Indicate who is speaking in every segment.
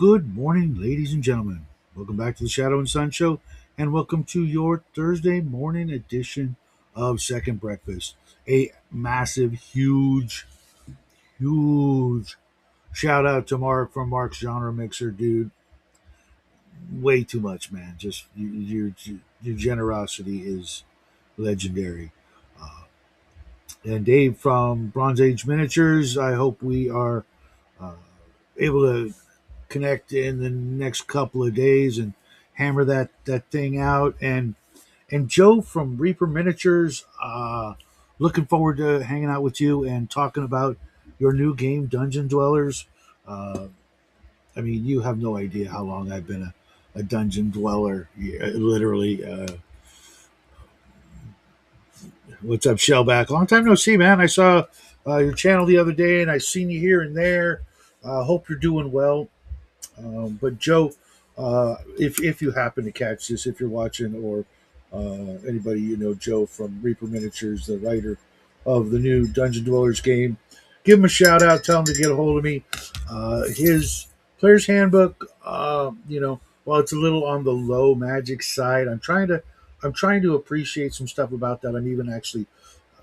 Speaker 1: Good morning, ladies and gentlemen. Welcome back to the Shadow and Sun Show, and welcome to your Thursday morning edition of Second Breakfast. A massive, huge shout out to Mark from Mark's Genre Mixer, dude. Way too much, man. Just your generosity is legendary. Uh, and Dave from Bronze Age Miniatures. I hope we are uh, able to connect in the next couple of days and hammer that thing out. And Joe from Reaper Miniatures, looking forward to hanging out with you and talking about your new game, Dungeon Dwellers. Uh, I mean, you have no idea how long I've been a dungeon dweller. Yeah, literally. What's up, Shellback? Long time no see, man. I saw your channel the other day, and I seen you here and there. Hope you're doing well. But Joe, if you happen to catch this, if you're watching, or anybody you know, Joe from Reaper Miniatures, the writer of the new Dungeon Dwellers game, give him a shout out. Tell him to get a hold of me. His player's handbook, while it's a little on the low magic side, I'm trying to appreciate some stuff about that. I'm even actually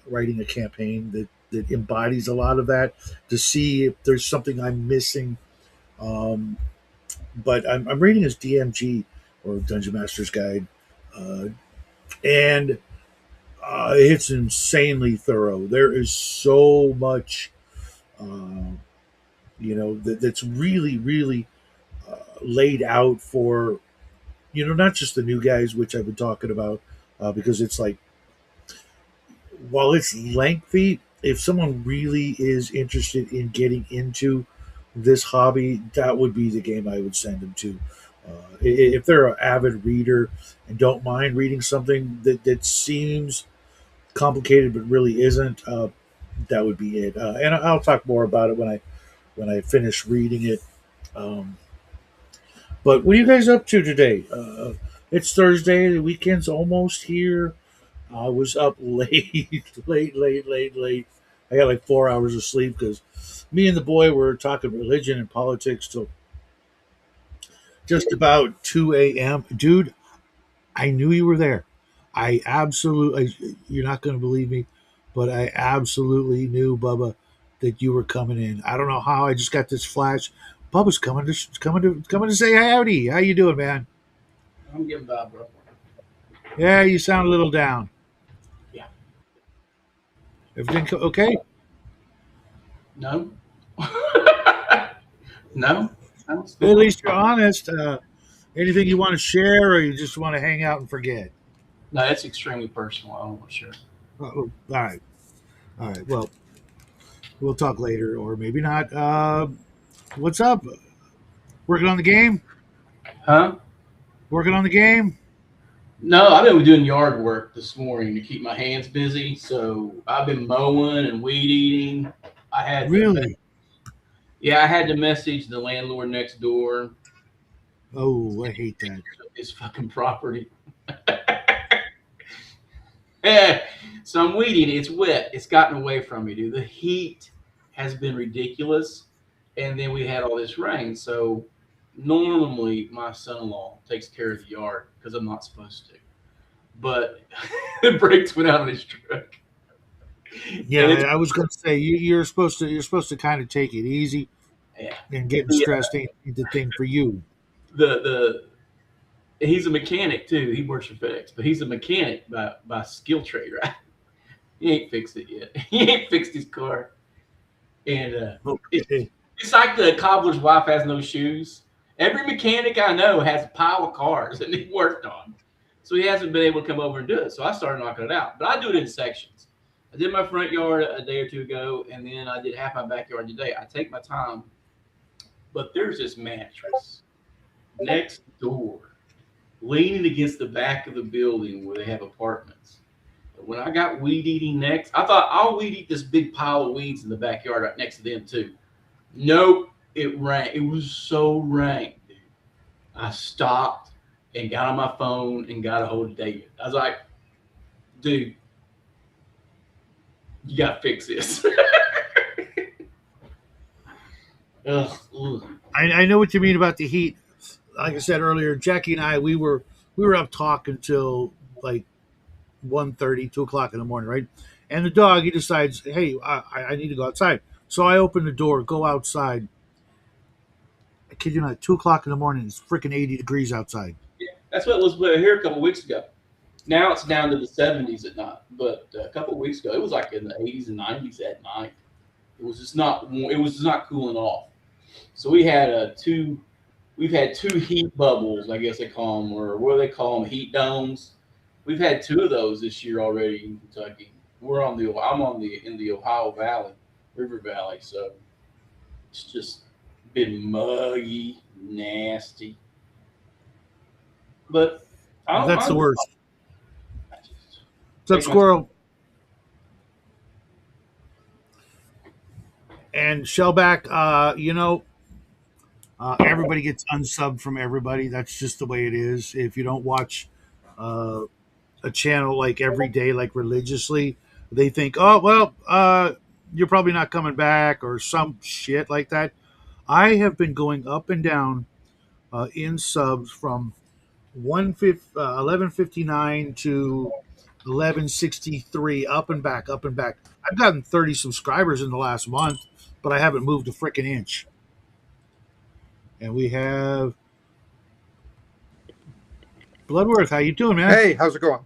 Speaker 1: writing a campaign that embodies a lot of that to see if there's something I'm missing. Um, but I'm reading his DMG, or Dungeon Master's Guide, uh, and it's insanely thorough. There is so much, uh, that's really laid out for not just the new guys, which I've been talking about, because it's like, while it's lengthy, if someone really is interested in getting into this hobby, that would be the game I would send them to. If they're an avid reader and don't mind reading something that seems complicated but really isn't, that would be it. And I'll talk more about it when I finish reading it. Um, but what are you guys up to today? It's Thursday. The weekend's almost here. I was up late, late. I got like 4 hours of sleep because me and the boy were talking religion and politics till just about 2 a.m. Dude, I knew you were there. You're not going to believe me, but I absolutely knew, Bubba, that you were coming in. I don't know how. I just got this flash. Bubba's coming to say howdy. How you doing, man?
Speaker 2: I'm getting by, bro.
Speaker 1: Yeah, you sound a little down.
Speaker 2: Yeah.
Speaker 1: Everything okay?
Speaker 2: No. No. I'm
Speaker 1: Well,
Speaker 2: still
Speaker 1: at
Speaker 2: cool.
Speaker 1: least you're honest. Anything you want to share, or you just want to hang out and forget?
Speaker 2: No, it's extremely personal. I don't want to share.
Speaker 1: All right, all right. Well, we'll talk later, or maybe not. What's up? Working on the game?
Speaker 2: Huh?
Speaker 1: Working on the game?
Speaker 2: No, I've been doing yard work this morning to keep my hands busy. So I've been mowing and weed eating. I had to,
Speaker 1: Really?
Speaker 2: yeah, I had to message the landlord next door.
Speaker 1: Oh, I hate that.
Speaker 2: His fucking property. Yeah. So I'm weeding. It's wet. It's gotten away from me, dude. The heat has been ridiculous, and then we had all this rain. So normally my son-in-law takes care of the yard because I'm not supposed to. But the brakes went out on his truck,
Speaker 1: Yeah,
Speaker 2: and it's
Speaker 1: I was going to say you're supposed to kind of take it easy,
Speaker 2: yeah.
Speaker 1: and getting
Speaker 2: The
Speaker 1: stressed ain't the thing for you.
Speaker 2: the he's a mechanic too. He works for FedEx, but he's a mechanic by skill trade, right? He ain't fixed it yet. He ain't fixed his car, and it's
Speaker 1: Okay.
Speaker 2: it's like the cobbler's wife has no shoes. Every mechanic I know has a pile of cars that he worked on. So he hasn't been able to come over and do it. So I started knocking it out. But I do it in sections. I did my front yard a day or two ago, and then I did half my backyard today. I take my time, but there's this mattress next door leaning against the back of the building where they have apartments. When I got weed eating next, I thought I'll weed eat this big pile of weeds in the backyard right next to them too. Nope, it rang. It was so rank, dude. I stopped and got on my phone and got a hold of David. I was like, dude, you gotta fix this. Ugh, ugh.
Speaker 1: I know what you mean about the heat. Like I said earlier, Jackie and I, we were up talking till like 1:30, 2 o'clock in the morning, right? And the dog, he decides, hey, I need to go outside. So I open the door, go outside. I kid you not, 2 o'clock in the morning, it's freaking 80 degrees outside.
Speaker 2: Yeah, that's what it was here a couple weeks ago. Now it's down to the 70s at night, but a couple weeks ago it was like in the 80s and 90s at night. It was just not. It was just not cooling off. So we had two. We've had two heat bubbles, I guess they call them, or what do they call them? Heat domes. We've had two of those this year already in Kentucky. I'm on the in the Ohio Valley, River Valley, so it's just been muggy, nasty. But I don't
Speaker 1: That's the
Speaker 2: mind it.
Speaker 1: worst.
Speaker 2: I just
Speaker 1: What's up,
Speaker 2: take my
Speaker 1: Squirrel? And Shellback, everybody gets unsubbed from everybody. That's just the way it is. If you don't watch uh, a channel like every day, like religiously, they think, oh, well, you're probably not coming back or some shit like that. I have been going up and down in subs from 1159 to 1163, up and back, up and back. I've gotten 30 subscribers in the last month, but I haven't moved a freaking inch. And we have Bloodworth. How you doing, man?
Speaker 3: Hey, how's it going?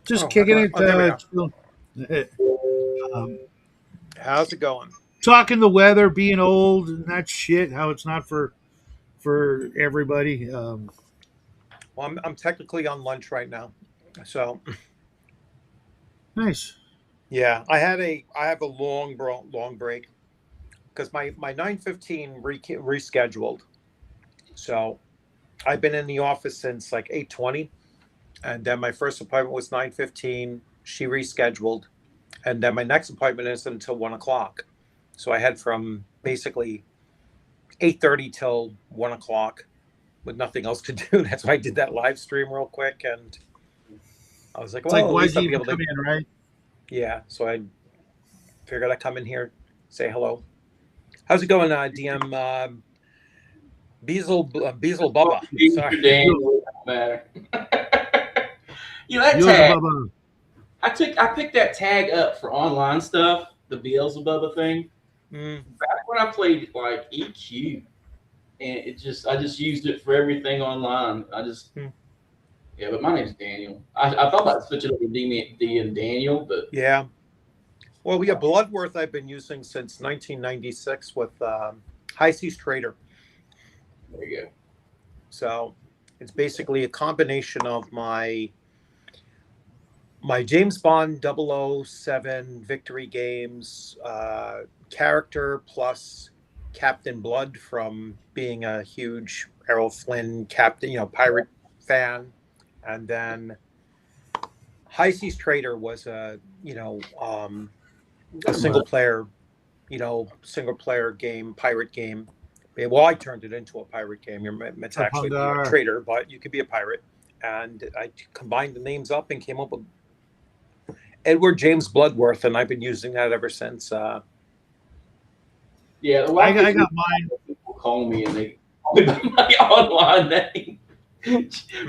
Speaker 1: Just
Speaker 3: Oh,
Speaker 1: kicking it.
Speaker 3: there we are.
Speaker 1: Um,
Speaker 3: How's it going?
Speaker 1: talking the weather, being old, and that shit. How it's not for everybody.
Speaker 3: Well, I'm technically on lunch right now, so
Speaker 1: Nice.
Speaker 3: yeah, I have a long break because my 9:15 rescheduled. So I've been in the office since like 8:20, and then my first appointment was 9:15. She rescheduled, and then my next appointment is until 1 o'clock. So I had from basically 8:30 till 1 o'clock with nothing else to do. That's why I did that live stream real quick, and I was like,
Speaker 1: It's like,
Speaker 3: well, at
Speaker 1: why'd
Speaker 3: least
Speaker 1: you
Speaker 3: I'll be
Speaker 1: even
Speaker 3: able to.
Speaker 1: come in, right?
Speaker 3: Yeah, so I figured I'd come in here, say hello. How's it going, DM Beazle Bubba? Sorry.
Speaker 2: Daniel, it don't matter. That
Speaker 1: Yoda
Speaker 2: tag.
Speaker 1: Bubba.
Speaker 2: I picked that tag up for online stuff, the Beelzebub thing.
Speaker 3: Mm,
Speaker 2: Back when I played like EQ, and I just used it for everything online.
Speaker 3: mm.
Speaker 2: Yeah, but my name's Daniel. I thought about switching over to D and Daniel, but
Speaker 3: Yeah. Well, we have Bloodworth I've been using since 1996 with High Seas Trader.
Speaker 2: there you go.
Speaker 3: So it's basically a combination of my James Bond 007 victory games character plus Captain Blood from being a huge Errol Flynn pirate fan, and then High Seas Trader was a single player game, pirate game. Well, I turned it into a pirate game. It's actually a trader, but you could be a pirate. And I combined the names up and came up with Edward James Bloodworth, and I've been using that ever since.
Speaker 2: Yeah,
Speaker 1: I got mine.
Speaker 2: People call me and they call me by my online name.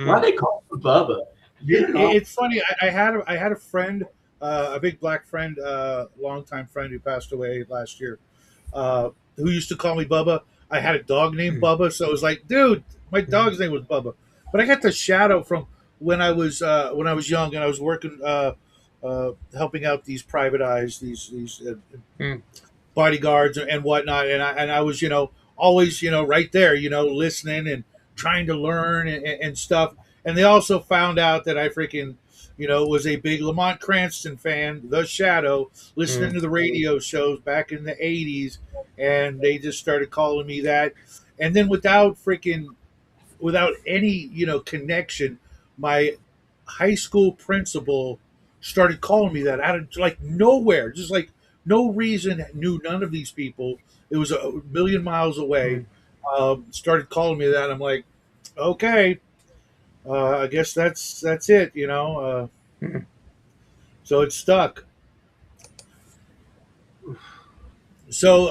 Speaker 2: Why they call me Bubba?
Speaker 1: It's funny. I had a friend, a big black friend, longtime friend who passed away last year, who used to call me Bubba. I had a dog named Bubba, so it was like, dude, my dog's name was Bubba. But I got the shadow from when I was young and I was working, helping out these private eyes, these bodyguards and whatnot, and I was always right there, listening and trying to learn and stuff. And they also found out that I freaking was a big Lamont Cranston fan, the Shadow, listening to the radio shows back in the 80s, and they just started calling me that. And then without any connection, my high school principal started calling me that out of like nowhere, just like no reason. Knew none of these people. It was a million miles away. Started calling me that. I'm like, okay, I guess that's it. So it stuck. So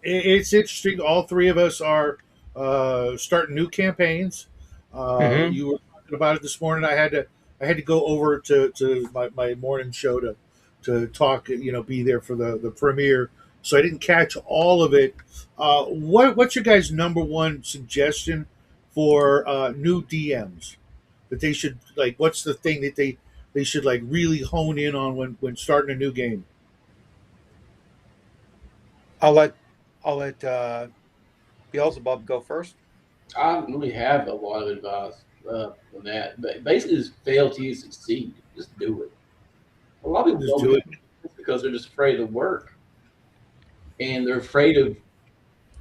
Speaker 1: it's interesting. All three of us are starting new campaigns.
Speaker 3: Hmm.
Speaker 1: You were talking about it this morning. I had to go over to my morning show to talk. Be there for the premiere. So I didn't catch all of it. What's your guys' number one suggestion for new DMs that they should like? What's the thing that they should like really hone in on when starting a new game?
Speaker 3: I'll let I'll let Beelzebub go first.
Speaker 2: I don't really have a lot of advice on that, but basically, just fail till you succeed. Just do it. A lot of people
Speaker 1: Just
Speaker 2: don't
Speaker 1: do
Speaker 2: do
Speaker 1: it.
Speaker 2: it because they're just afraid of work and they're afraid of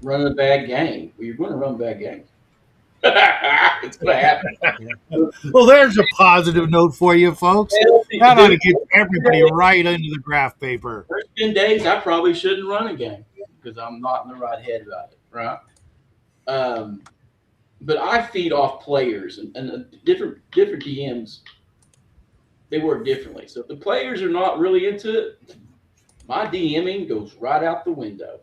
Speaker 2: running a bad game. Well, you're going to run bad games. It's going to happen.
Speaker 3: Yeah.
Speaker 1: Well, there's a positive note for you, folks.
Speaker 2: Well,
Speaker 1: That ought to
Speaker 2: dude,
Speaker 1: get everybody right into the graph paper.
Speaker 2: first 10 days, I probably shouldn't run a game because I'm not in the right head about it, right? Um, but I feed off players and different DMs. They work differently. So if the players are not really into it, my DMing goes right out the window.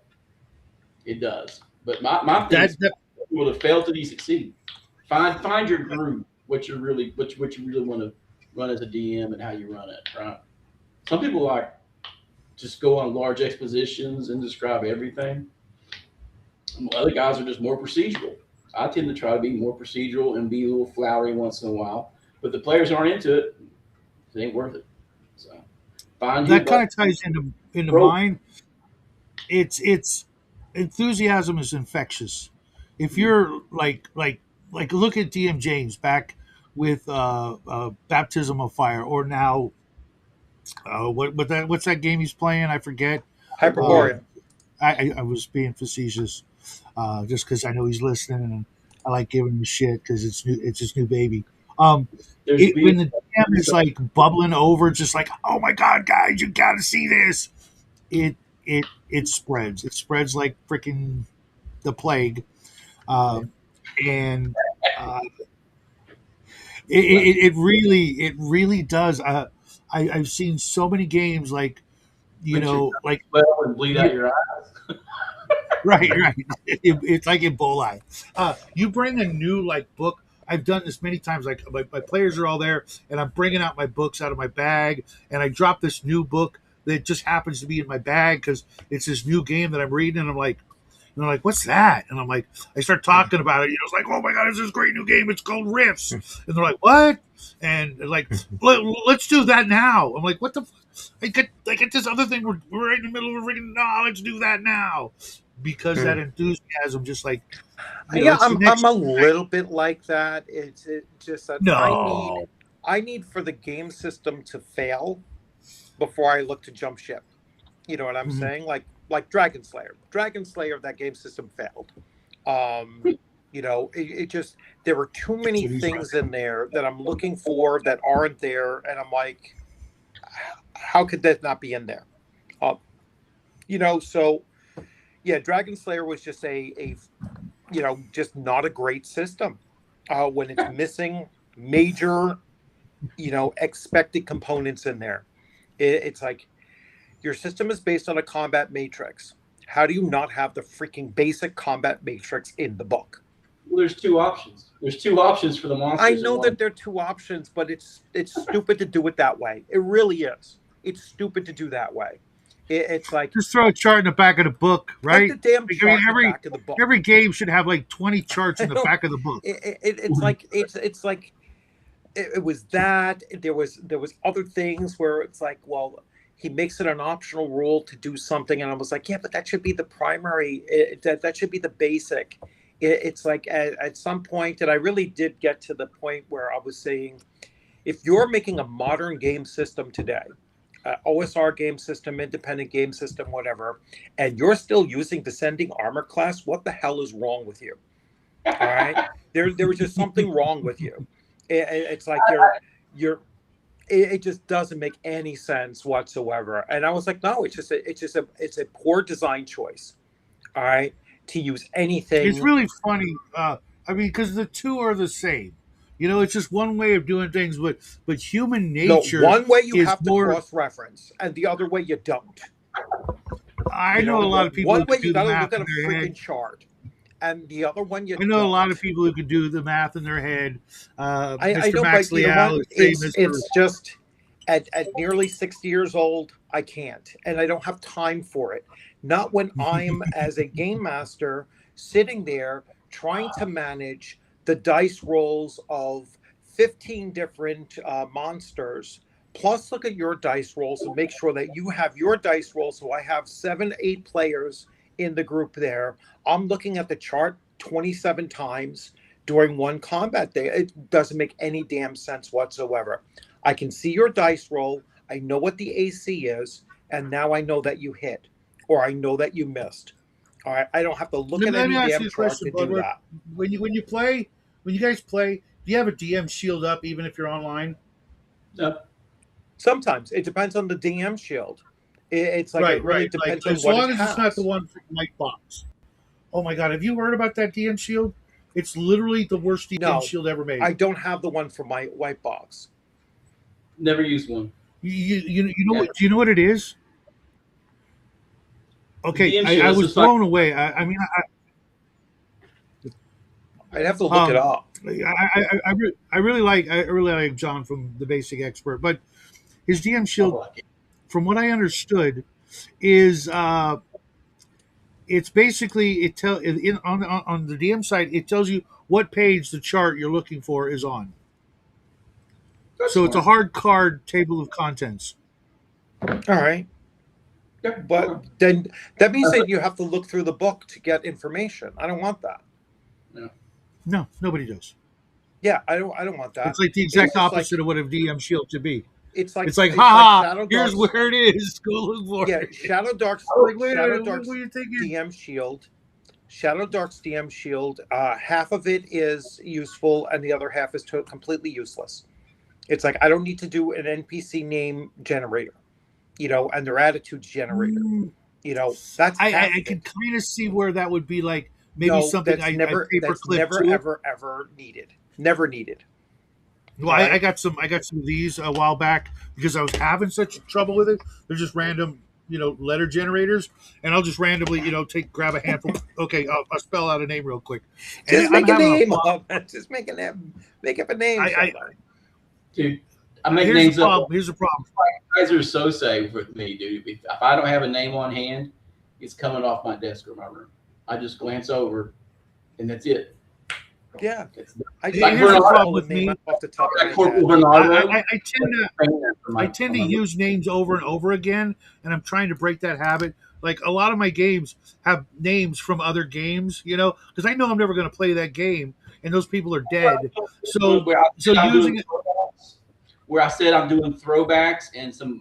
Speaker 2: It does. But my thing
Speaker 1: That,
Speaker 2: is
Speaker 1: that
Speaker 2: people to fail till you succeed. Find your groove. What you really want to run as a DM and how you run it. Right. Some people like just go on large expositions and describe everything. Other guys are just more procedural. I tend to try to be more procedural and be a little flowery once in a while. But the players aren't into it. It ain't worth it. So find you,
Speaker 1: that
Speaker 2: but
Speaker 1: kind of ties into
Speaker 2: bro.
Speaker 1: mine. It's enthusiasm is infectious. If you're like look at DM James back with Baptism of Fire, or now what's that game he's playing? I forget. Uh,
Speaker 3: Hyperborea.
Speaker 1: I was being facetious, just because I know he's listening, and I like giving him shit because it's his new baby. Um,
Speaker 2: There's
Speaker 1: when the DM is like bubbling over, just like, oh my god, guys, you got to see this. It spreads. It spreads like freaking the plague,
Speaker 3: Yeah.
Speaker 1: and uh, it really does. I've seen so many games like
Speaker 2: makes your
Speaker 1: like
Speaker 2: well and bleed out your eye.
Speaker 1: right. It's like Ebola. You bring a new like book. I've done this many times. Like my players are all there, and I'm bringing out my books out of my bag, and I drop this new book that just happens to be in my bag because it's this new game that I'm reading, and I'm like, and they're like, "What's that?" And I'm like, I start talking about it. It's like, "Oh my god, it's this great new game. It's called Rifts." And they're like, "What?" And they're like, Let's do that now." I'm like, "What the? I get this other thing. We're right in the middle of freaking. No, let's do that now." Because that enthusiasm, just like
Speaker 3: Yeah,
Speaker 1: it's the
Speaker 3: I'm
Speaker 1: next.
Speaker 3: a little bit like that. It's just that
Speaker 1: No.
Speaker 3: I need for the game system to fail before I look to jump ship. You know what I'm
Speaker 1: Mhm.
Speaker 3: saying? Like Dragon Slayer. Dragon Slayer, that game system failed. Um, it just there were too
Speaker 1: That's
Speaker 3: many
Speaker 1: what he's right.
Speaker 3: things in there that I'm looking for that aren't there, and I'm like, how could that not be in there? Uh, so yeah, Dragon Slayer was just a just not a great system when it's missing major expected components in there. It's like your system is based on a combat matrix. How do you not have the freaking basic combat matrix in the book?
Speaker 2: Well, there's two options. There's two options for the
Speaker 3: I
Speaker 2: monsters in
Speaker 3: know that
Speaker 2: one.
Speaker 3: there are two options, but it's stupid to do it that way. It really is. It's stupid to do that way. It's
Speaker 1: Just throw a chart in the back of the book,
Speaker 3: like the
Speaker 1: right?
Speaker 3: damn
Speaker 1: Like, I mean,
Speaker 3: chart in the back of the book.
Speaker 1: every game should have like 20 charts
Speaker 3: I
Speaker 1: in the
Speaker 3: know
Speaker 1: back of the book.
Speaker 3: it's like it's like it was that there was other things where it's like, well, he makes it an optional rule to do something, and I was like, yeah, but that should be the primary. That should be the basic. It's like at some point, and I really did get to the point where I was saying, if you're making a modern game system today, OSR game system, independent game system, whatever, and you're still using descending armor class, what the hell is wrong with you? All right, there was just something wrong with you. It's like you're it just doesn't make any sense whatsoever. And I was like, no, it's a poor design choice. All right, to use
Speaker 1: It's
Speaker 3: anything.
Speaker 1: really funny. I mean, because the two are the same. It's just one way of doing things, but human
Speaker 3: No,
Speaker 1: nature
Speaker 3: one way you
Speaker 1: is
Speaker 3: have to
Speaker 1: more.
Speaker 3: cross reference, and the other way you don't.
Speaker 1: I
Speaker 3: You
Speaker 1: know a
Speaker 3: know,
Speaker 1: lot of people
Speaker 3: one
Speaker 1: who
Speaker 3: way
Speaker 1: can
Speaker 3: you
Speaker 1: do the
Speaker 3: got to
Speaker 1: math
Speaker 3: look at
Speaker 1: in
Speaker 3: a
Speaker 1: their head.
Speaker 3: freaking chart, and the other one you
Speaker 1: I know a lot
Speaker 3: don't.
Speaker 1: of people who can do the math in their head.
Speaker 3: I
Speaker 1: Mr.
Speaker 3: know,
Speaker 1: Max
Speaker 3: but you know what?
Speaker 1: Leal is famous for.
Speaker 3: It's just at nearly 60 years old, I can't, and I don't have time for it. Not when I'm as a game master sitting there trying to manage the dice rolls of 15 different monsters. Plus, look at your dice rolls and make sure that you have your dice rolls. So I have 7, 8 players in the group there. I'm looking at the chart 27 times during one combat day. It doesn't make any damn sense whatsoever. I can see your dice roll. I know what the AC is, and now I know that you hit, or I know that you missed. All right, I don't have to look at
Speaker 1: Let me
Speaker 3: any
Speaker 1: ask
Speaker 3: damn
Speaker 1: you a
Speaker 3: chart
Speaker 1: question,
Speaker 3: to do
Speaker 1: Bloodworth.
Speaker 3: that.
Speaker 1: When you guys play, do you have a DM shield up even if you're online?
Speaker 2: No.
Speaker 3: Sometimes it depends on the DM shield. It's like it
Speaker 1: Right,
Speaker 3: really
Speaker 1: right. Like
Speaker 3: depends on
Speaker 1: as
Speaker 3: what it
Speaker 1: long as it's not the
Speaker 3: has.
Speaker 1: one from White Box. Oh my god, have you heard about that DM shield? It's literally the worst DM
Speaker 3: No,
Speaker 1: shield ever made.
Speaker 3: I don't have the one for my white box.
Speaker 2: Never used one.
Speaker 1: You know
Speaker 2: Yeah.
Speaker 1: what? Do you know what it is? Okay,
Speaker 2: DM
Speaker 1: I
Speaker 2: shield is
Speaker 1: was
Speaker 2: just like
Speaker 1: blown away. I mean,
Speaker 3: I'd have to look it up.
Speaker 1: I really like John from the Basic Expert, but his DM
Speaker 2: I
Speaker 1: shield,
Speaker 2: like it.
Speaker 1: from what I understood, is it's basically on the DM side it tells you what page the chart you're looking for is on.
Speaker 2: That's
Speaker 1: So it's a
Speaker 2: smart.
Speaker 1: hard card table of contents.
Speaker 3: All right.
Speaker 2: Yeah.
Speaker 3: But
Speaker 2: Okay.
Speaker 3: then that means that you have to look through the book to get information. I don't want that.
Speaker 2: Yeah.
Speaker 1: No, nobody does.
Speaker 3: Yeah, I don't want that.
Speaker 1: It's like the
Speaker 3: It's
Speaker 1: exact
Speaker 3: just
Speaker 1: opposite
Speaker 3: like
Speaker 1: of what a DM shield should be.
Speaker 3: it's like
Speaker 1: It's like,
Speaker 3: it's like
Speaker 1: haha,
Speaker 3: Shadow
Speaker 1: here's
Speaker 3: Dark's
Speaker 1: where it is. Go look for
Speaker 3: yeah,
Speaker 1: it. Like, wait a
Speaker 3: Shadow
Speaker 1: minute, what
Speaker 3: Dark's
Speaker 1: were you thinking?
Speaker 3: DM shield. Shadow Dark's DM shield, half of it is useful and the other half is completely useless. It's like I don't need to do an NPC name generator, and their attitudes generator.
Speaker 1: Mm,
Speaker 3: That's half
Speaker 1: I
Speaker 3: of
Speaker 1: can
Speaker 3: it.
Speaker 1: kind of see where that would be like maybe
Speaker 3: No,
Speaker 1: something I paper
Speaker 3: that's
Speaker 1: clip
Speaker 3: never
Speaker 1: to it.
Speaker 3: ever needed. Never needed.
Speaker 1: Well,
Speaker 3: All
Speaker 1: I
Speaker 3: right.
Speaker 1: got some of these a while back because I was having such trouble with it. They're just random, letter generators, and I'll just randomly, grab a handful. Okay, I'll spell out a name real quick, and
Speaker 3: Just
Speaker 1: I'm
Speaker 3: make a
Speaker 1: having a
Speaker 3: name
Speaker 1: problem.
Speaker 3: up. Just make up a name,
Speaker 1: I
Speaker 3: somebody.
Speaker 2: Dude, I make
Speaker 1: here's the
Speaker 2: names up.
Speaker 1: problem. Here's the problem.
Speaker 2: You guys are so safe with me, dude. If I don't have a name on hand, it's coming off my desk or my room. I just glance over, and that's it.
Speaker 3: Yeah.
Speaker 2: It's
Speaker 3: I just
Speaker 2: like
Speaker 1: Here's the
Speaker 3: can't
Speaker 2: Bernardo,
Speaker 1: problem
Speaker 3: pull a
Speaker 1: with
Speaker 3: name
Speaker 1: me.
Speaker 3: off the top of
Speaker 2: like
Speaker 3: my
Speaker 2: Corporal
Speaker 3: head.
Speaker 2: Bernardo.
Speaker 1: I tend to use names over and over again, and I'm trying to break that habit. Like a lot of my games have names from other games, because I know I'm never going to play that game, and those people are dead. So,
Speaker 2: I'm doing
Speaker 1: using it,
Speaker 2: throwbacks, where I said I'm doing throwbacks, and some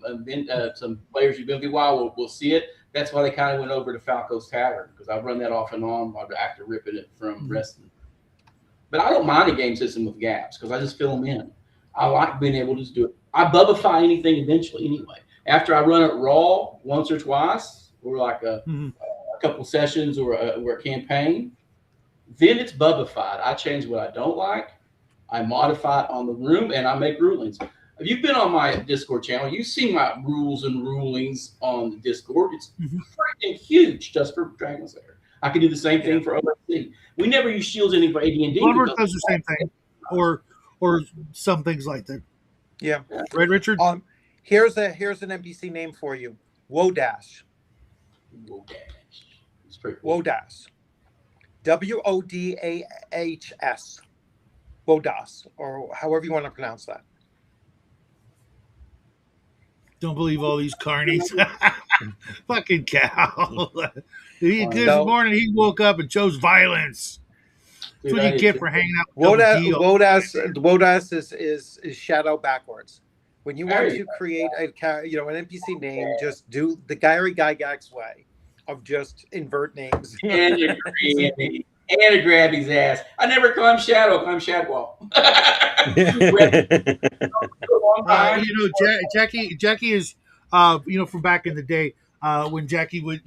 Speaker 2: players who've been a while will see it. That's why they kind of went over to Falco's Tavern because I run that off and on after ripping it from wrestling. But I don't mind a game system with gaps because I just fill them in. I like being able to just do it. I bubbify anything eventually anyway. After I run it raw once or twice, or like a couple sessions or a campaign, then it's bubbified. I change what I don't like. I modify it on the room, and I make rulings. If you've been on my Discord channel, you've seen my rules and rulings on the Discord. It's freaking huge just for Dragon's Lair. I can do the same thing for OSC. We never use shields in for AD&D.
Speaker 1: Bloodworth does the same thing, or some things like that.
Speaker 3: Yeah.
Speaker 1: Right, Richard?
Speaker 3: Here's an NPC name for you. Wodash.
Speaker 2: It's pretty cool.
Speaker 3: Wodash. WODAHS. Wodas, or however you want to pronounce that.
Speaker 1: Don't believe all these carnies. Fucking cow. This
Speaker 3: So-
Speaker 1: morning he woke up and chose violence. That's what you get for hanging out with
Speaker 3: Wodas is shadow backwards. When you want to create an NPC name, just do the Gary Gygax way of just invert names.
Speaker 2: And to grab his ass. I never climb Shadow, I climb Shadwell.
Speaker 1: Jackie is, from back in the day when Jackie would,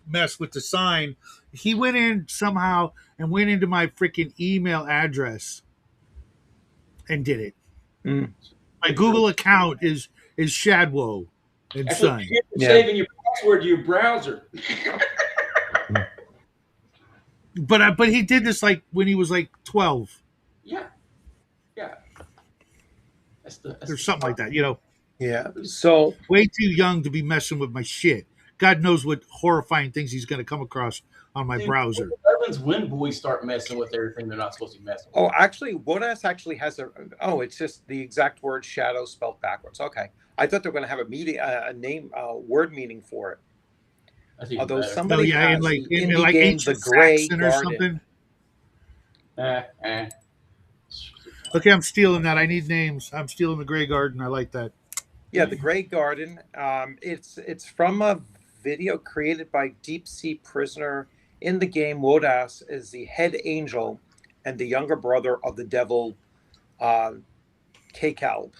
Speaker 1: mess with the sign. He went in somehow and went into my freaking email address and did it. My Google account is Shadwoe and
Speaker 2: That's
Speaker 1: Son.
Speaker 2: saving your password to your browser.
Speaker 1: But he did this like when he was like 12
Speaker 2: Yeah. That's
Speaker 1: or something like that. You know,
Speaker 3: Yeah. So
Speaker 1: way too young to be messing with my shit. God knows what horrifying things he's going to come across on my
Speaker 2: Dude,
Speaker 1: browser.
Speaker 2: Happens when boys start messing with everything they're not supposed to be messing with.
Speaker 3: actually, WODAS actually has it's just the exact word shadow spelled backwards. Okay. I thought they were going to have a name, word meaning for it.
Speaker 2: That's even
Speaker 3: Although
Speaker 2: better.
Speaker 3: somebody
Speaker 1: Yeah,
Speaker 3: has the indie game, The
Speaker 1: ancient
Speaker 3: Gray
Speaker 1: Saxon or
Speaker 3: Garden.
Speaker 1: something. Okay, I'm stealing that. I need names. I'm stealing the Gray Garden. I like that.
Speaker 3: Yeah, The Gray Garden. It's from a video created by Deep Sea Prisoner. In the game, Wodas is the head angel and the younger brother of the devil, Kalb.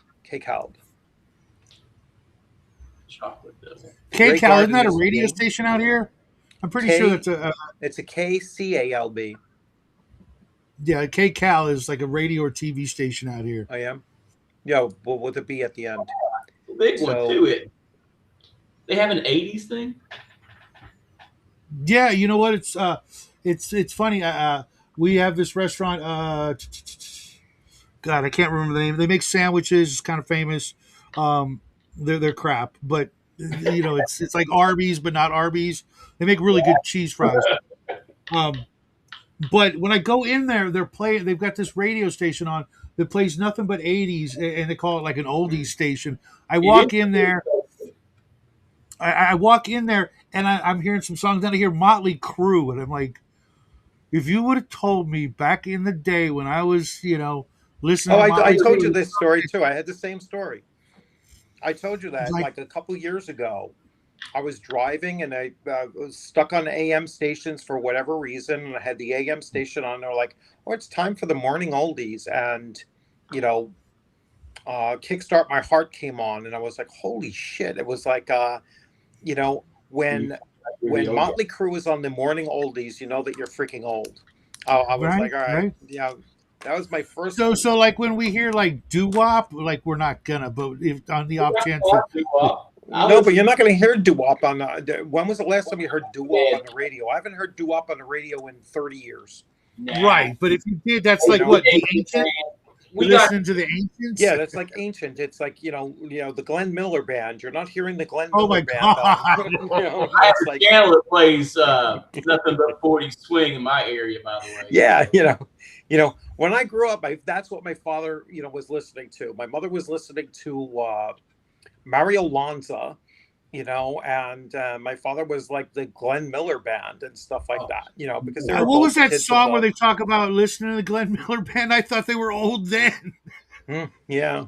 Speaker 2: Chocolate devil.
Speaker 1: KCAL, isn't that a radio station out here? I'm pretty sure that's
Speaker 3: It's a KCALB.
Speaker 1: Yeah, KCAL is like a radio or TV station out here.
Speaker 3: I am. Yeah, well, with a B at the end.
Speaker 2: The big one too. They have an '80s thing.
Speaker 1: Yeah, you know what? It's funny. We have this restaurant. God, I can't remember the name. They make sandwiches. It's kind of famous. They're crap, but you know, it's like Arby's, but not Arby's. They make really good cheese fries. But when I go in there, they've got this radio station on that plays nothing but 80s, and they call it like an oldies station. I walk in there. I walk in there, and I'm hearing some songs. Then I hear Motley Crue, and I'm like, if you would have told me back in the day when I was, listening.
Speaker 3: Oh, I told you this story too. I had the same story. I told you that like a couple years ago. I was driving and I was stuck on AM stations for whatever reason. And I had the AM station on. They're like, oh, it's time for the morning oldies. And, Kickstart My Heart came on. And I was like, holy shit. It was like, when Motley Crue is on the morning oldies, you know that you're freaking old. I was like, all right. Yeah. That was my first.
Speaker 1: So like when we hear like doo-wop, like we're not gonna, but if on the off chance.
Speaker 3: No, but you're not going to hear doo-wop on the. When was the last time you heard doo-wop on the radio? I haven't heard doo-wop on the radio in 30 years.
Speaker 1: Right, but if you did, that's like what the ancient. We listen to the ancients.
Speaker 3: Yeah, that's like ancient. It's like the Glenn Miller band. You're not hearing the Glenn
Speaker 1: Miller
Speaker 3: band.
Speaker 1: I
Speaker 2: have a channel that plays nothing but 40s swing in my area, by the way.
Speaker 3: Yeah, when I grew up, that's what my father was listening to. My mother was listening to. Mario Lanza, and my father was like the Glenn Miller band and stuff like that, because they were
Speaker 1: what was that song where they talk about listening to the Glenn Miller band? I thought they were old then.
Speaker 3: Yeah.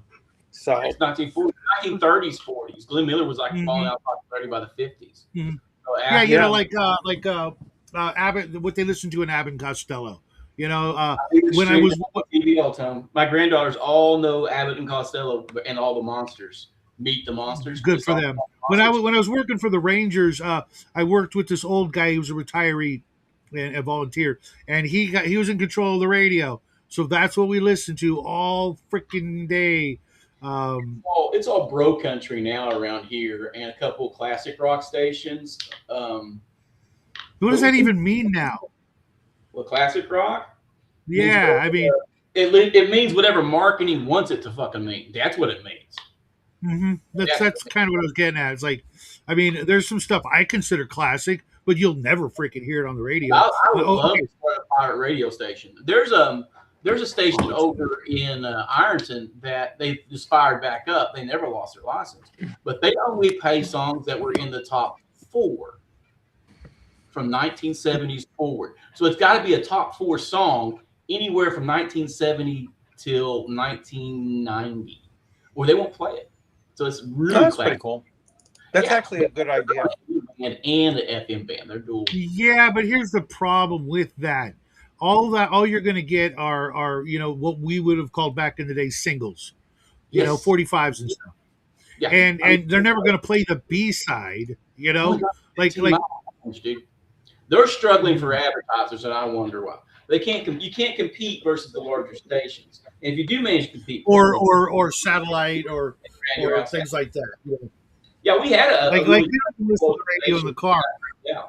Speaker 3: So
Speaker 2: it's 1930s, 40s. Glenn Miller was like falling out popularity by the 50s.
Speaker 1: Mm-hmm. So, like Abbott, what they listened to in Abbott and Costello. When I was
Speaker 2: TV all the time. My granddaughters all know Abbott and Costello and all the monsters. Meet the Monsters.
Speaker 1: Good for them. When I was working for the Rangers, I worked with this old guy who was a retiree and a volunteer, and he was in control of the radio. So that's what we listened to all freaking day.
Speaker 2: It's all bro country now around here, and a couple classic rock stations.
Speaker 1: What does that even mean now?
Speaker 2: Well, classic rock.
Speaker 1: Yeah, I mean,
Speaker 2: it means whatever marketing wants it to fucking mean. That's what it means.
Speaker 1: Mm-hmm. That's kind of what I was getting at. It's like, I mean, there's some stuff I consider classic, but you'll never freaking hear it on the radio.
Speaker 2: I would love to start a pirate radio station. There's a station over in Ironton that they just fired back up. They never lost their license, but they only play songs that were in the top 4 from 1970s forward. So it's got to be a top 4 song anywhere from 1970 till 1990, or they won't play it. So it's really
Speaker 3: pretty cool. That's actually a good idea.
Speaker 2: And the FM band, they're dual.
Speaker 1: Yeah, but here's the problem with that. All you're going to get are what we would have called back in the day singles, 45s and stuff. Yeah, and they're never going to play the B side. Like
Speaker 2: they're struggling for advertisers, and I wonder why. They can't. You can't compete versus the larger stations. And if you do manage to compete,
Speaker 1: or satellite or things like that.
Speaker 2: Yeah, we had a
Speaker 1: Like
Speaker 2: really
Speaker 1: we don't listen to the radio in the
Speaker 2: organization.
Speaker 1: car.
Speaker 2: Yeah,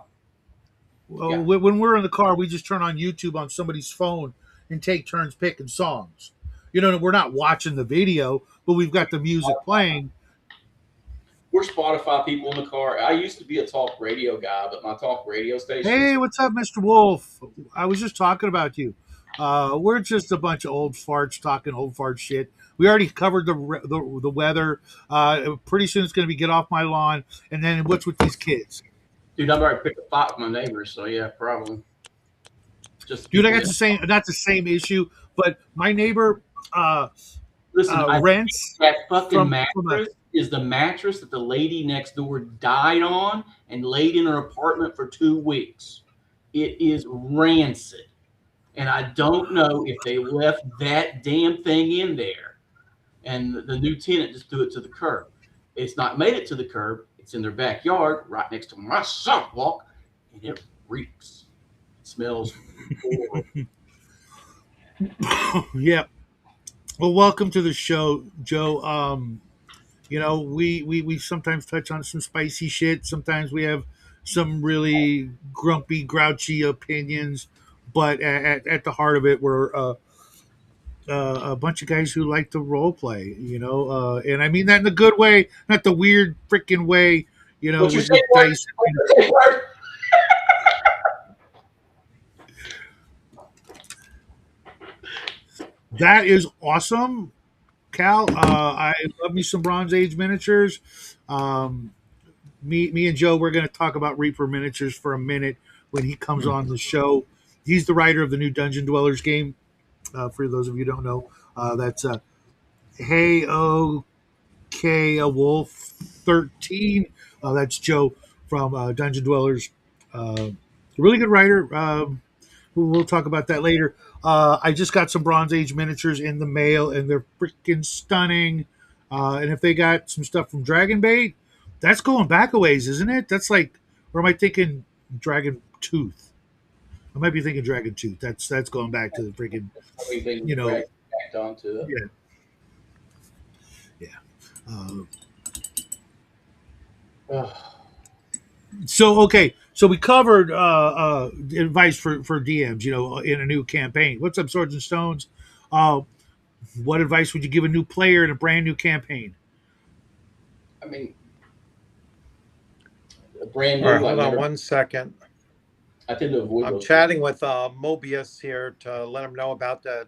Speaker 1: Well,
Speaker 2: yeah.
Speaker 1: when we're in the car, we just turn on YouTube on somebody's phone and take turns picking songs. You know, we're not watching the video, but we've got the music playing.
Speaker 2: We're Spotify people in the car. I used to be a talk radio guy, but my talk radio stations.
Speaker 1: Hey, what's up, Mr. Wolf? I was just talking about you. We're just a bunch of old farts talking old fart shit. We already covered the weather. Pretty soon it's going to be get off my lawn. And then what's with these kids?
Speaker 2: Dude, I've already picked a fight with my neighbors, so yeah, probably. Just
Speaker 1: Dude, I
Speaker 2: people
Speaker 1: got
Speaker 2: that
Speaker 1: the same, not the same issue, but my neighbor uh,
Speaker 2: listen. I think
Speaker 1: rents
Speaker 2: that fucking
Speaker 1: from a.
Speaker 2: mattress is the mattress that the lady next door died on and laid in her apartment for 2 weeks. It is rancid, and I don't know if they left that damn thing in there, and the new tenant just threw it to the curb. It's not made it to the curb. It's in their backyard, right next to my sidewalk, and it reeks. It smells horrible.
Speaker 1: Yeah. Well, welcome to the show, Joe. You know, we sometimes touch on some spicy shit. Sometimes we have some really grumpy, grouchy opinions, but at the heart of it, we're a bunch of guys who like to role play. You know, and I mean that in the good way, not the weird freaking way. You know,
Speaker 2: What you say,
Speaker 1: with dice.
Speaker 2: What you say, Bart?
Speaker 1: That is awesome, Cal. I love me some Bronze Age miniatures. Um, me and Joe, we're going to talk about Reaper miniatures for a minute when he comes on the show. He's the writer of the new Dungeon Dwellers game. For those of you who don't know, that's Hey OK a Wolf 13. That's Joe from Dungeon Dwellers. Really good writer. We'll talk about that later. I just got some Bronze Age miniatures in the mail, and they're freaking stunning. And if they got some stuff from Dragon Bait, that's going back a ways, isn't it? That's like, or am I thinking Dragon Tooth? I might be thinking Dragon Tooth. That's going back to the freaking,
Speaker 2: Probably they
Speaker 1: you know,
Speaker 2: backed onto it.
Speaker 1: yeah, yeah. Uh,
Speaker 2: Ugh.
Speaker 1: so okay, so we covered advice for DMs, you know, in a new campaign. What's up, Swords and Stones? Uh, what advice would you give a new player in a brand new campaign?
Speaker 2: I mean, a brand
Speaker 3: All right,
Speaker 2: new.
Speaker 3: hold on 1 second.
Speaker 2: I tend to avoid
Speaker 3: I'm
Speaker 2: those.
Speaker 3: chatting with Mobius here to let him know about the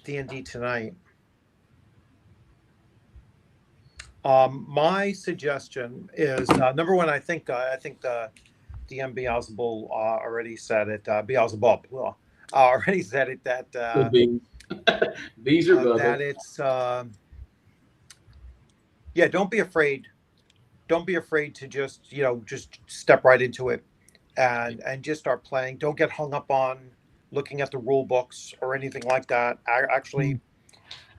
Speaker 3: D&D tonight. My suggestion is number one. I think the DM Beelzebub already said it. Beelzebub already said it that
Speaker 2: Bees. Bees are bugging.
Speaker 3: that it's yeah. Don't be afraid. Don't be afraid to just just step right into it and just start playing. Don't get hung up on looking at the rule books or anything like that. Actually,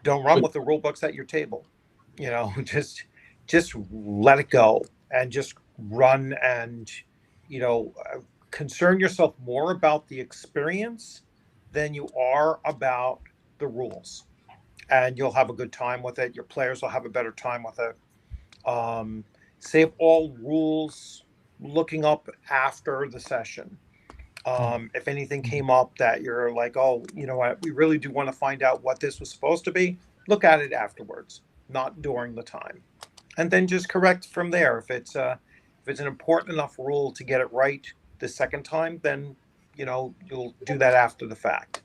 Speaker 3: don't run with the rule books at your table. Just let it go and just run and concern yourself more about the experience than you are about the rules, and you'll have a good time with it. Your players will have a better time with it. Save all rules looking up after the session. If anything came up that you're like, oh, you know what, we really do want to find out what this was supposed to be, look at it afterwards, not during the time, and then just correct from there. If it's an important enough rule to get it right the second time, then you'll do that after the fact.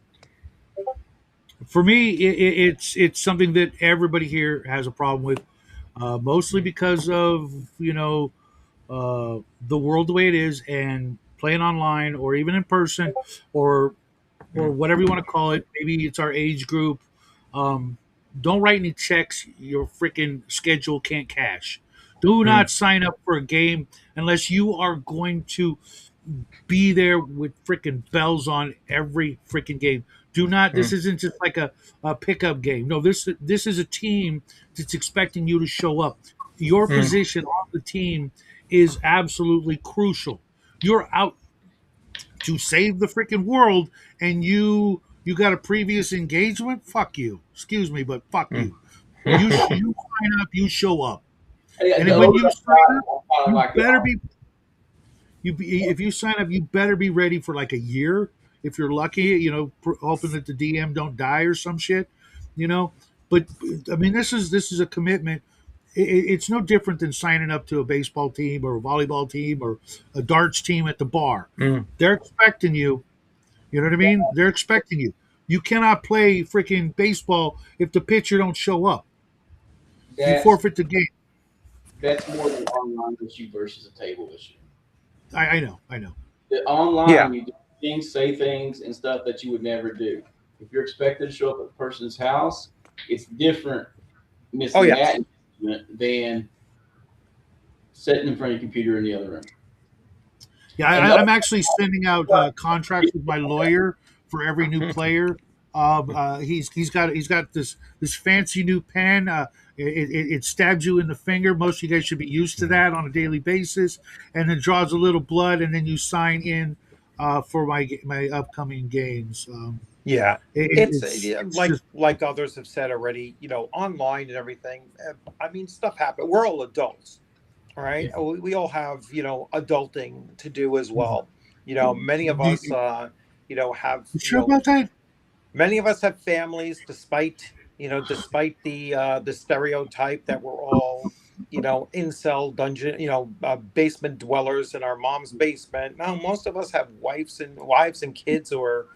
Speaker 1: For me, it's something that everybody here has a problem with, mostly because of the world the way it is, and playing online or even in person, or whatever you want to call it. Maybe it's our age group. Um, don't write any checks your freaking schedule can't cash. Do not sign up for a game unless you are going to be there with freaking bells on every freaking game. Do not. This isn't just like a pickup game. No, this is a team that's expecting you to show up. Your position on the team is absolutely crucial. You're out to save the freaking world, and you got a previous engagement. Fuck you. Excuse me, but fuck you. You sign up. You show up. And then when
Speaker 2: Those
Speaker 1: you sign up,
Speaker 2: I kind of
Speaker 1: you
Speaker 2: like the
Speaker 1: better be if you sign up, you better be ready for like a year. If you're lucky, hoping that the DM don't die or some shit, you know. But I mean, this is a commitment. It's no different than signing up to a baseball team or a volleyball team or a darts team at the bar.
Speaker 3: Mm.
Speaker 1: They're expecting you. You know what I mean? They're expecting you. You cannot play freaking baseball if the pitcher don't show up. You
Speaker 2: that's
Speaker 1: forfeit the game.
Speaker 2: that's more than online issue versus a table issue.
Speaker 1: I know. I know.
Speaker 2: The
Speaker 3: Yeah.
Speaker 2: online, you do things, say things, and stuff that you would never do. If you're expected to show up at a person's house, it's different
Speaker 3: Oh
Speaker 2: missing
Speaker 3: yeah.
Speaker 2: that engagement than sitting in front of your computer in the other room.
Speaker 1: Yeah,
Speaker 2: And
Speaker 1: I'm actually sending out contracts with my lawyer for every new player. He's got this fancy new pen. It stabs you in the finger. Most of you guys should be used to that on a daily basis, and then draws a little blood, and then you sign in for my upcoming games.
Speaker 3: Yeah. It's
Speaker 1: It's
Speaker 3: like
Speaker 1: just
Speaker 3: others have said already, online and everything. I mean, stuff happens. We're all adults, all right?
Speaker 1: yeah.
Speaker 3: We all have, adulting to do as
Speaker 1: Mhm.
Speaker 3: well. Many of us,
Speaker 1: You
Speaker 3: have,
Speaker 1: sure about that?
Speaker 3: many of us have families, despite the stereotype that we're all, incel dungeon, basement dwellers in our mom's basement. No, most of us have wives and kids, or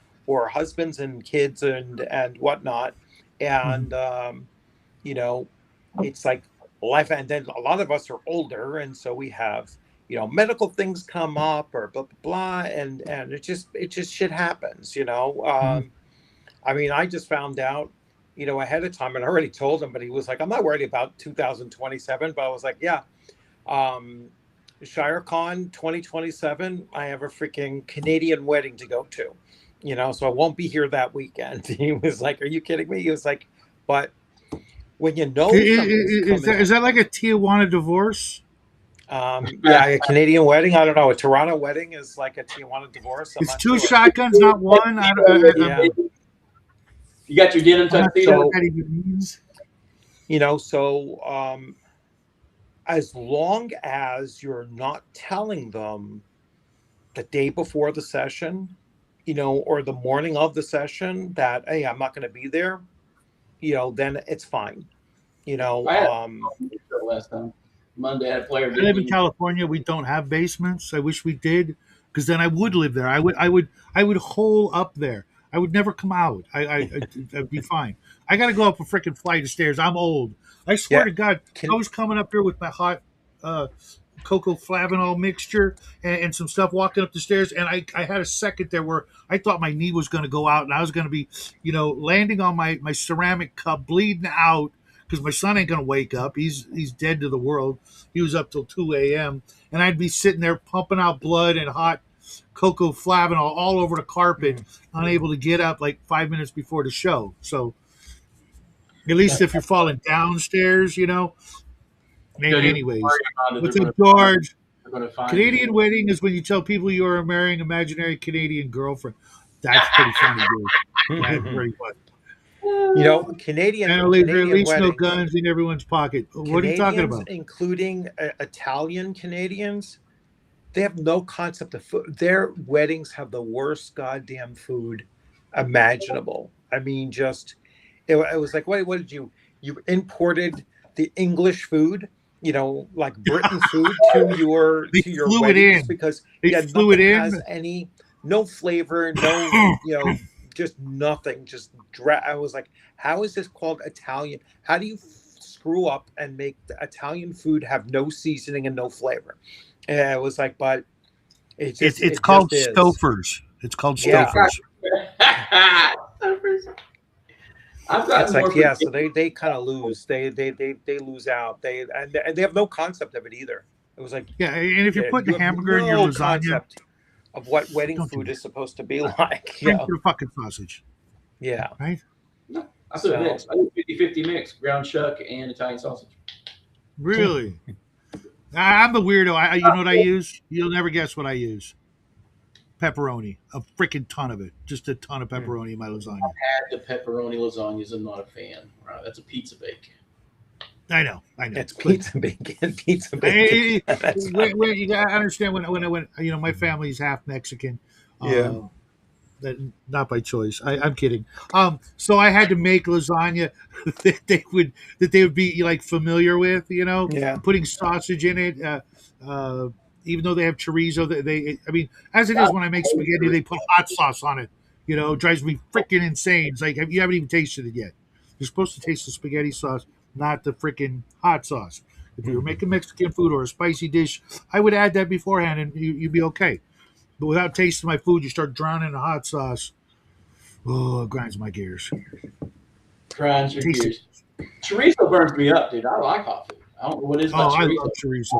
Speaker 3: husbands and kids and whatnot.
Speaker 1: Mhm.
Speaker 3: And you know it's like life. And then a lot of us are older, and so we have, medical things come up, or blah blah blah, and it just shit happens.
Speaker 1: Mhm.
Speaker 3: I mean, I just found out, ahead of time, and I already told him, but he was like, I'm not worried about 2027. But I was like, yeah, um, ShireCon 2027, I have a freaking Canadian wedding to go to, so I won't be here that weekend. He was like, are you kidding me? He was like, but when you know something's
Speaker 1: Is
Speaker 3: coming
Speaker 1: that is
Speaker 3: up,
Speaker 1: that like a Tijuana divorce?
Speaker 3: yeah, a Canadian wedding, I don't know. A Toronto wedding is like a Tijuana divorce. I'm
Speaker 1: It's
Speaker 3: not
Speaker 1: two
Speaker 3: sure.
Speaker 1: shotguns, not one.
Speaker 3: Yeah.
Speaker 2: You got your denim
Speaker 1: I'm not sure
Speaker 2: tuxedo.
Speaker 1: what
Speaker 3: So,
Speaker 1: that even means.
Speaker 3: as long as you're not telling them the day before the session, or the morning of the session, that, hey, I'm not going to be there, then it's fine. You know,
Speaker 2: I had
Speaker 3: um,
Speaker 2: a last time. Monday, I had a player
Speaker 1: I
Speaker 2: didn't
Speaker 1: live in
Speaker 2: even.
Speaker 1: California. We don't have basements. I wish we did, because then I would live there. I would hole up there. I would never come out. I'd be fine. I got to go up a freaking flight of stairs. I'm old. I swear
Speaker 3: yeah,
Speaker 1: to God, I
Speaker 3: can
Speaker 1: was coming up here with my hot uh, cocoa flavanol mixture and some stuff walking up the stairs, and I had a second there where I thought my knee was going to go out, and I was going to be, landing on my ceramic cup, bleeding out, because my son ain't going to wake up. He's dead to the world. He was up till 2 a.m., and I'd be sitting there pumping out blood and hot cocoa flavanol all over the carpet,
Speaker 3: mm,
Speaker 1: unable to get up like 5 minutes before the show. So at least if you're falling downstairs,
Speaker 2: Don't even
Speaker 1: Anyways,
Speaker 2: worry about it.
Speaker 1: what's up, George?
Speaker 2: They're going to find you.
Speaker 1: Canadian wedding is when you tell people you are marrying imaginary Canadian girlfriend. That's pretty funny, dude. That's pretty funny.
Speaker 3: Canadian
Speaker 1: And at
Speaker 3: Canadian
Speaker 1: least no
Speaker 3: weddings,
Speaker 1: guns in everyone's pocket. What are you talking
Speaker 3: Canadians,
Speaker 1: about?
Speaker 3: including Italian Canadians, they have no concept of food. Their weddings have the worst goddamn food imaginable. I mean, just it was like, wait, what did you imported the English food, like Britain food, to your
Speaker 1: They flew it
Speaker 3: weddings?
Speaker 1: in.
Speaker 3: Because
Speaker 1: They
Speaker 3: yeah,
Speaker 1: flew it
Speaker 3: nothing has
Speaker 1: in.
Speaker 3: no flavor, no, just nothing. I was like, how is this called Italian? How do you screw up and make the Italian food have no seasoning and no flavor? And it was like, but
Speaker 1: It's
Speaker 3: it
Speaker 1: called
Speaker 3: just is.
Speaker 1: Stofers. It's called
Speaker 3: Yeah.
Speaker 1: Stofers.
Speaker 2: I've
Speaker 3: It's
Speaker 2: gotten more
Speaker 3: like, yeah,
Speaker 2: forgiving.
Speaker 3: so they kind of lose. They lose out. And they have no concept of it either. It was like,
Speaker 1: Yeah, and if you're
Speaker 3: yeah,
Speaker 1: putting
Speaker 3: you have
Speaker 1: hamburger in your
Speaker 3: no
Speaker 1: lasagna,
Speaker 3: concept of what wedding
Speaker 1: don't do
Speaker 3: food
Speaker 1: that.
Speaker 3: is supposed to be like.
Speaker 1: Bring the fucking sausage,
Speaker 3: Yeah.
Speaker 1: right?
Speaker 2: No, I put a
Speaker 3: So
Speaker 2: mix. I do 50-50 mix, ground chuck and Italian sausage.
Speaker 1: Really? I'm the weirdo. You know what I use? You'll never guess what I use. Pepperoni, a freaking ton of it, just a ton of
Speaker 3: mm,
Speaker 1: pepperoni in my lasagna.
Speaker 2: Had the pepperoni lasagnas. I'm not a fan. Right, that's a pizza bake.
Speaker 1: I know, I know.
Speaker 3: It's pizza bacon, pizza bacon. That's
Speaker 1: When you gotta understand when I went, my family's half Mexican.
Speaker 3: yeah,
Speaker 1: Uh, that not by choice. I'm kidding. So I had to make lasagna that they would be like familiar with.
Speaker 3: yeah.
Speaker 1: Putting sausage in it. Uh, Even though they have chorizo, I mean, as it is when I make spaghetti, they put hot sauce on it. It drives me freaking insane. It's like you haven't even tasted it yet. You're supposed to taste the spaghetti sauce, not the freaking hot sauce. If you were making Mexican food or a spicy dish, I would add that beforehand, and you'd be okay. But without tasting my food, you start drowning in the hot sauce. Oh, it grinds my gears.
Speaker 2: Grinds your
Speaker 1: Taste it.
Speaker 2: gears. Chorizo burns me up, dude. I like hot food. I don't know what it is
Speaker 1: Oh,
Speaker 2: about
Speaker 1: I
Speaker 2: chorizo.
Speaker 1: love chorizo.
Speaker 2: I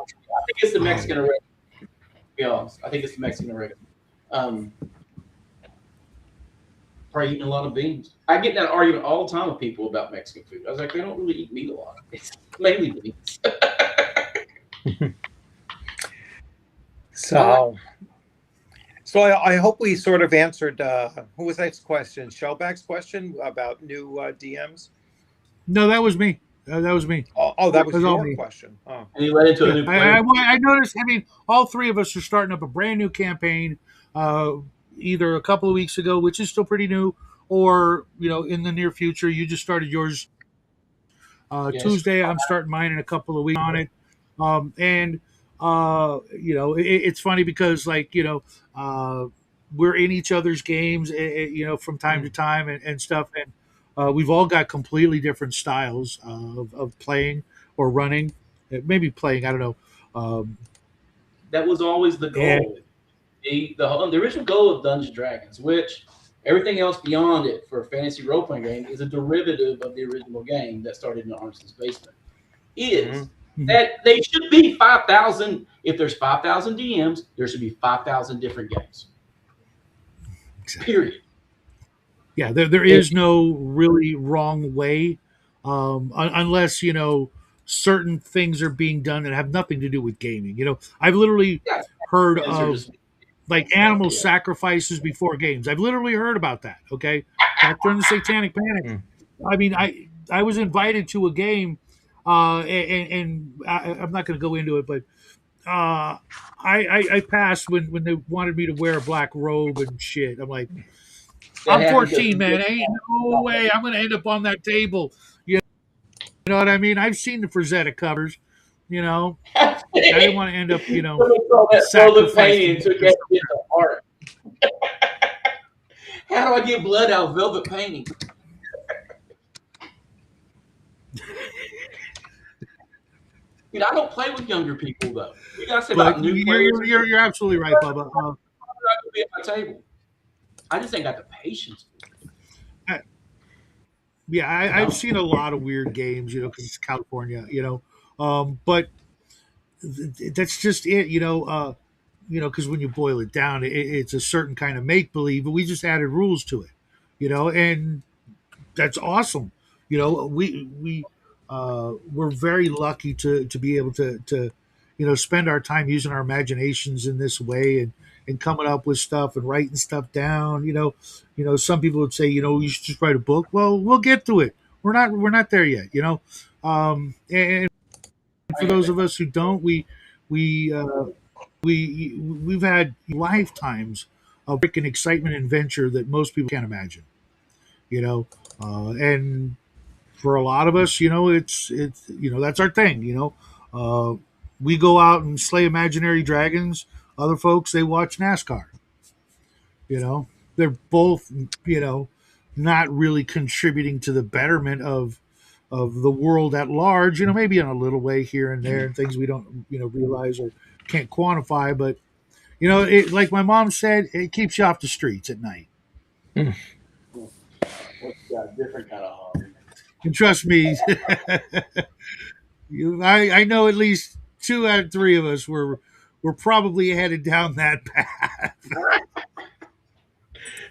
Speaker 2: think it's the
Speaker 1: Oh,
Speaker 2: Mexican oregano. To be honest, I think it's the Mexican oregano. Um, Probably eating a lot of beans. I get that argument all the time with people about Mexican food. I was like, they don't really eat meat a lot. It's mainly beans.
Speaker 3: So, I hope we sort of answered who was that question? Shellback's question about new DMs.
Speaker 1: no, that was me. That was me.
Speaker 3: Oh, that was
Speaker 1: That's all
Speaker 3: your
Speaker 1: me.
Speaker 3: question. Oh,
Speaker 2: And he led into a
Speaker 1: Yeah,
Speaker 2: new player.
Speaker 1: I noticed. I mean, all three of us are starting up a brand new campaign, uh, either a couple of weeks ago, which is still pretty new, or in the near future. You just started yours
Speaker 2: Yes.
Speaker 1: Tuesday. I'm starting mine in a couple of weeks on it. And it's funny because we're in each other's games, from time to time and stuff, and we've all got completely different styles of playing or running, maybe playing. I don't know.
Speaker 2: That was always the
Speaker 1: And
Speaker 2: goal. The original goal of Dungeons and Dragons, which everything else beyond it for a fantasy role playing game is a derivative of the original game that started in Armstrong's basement, is that they should be 5,000. If there's 5,000 DMs, there should be 5,000 different games. Period.
Speaker 1: yeah, there is no really wrong way, unless certain things are being done that have nothing to do with gaming. I've literally
Speaker 2: Yeah,
Speaker 1: heard
Speaker 2: friends are
Speaker 1: of
Speaker 2: just
Speaker 1: like
Speaker 2: stuff.
Speaker 1: animal
Speaker 2: Yeah.
Speaker 1: sacrifices before games. I've literally heard about that. Okay, back during the Satanic Panic. I mean, I was invited to a game, and I'm not going to go into it, but I passed when they wanted me to wear a black robe and shit. I'm like,
Speaker 2: That
Speaker 1: I'm
Speaker 2: happened because
Speaker 1: 14, man. Ain't no way I'm going to end up on that table. You know what I mean? I've seen the Frazetta covers. I didn't want to end up,
Speaker 2: Somebody saw that velvet painting
Speaker 1: sacrificing.
Speaker 2: and took that shit to heart. How do I get blood out of velvet painting? Dude, I don't play with younger people though. You gotta say
Speaker 1: But
Speaker 2: about new players.
Speaker 1: you're absolutely right, Bubba.
Speaker 2: I'm not gonna be at my table. I just ain't got the patience.
Speaker 1: Yeah,
Speaker 2: You
Speaker 1: I've
Speaker 2: know?
Speaker 1: seen a lot of weird games, because it's California, but that's just it, because when you boil it down, it's a certain kind of make believe, but we just added rules to it, and that's awesome. We're very lucky to be able to spend our time using our imaginations in this way and coming up with stuff and writing stuff down. Some people would say, you should just write a book. Well, we'll get to it. We're not there yet. And
Speaker 2: I
Speaker 1: for
Speaker 2: got
Speaker 1: those
Speaker 2: that.
Speaker 1: of us who don't, we we've had lifetimes of freaking excitement and adventure that most people can't imagine. And for a lot of us, it's that's our thing. We go out and slay imaginary dragons. Other folks, they watch NASCAR. They're both not really contributing to the betterment of the world at large. Maybe in a little way here and there, and things we don't realize or can't quantify. But it, like my mom said, it keeps you off the streets at night.
Speaker 2: What's got a different kind of hobby?
Speaker 1: And trust me, I know at least 2 out of 3 of us were probably headed down that path.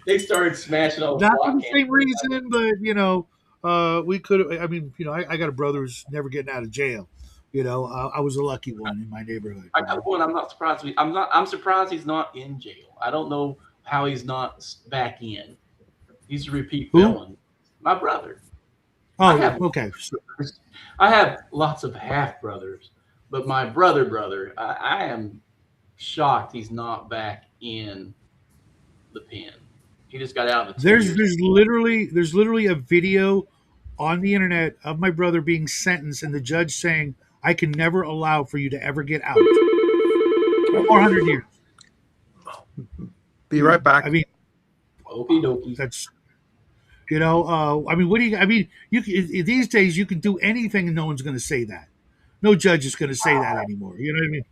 Speaker 2: They started smashing all the
Speaker 1: Not for
Speaker 2: block
Speaker 1: the
Speaker 2: candy.
Speaker 1: same reason, but we could. I mean, I got a brother who's never getting out of jail. I was a lucky one in my neighborhood.
Speaker 2: I got one. I'm not surprised. I'm surprised he's not in jail. I don't know how he's not back in. He's a repeat
Speaker 1: Who?
Speaker 2: felon. My brother. I
Speaker 1: Oh,
Speaker 2: have
Speaker 1: okay. So
Speaker 2: I have lots of half brothers, but my brother, I am shocked he's not back in the pen. He just got out of the 10
Speaker 1: there's
Speaker 2: years.
Speaker 1: there's literally a video on the internet of my brother being sentenced and the judge saying, "I can never allow for you to ever get out." 400 years.
Speaker 3: Be right
Speaker 1: I
Speaker 3: back.
Speaker 1: mean,
Speaker 2: Okie dokie.
Speaker 1: that's I mean, what do you? I mean, these days you can do anything and no one's going to say that. No judge is going to say that anymore. You know what I mean?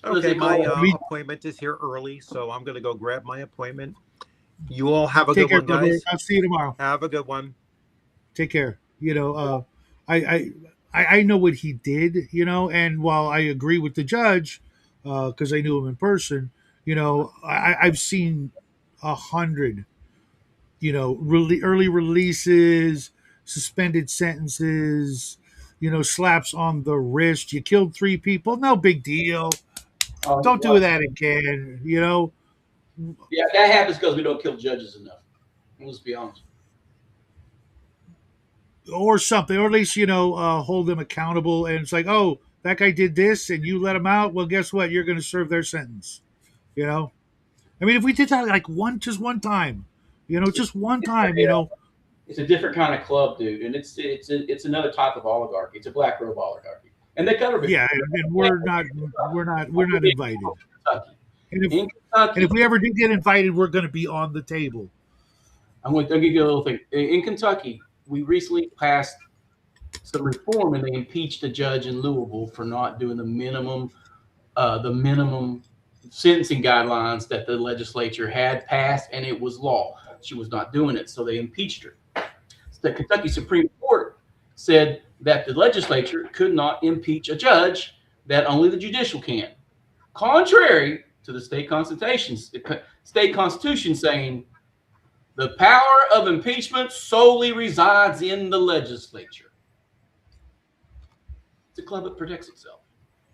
Speaker 2: What does
Speaker 3: Okay,
Speaker 2: they
Speaker 3: my
Speaker 2: call it?
Speaker 1: I mean,
Speaker 3: appointment is here early, so I'm going to go grab my appointment. You all have a
Speaker 1: take
Speaker 3: good
Speaker 1: care,
Speaker 3: one,
Speaker 1: brother.
Speaker 3: guys.
Speaker 1: I'll see you tomorrow.
Speaker 3: Have a good one.
Speaker 1: Take care. I I know what he did. And while I agree with the judge, because I knew him in person, I've seen 100, early releases, suspended sentences, slaps on the wrist. You killed 3 people, no big deal. Don't do
Speaker 2: Well,
Speaker 1: that again.
Speaker 2: yeah, that happens because we don't kill judges enough. Let's be honest.
Speaker 1: Or something, or at least hold them accountable. And it's like, oh, that guy did this, and you let him out. Well, guess what? You're going to serve their sentence. You know, I mean, if we did that like just one time, just one time,
Speaker 2: It's a different kind of club, dude, and it's another type of oligarchy. It's a black robe oligarchy, and they cover it.
Speaker 1: yeah, and we're not invited.
Speaker 2: Kentucky.
Speaker 1: And if
Speaker 2: In
Speaker 1: and if
Speaker 2: Kentucky,
Speaker 1: we ever do get invited, we're going to be on the table.
Speaker 2: I'll give you a little thing. In Kentucky, we recently passed some reform, and they impeached a judge in Louisville for not doing the minimum sentencing guidelines that the legislature had passed, and it was law. She was not doing it, so they impeached her. The Kentucky Supreme Court said that the legislature could not impeach a judge, that only the judicial can, contrary to the state constitution saying the power of impeachment solely resides in the legislature. It's a club that protects itself.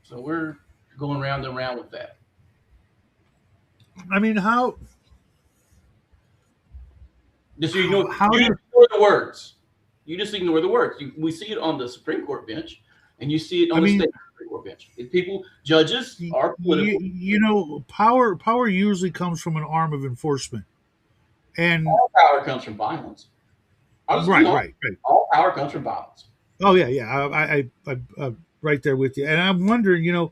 Speaker 2: So we're going round and round with that.
Speaker 1: I mean, how
Speaker 2: Just so you know,
Speaker 1: how
Speaker 2: you
Speaker 1: do
Speaker 2: ignore the words. You just ignore the words. We see it on the Supreme Court bench, and you see it on
Speaker 1: I
Speaker 2: the
Speaker 1: mean,
Speaker 2: state Supreme Court bench. Judges are political.
Speaker 1: power usually comes from an arm of enforcement, and
Speaker 2: All power comes from violence. I'll just be
Speaker 1: right,
Speaker 2: honest.
Speaker 1: right, right.
Speaker 2: All power comes from violence.
Speaker 1: Oh yeah, yeah. I'm right there with you, and I'm wondering,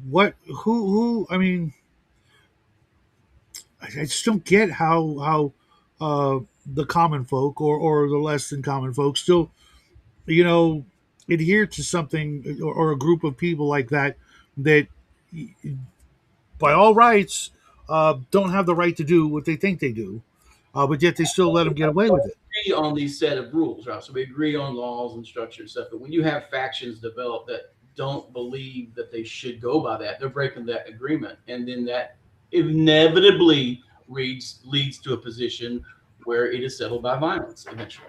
Speaker 1: what, who. I mean, I just don't get how the common folk or the less than common folk still, you know, adhere to something or a group of people like that, by all rights, don't have the right to do what they think they do, but yet they still let them get away with it.
Speaker 2: We agree on these set of rules, right? So we agree on laws and structure and stuff. But when you have factions develop that don't believe that they should go by that, they're breaking that agreement, and then that inevitably leads to a position where it is settled by violence eventually,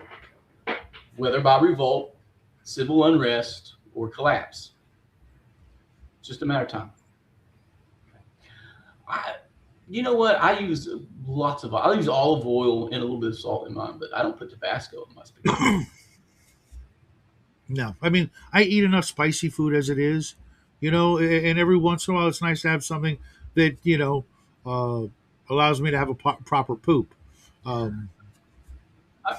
Speaker 2: whether by revolt, civil unrest, or collapse. It's just a matter of time. You know what? I use olive oil and a little bit of salt in mine, but I don't put Tabasco in my spaghetti.
Speaker 1: No, I mean, I eat enough spicy food as it is, and every once in a while it's nice to have something that uh, allows me to have a proper poop. Um,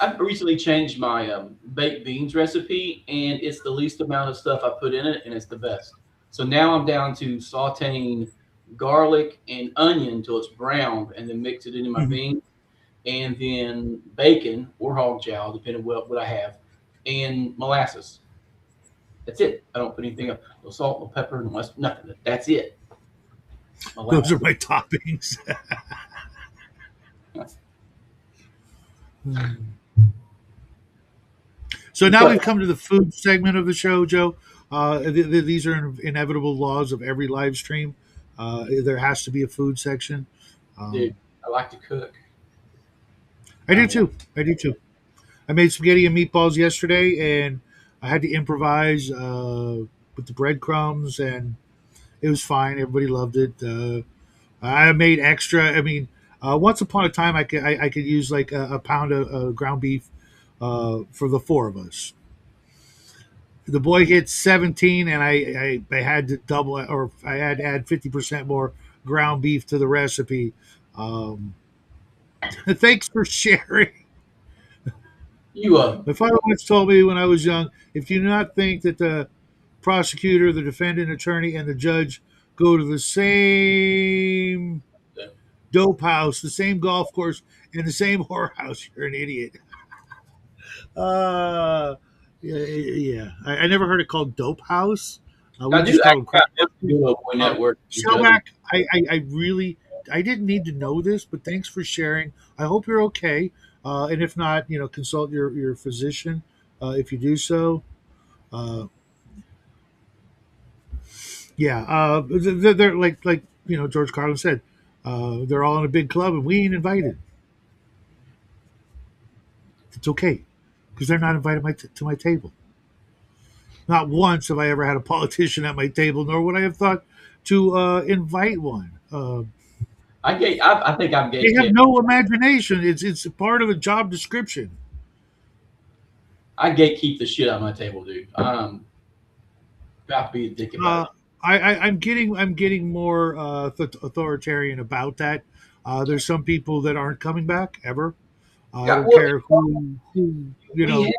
Speaker 2: I've recently changed my baked beans recipe, and it's the least amount of stuff I put in it, and it's the best. So now I'm down to sauteing garlic and onion until it's brown, and then mix it into my
Speaker 1: mhm.
Speaker 2: beans, and then bacon or hog jowl, depending on what I have, and molasses. That's it. I don't put anything else. No salt, no pepper, no mustard, nothing. That's it.
Speaker 1: Those are
Speaker 2: Molasses.
Speaker 1: my toppings. So now we've come to the food segment of the show, Joe. These are inevitable laws of every live stream. There has to be a food section.
Speaker 2: Dude,
Speaker 1: Um,
Speaker 2: I like to cook.
Speaker 1: I
Speaker 2: I
Speaker 1: do
Speaker 2: like
Speaker 1: too. I do too. I made spaghetti and meatballs yesterday, and I had to improvise with the breadcrumbs, and it was fine. Everybody loved it. I made extra. I mean, once upon a time, I could use like a pound of ground beef for the four of us. The boy hit 17, and I had to double or I had to add 50% more ground beef to the recipe. Um, thanks for sharing.
Speaker 2: You
Speaker 1: My father once told me when I was young, if you do not think that the prosecutor, the defendant attorney, and the judge go to the same dope house, the same golf course, and the same whorehouse, you're an idiot. Uh, yeah. I never heard it called dope house. We
Speaker 2: I
Speaker 1: just
Speaker 2: do.
Speaker 1: call them
Speaker 2: I
Speaker 1: crack.
Speaker 2: do a point network.
Speaker 1: Shellback, I really, I didn't need to know this, but thanks for sharing. I hope you're okay. And if not, consult your physician if you do so. Uh, yeah, they're like George Carlin said, they're all in a big club and we ain't invited. It's okay because they're not invited to my table. Not once have I ever had a politician at my table, nor would I have thought to invite one.
Speaker 2: I think I'm
Speaker 1: They have
Speaker 2: gatekeeping.
Speaker 1: no imagination. It's part of a job description.
Speaker 2: I gatekeep the shit out of my table, dude. Got to be a dick about
Speaker 1: Uh,
Speaker 2: it.
Speaker 1: I'm getting more authoritarian about that. There's some people that aren't coming back ever. I
Speaker 2: Yeah,
Speaker 1: don't
Speaker 2: well,
Speaker 1: care who
Speaker 2: we have,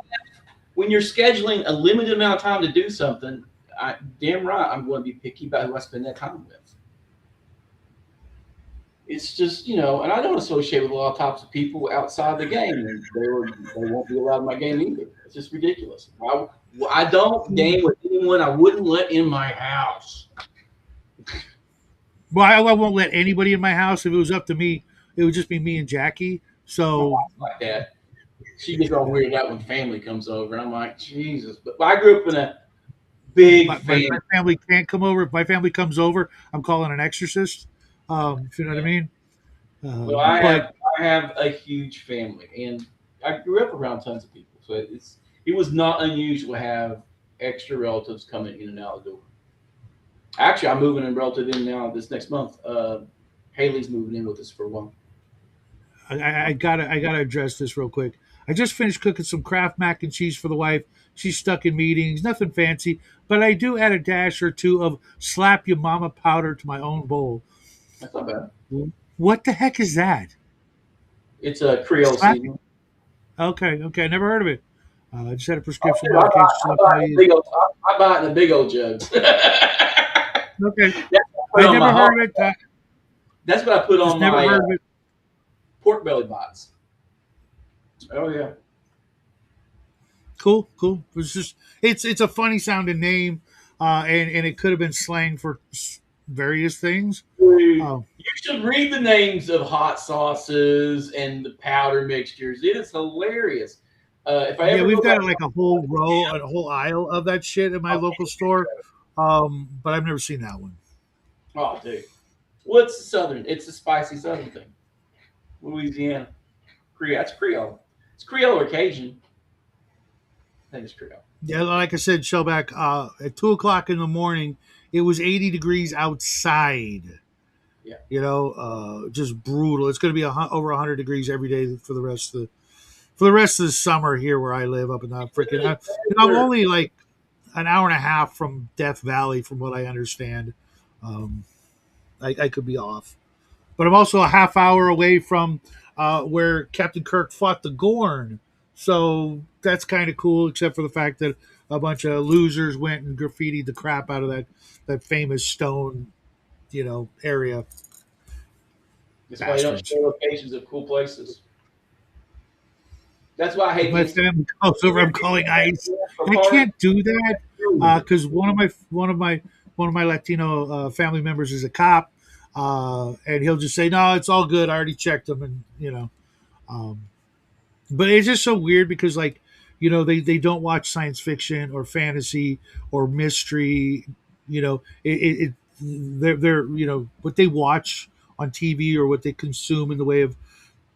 Speaker 2: when you're scheduling a limited amount of time to do something, damn right, I'm going to be picky about who I spend that time with. It's just, and I don't associate with a lot of types of people outside the game, and they won't be allowed in my game either. It's just ridiculous. I don't game with anyone I wouldn't let in my house.
Speaker 1: Well, I won't let anybody in my house. If it was up to me, it would just be me and Jackie.
Speaker 2: My
Speaker 1: So
Speaker 2: wife's like that. She gets all weirded out when family comes over. I'm like, Jesus. But I grew up in a big
Speaker 1: my
Speaker 2: family.
Speaker 1: family can't come over. If my family comes over, I'm calling an exorcist. If you know what I mean.
Speaker 2: Well,
Speaker 1: But
Speaker 2: I have a huge family, and I grew up around tons of people, so it was not unusual to have extra relatives coming in and out the door. Actually, I'm moving a relative in now this next month. Haley's moving in with us for a while.
Speaker 1: I gotta address this real quick. I just finished cooking some Kraft mac and cheese for the wife. She's stuck in meetings, nothing fancy, but I do add a dash or two of slap your mama powder to my own bowl.
Speaker 2: That's not bad.
Speaker 1: What the heck is that?
Speaker 2: It's a Creole
Speaker 1: Slap?
Speaker 2: season.
Speaker 1: Okay, I never heard of it. I just had a
Speaker 2: Oh,
Speaker 1: prescription
Speaker 2: dude, I buy,
Speaker 1: medication, so
Speaker 2: I
Speaker 1: that's
Speaker 2: buy
Speaker 1: all I
Speaker 2: it in
Speaker 1: use.
Speaker 2: big old, I buy it in the big old jugs.
Speaker 1: Okay,
Speaker 2: That's what I put
Speaker 1: I
Speaker 2: on my
Speaker 1: never
Speaker 2: hog.
Speaker 1: heard of it.
Speaker 2: That's what I put
Speaker 1: Just
Speaker 2: on
Speaker 1: never
Speaker 2: my
Speaker 1: heard of it.
Speaker 2: pork belly bites. Oh yeah.
Speaker 1: Cool. It's a funny sounding name, and it could have been slang for various things.
Speaker 2: Dude,
Speaker 1: Um,
Speaker 2: you should read the names of hot sauces and the powder mixtures. It is hilarious. If I
Speaker 1: Yeah,
Speaker 2: ever
Speaker 1: we've
Speaker 2: go back,
Speaker 1: got like a whole aisle of that shit in my local store. But I've never seen that one.
Speaker 2: oh dude, what's Southern? It's a spicy Southern thing. Louisiana, Creole. That's Creole. It's Creole or Cajun. I think it's Creole.
Speaker 1: Yeah, like I said, Shellback, at 2 o'clock in the morning, it was 80 degrees outside.
Speaker 2: Yeah.
Speaker 1: Just brutal. It's going to be over 100 degrees every day for the rest of the summer here where I live up in the freaking. I'm only like an hour and a half from Death Valley, from what I understand. Um, I could be off, but I'm also a half hour away from where Captain Kirk fought the Gorn. So that's kind of cool, except for the fact that a bunch of losers went and graffitied the crap out of that famous stone, area.
Speaker 2: That's why you don't
Speaker 1: Bastards.
Speaker 2: share locations of cool places. That's why I
Speaker 1: If
Speaker 2: hate
Speaker 1: my
Speaker 2: these.
Speaker 1: family comes over, I'm calling ICE. I
Speaker 2: Party.
Speaker 1: can't do that because one of my Latino family members is a cop, and he'll just say, "No, it's all good. I already checked them," and Um, but it's just so weird because they don't watch science fiction or fantasy or mystery. They're what they watch on TV or what they consume in the way of,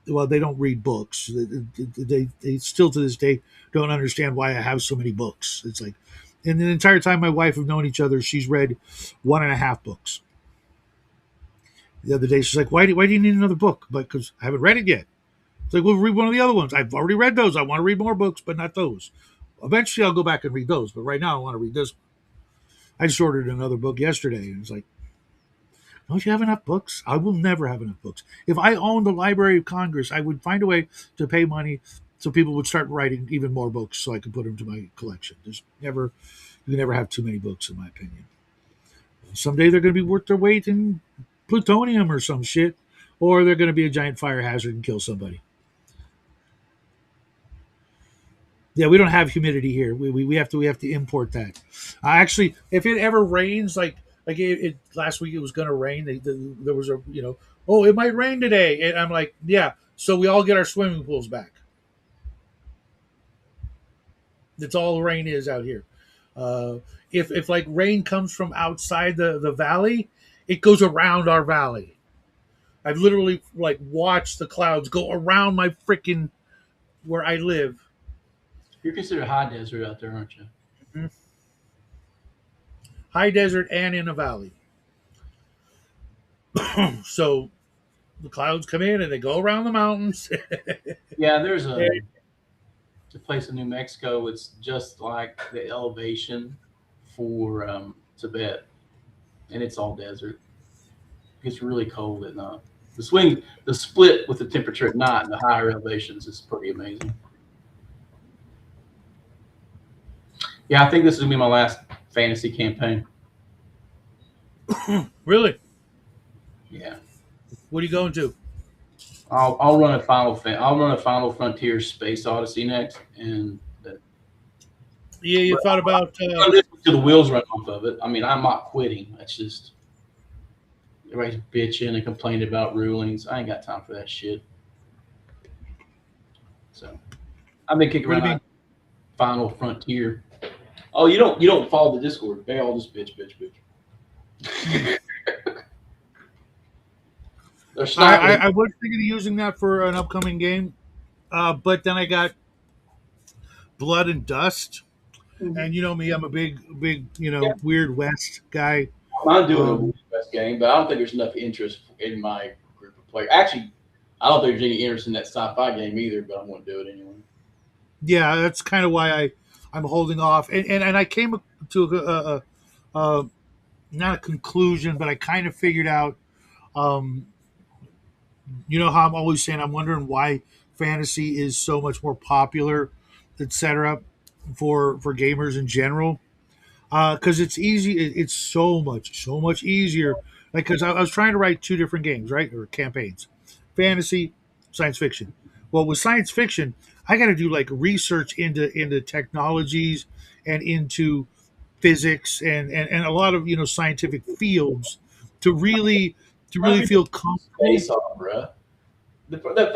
Speaker 1: well, they don't read books. They still to this day don't understand why I have so many books. It's like, and the entire time my wife have known each other, she's read one and a half books. The other day she's like, why do you need another book? But because I haven't read it yet. It's like, we'll read one of the other ones. I've already read those. I want to read more books, but not those. Eventually, I'll go back and read those. But right now, I want to read this. I just ordered another book yesterday, and it's like, don't you have enough books? I will never have enough books. If I owned the Library of Congress, I would find a way to pay money so people would start writing even more books so I could put them to my collection. You can never have too many books, in my opinion. Someday they're going to be worth their weight in plutonium or some shit, or they're going to be a giant fire hazard and kill somebody. Yeah, we don't have humidity here. We have to import that. Actually, if it ever rains, last week it was going to rain. There was a oh, it might rain today, and I'm like, yeah. So we all get our swimming pools back. That's all the rain is out here. If like rain comes from outside the valley, it goes around our valley. I've literally like watched the clouds go around my freaking where I live.
Speaker 2: You're considered high desert out there, aren't you?
Speaker 1: Mhm. High desert and in a valley. So the clouds come in and they go around the mountains.
Speaker 2: Yeah, there's a place in New Mexico. It's just like the elevation for Tibet, and it's all desert. It's really cold at night. The split with the temperature at night and the higher elevations is pretty amazing. Yeah, I think this is gonna be my last fantasy campaign.
Speaker 1: Really?
Speaker 2: Yeah,
Speaker 1: What are you going to?
Speaker 2: I'll run a I'll run a Final Frontier Space Odyssey next, and
Speaker 1: Yeah, you thought about
Speaker 2: till the wheels run off of it. I mean, I'm not quitting. That's just everybody's bitching and complaining about rulings. I ain't got time for that shit. So I've been kicking
Speaker 1: what do you
Speaker 2: around
Speaker 1: mean?
Speaker 2: Final Frontier. Oh, you don't follow the Discord. They all just bitch. They're sniping.
Speaker 1: I was thinking of using that for an upcoming game, but then I got Blood and Dust, and you know me, I'm a big
Speaker 2: Yeah,
Speaker 1: Weird West guy.
Speaker 2: I'm doing a
Speaker 1: Um,
Speaker 2: Wild West game, but I don't think there's enough interest in my group of players. Actually, I don't think there's any interest in that sci-fi game either, but I'm going to do it anyway.
Speaker 1: yeah, that's kind of why I'm holding off, and I came to a not a conclusion, but I kind of figured out. Um, you know how I'm always saying I'm wondering why fantasy is so much more popular, etc. For gamers in general. Because it's easy. It's so much easier. Like, because I was trying to write two different games, right, or campaigns, fantasy, science fiction. Well, with science fiction, I got to do like research into technologies and into physics and a lot of scientific fields to
Speaker 2: I
Speaker 1: really
Speaker 2: think
Speaker 1: feel
Speaker 2: it's
Speaker 1: comfortable.
Speaker 2: space opera.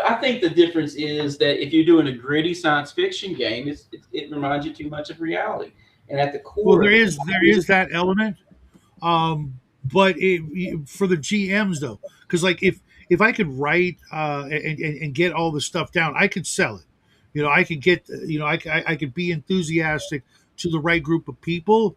Speaker 2: I think the difference is that if you're doing a gritty science fiction game, it reminds you too much of reality. And at the
Speaker 1: Well,
Speaker 2: core of it
Speaker 1: there
Speaker 2: is
Speaker 1: is that element. But for the GMs though, because like if I could write and get all the stuff down, I could sell it. I could get I could be enthusiastic to the right group of people,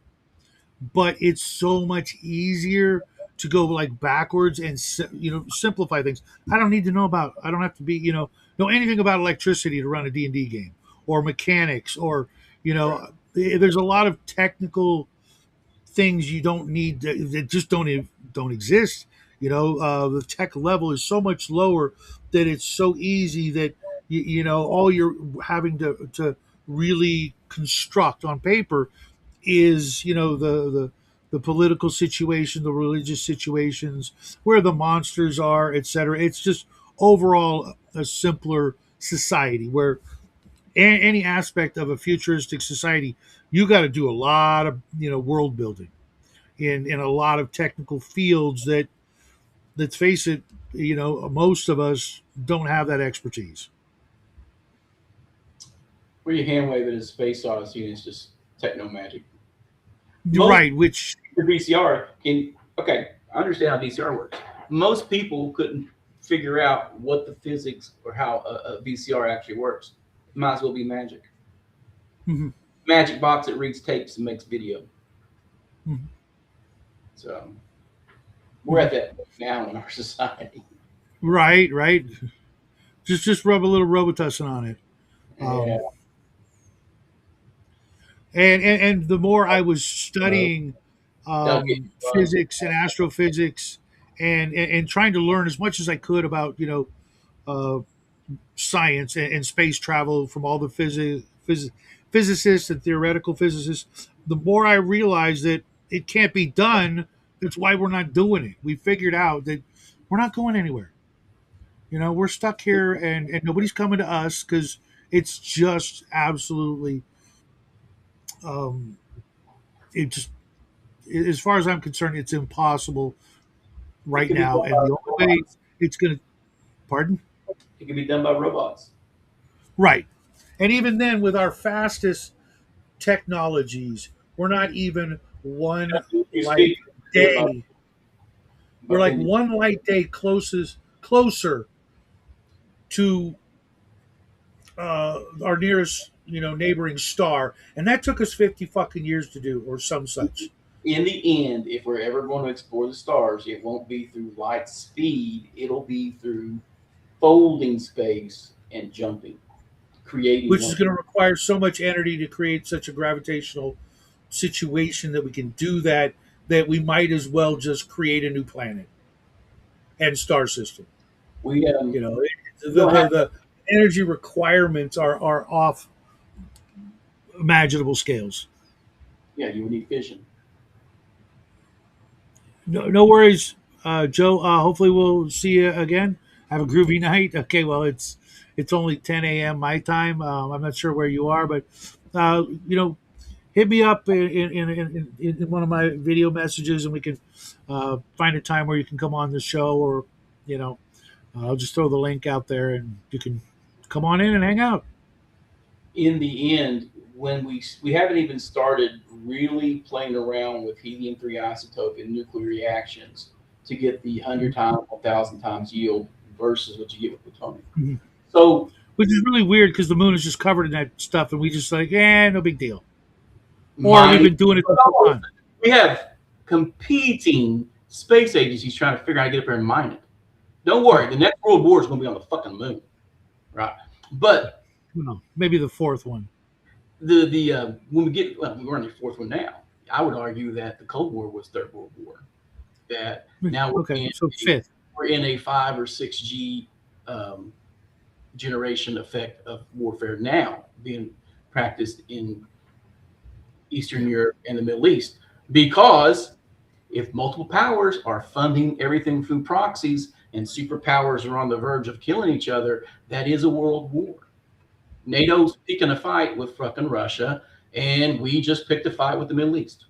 Speaker 1: but it's so much easier to go like backwards and simplify things. I don't have to be know anything about electricity to run a D&D game or mechanics or there's a lot of technical things you don't need that just don't exist. The tech level is so much lower that it's so easy that all you're having to really construct on paper is the political situation, the religious situations, where the monsters are, etc. It's just overall a simpler society where any aspect of a futuristic society, you got to do a lot of world building in a lot of technical fields that, let's face it, most of us don't have that expertise.
Speaker 2: where you hand wave it as space odyssey and it's just techno magic. Most
Speaker 1: Right, which
Speaker 2: the VCR can okay, I understand how VCR works. Most people couldn't figure out what the physics or how a VCR actually works. Might as well be magic.
Speaker 1: mhm,
Speaker 2: Magic box that reads tapes and makes video.
Speaker 1: mhm,
Speaker 2: So we're
Speaker 1: mhm.
Speaker 2: at that point now in our society.
Speaker 1: Right, right. Just rub a little Robitussin on it.
Speaker 2: Yeah.
Speaker 1: Um, and the more I was
Speaker 2: No,
Speaker 1: studying
Speaker 2: that'll get you fun.
Speaker 1: physics and astrophysics and trying to learn as much as I could about uh, science and space travel from all the physicists and theoretical physicists, the more I realized that it can't be done. That's why we're not doing it. We figured out that we're not going anywhere. We're stuck here and nobody's coming to us because it's just absolutely, um, it just, as far as I'm concerned, it's impossible
Speaker 2: It
Speaker 1: right
Speaker 2: can be
Speaker 1: now.
Speaker 2: done
Speaker 1: And
Speaker 2: by
Speaker 1: the only way
Speaker 2: robots.
Speaker 1: it's going to, pardon?
Speaker 2: It can be done by robots.
Speaker 1: Right. And even then, with our fastest technologies, we're not even one
Speaker 2: You
Speaker 1: light
Speaker 2: speak do it
Speaker 1: day.
Speaker 2: by
Speaker 1: We're like
Speaker 2: opinion.
Speaker 1: one light day closer to our nearest, neighboring star, and that took us 50 fucking years to do, or some such.
Speaker 2: In the end, if we're ever going to explore the stars, it won't be through light speed. It'll be through folding space and jumping, creating
Speaker 1: Which is
Speaker 2: one.
Speaker 1: going to require so much energy to create such a gravitational situation that we can do that we might as well just create a new planet and star system.
Speaker 2: We
Speaker 1: You know, the
Speaker 2: don't have.
Speaker 1: the, the energy requirements are off imaginable scales.
Speaker 2: Yeah, you would need fission.
Speaker 1: No worries, Joe. Hopefully we'll see you again. Have a groovy night. Okay, well it's only 10 a.m. my time. I'm not sure where you are, but uh, you know, hit me up in one of my video messages, and we can find a time where you can come on the show, or you know, I'll just throw the link out there, and you can come on in and hang out.
Speaker 2: In the end, when we haven't even started really playing around with helium-3 isotope and nuclear reactions to get the 100 times, 1,000 times yield versus what you get with plutonium.
Speaker 1: Mhm.
Speaker 2: So
Speaker 1: Which is really weird because the moon is just covered in that stuff, and we just like, no big deal. Or we've
Speaker 2: mining,
Speaker 1: been doing it the whole time.
Speaker 2: we have competing space agencies trying to figure out how to get up there and mine it. Don't worry, the next world war is going to be on the fucking moon, right? But
Speaker 1: Well, maybe the fourth one.
Speaker 2: the when we get we're in the fourth one now. I would argue that the Cold War was Third World War. That now
Speaker 1: Okay, so fifth.
Speaker 2: we're in a 5 or 6G um, generation effect of warfare now being practiced in Eastern
Speaker 1: Yeah.
Speaker 2: Europe and the Middle East because if multiple powers are funding everything through proxies and superpowers are on the verge of killing each other, that is a world war. NATO's picking a fight with fucking Russia, and we just picked a fight with the Middle East.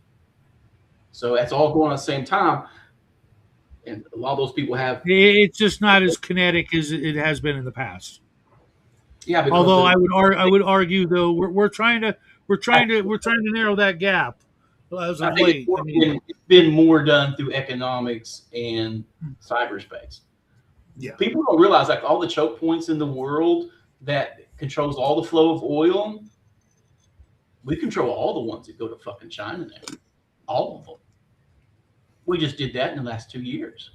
Speaker 2: So that's all going on at the same time. And a lot of those people have,
Speaker 1: It's just not as kinetic as it has been in the past.
Speaker 2: yeah, because
Speaker 1: Although I would argue though we're trying to narrow that gap as
Speaker 2: I
Speaker 1: of
Speaker 2: think
Speaker 1: late. I mean,
Speaker 2: it's been more done through economics and cyberspace.
Speaker 1: yeah.
Speaker 2: People don't realize like all the choke points in the world that controls all the flow of oil, we control all the ones that go to fucking China now. All of them. We just did that in the last 2 years.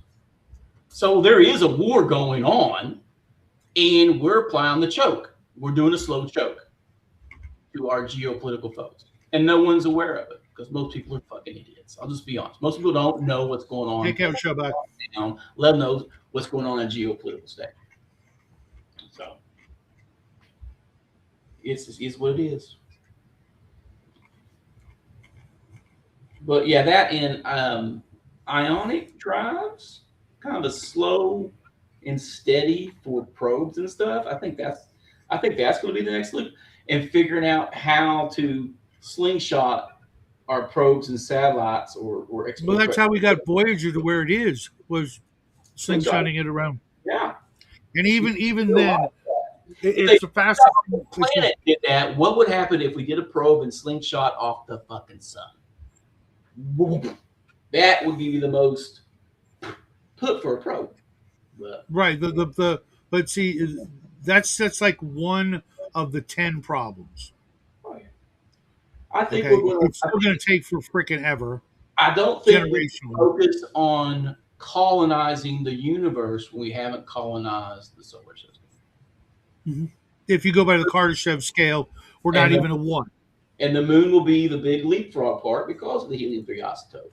Speaker 2: So there is a war going on, and we're applying the choke. We're doing a slow choke to our geopolitical foes. And no one's aware of it because most people are fucking idiots. I'll just be honest. Most people don't know what's going
Speaker 1: Hey,
Speaker 2: on
Speaker 1: Kevin Showback.
Speaker 2: down, let them know what's going on in geopolitical state. So it's what it is. But yeah, that and ionic drives, kind of a slow and steady for probes and stuff. I think that's going to be the next loop, and figuring out how to slingshot our probes and satellites or
Speaker 1: Well, that's how we got Voyager to where it is, was
Speaker 2: slingshot.
Speaker 1: slingshotting it around.
Speaker 2: Yeah.
Speaker 1: And even
Speaker 2: You're right.
Speaker 1: then,
Speaker 2: If they
Speaker 1: it's the fastest.
Speaker 2: the planet did that, what would happen if we did a probe and slingshot off the fucking sun? That would be the most put for a probe. But
Speaker 1: Right. But see, that's like one of the 10 problems.
Speaker 2: I think we're
Speaker 1: Okay,
Speaker 2: going
Speaker 1: it's
Speaker 2: to.
Speaker 1: still going to take for freaking ever,
Speaker 2: I don't think we can
Speaker 1: generationally.
Speaker 2: focus on colonizing the universe when we haven't colonized the solar system.
Speaker 1: Hmm. If you go by the Kardashev scale, we're not
Speaker 2: And
Speaker 1: even a one.
Speaker 2: and the moon will be the big leapfrog part because of the helium-3 isotope.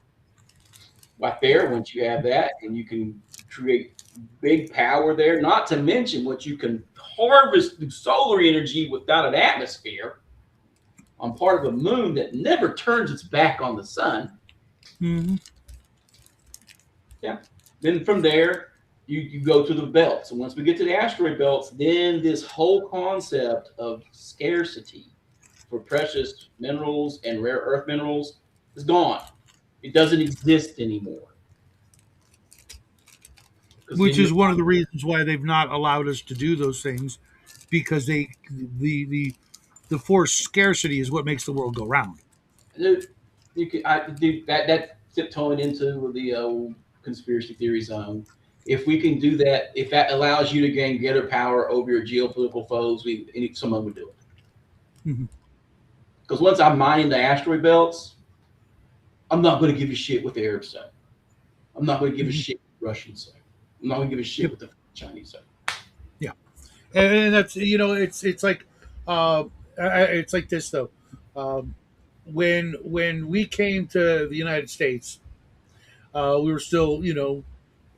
Speaker 2: Right there, once you have that, and you can create big power there, not to mention what you can harvest the solar energy without an atmosphere on part of the moon that never turns its back on the sun.
Speaker 1: Hmm.
Speaker 2: Yeah. Then from there, you go to the belts. And once we get to the asteroid belts, then this whole concept of scarcity for precious minerals and rare earth minerals is gone. It doesn't exist anymore. Because
Speaker 1: Which
Speaker 2: then you're
Speaker 1: is one of the reasons why they've not allowed us to do those things, because the forced scarcity is what makes the world go round.
Speaker 2: dude, you can that tiptoeing into the conspiracy theory zone. If we can do that, if that allows you to gain greater power over your geopolitical foes, someone would do it.
Speaker 1: Mhm.
Speaker 2: Because once I'm mining the asteroid belts, I'm not going to give a shit what the Arabs say. I'm not going to give a
Speaker 1: Mhm.
Speaker 2: shit what the Russians say. I'm not going to give a shit
Speaker 1: Yep.
Speaker 2: what the Chinese say.
Speaker 1: Yeah, and that's, it's like, it's like this though. Um, when we came to the United States, we were still,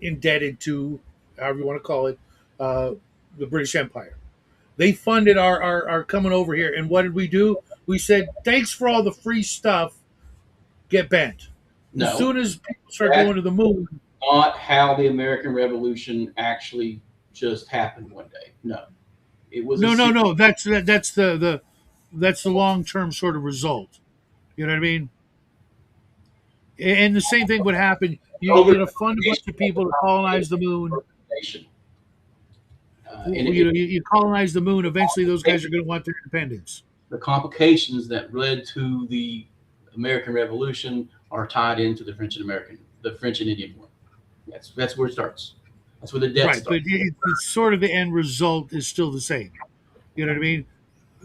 Speaker 1: indebted to, however you want to call it, uh, the British Empire. They funded our coming over here, and what did we do? We said, "Thanks for all the free stuff. Get bent." As
Speaker 2: No,
Speaker 1: soon as people start
Speaker 2: that's
Speaker 1: going to the moon,
Speaker 2: not how the American Revolution actually just happened one day. No, it was a
Speaker 1: no, no,
Speaker 2: series.
Speaker 1: no. That's the long term sort of result. You know what I mean? And the same thing would happen.
Speaker 2: Over
Speaker 1: Fund a bunch of people to colonize the moon.
Speaker 2: nation. And
Speaker 1: You colonize the moon. Eventually, those guys are going to want their independence.
Speaker 2: the complications that led to the American Revolution are tied into the French and Indian War. That's where it starts. That's where the debt
Speaker 1: Right, but
Speaker 2: starts.
Speaker 1: it's sort of the end result is still the same. You know what I mean?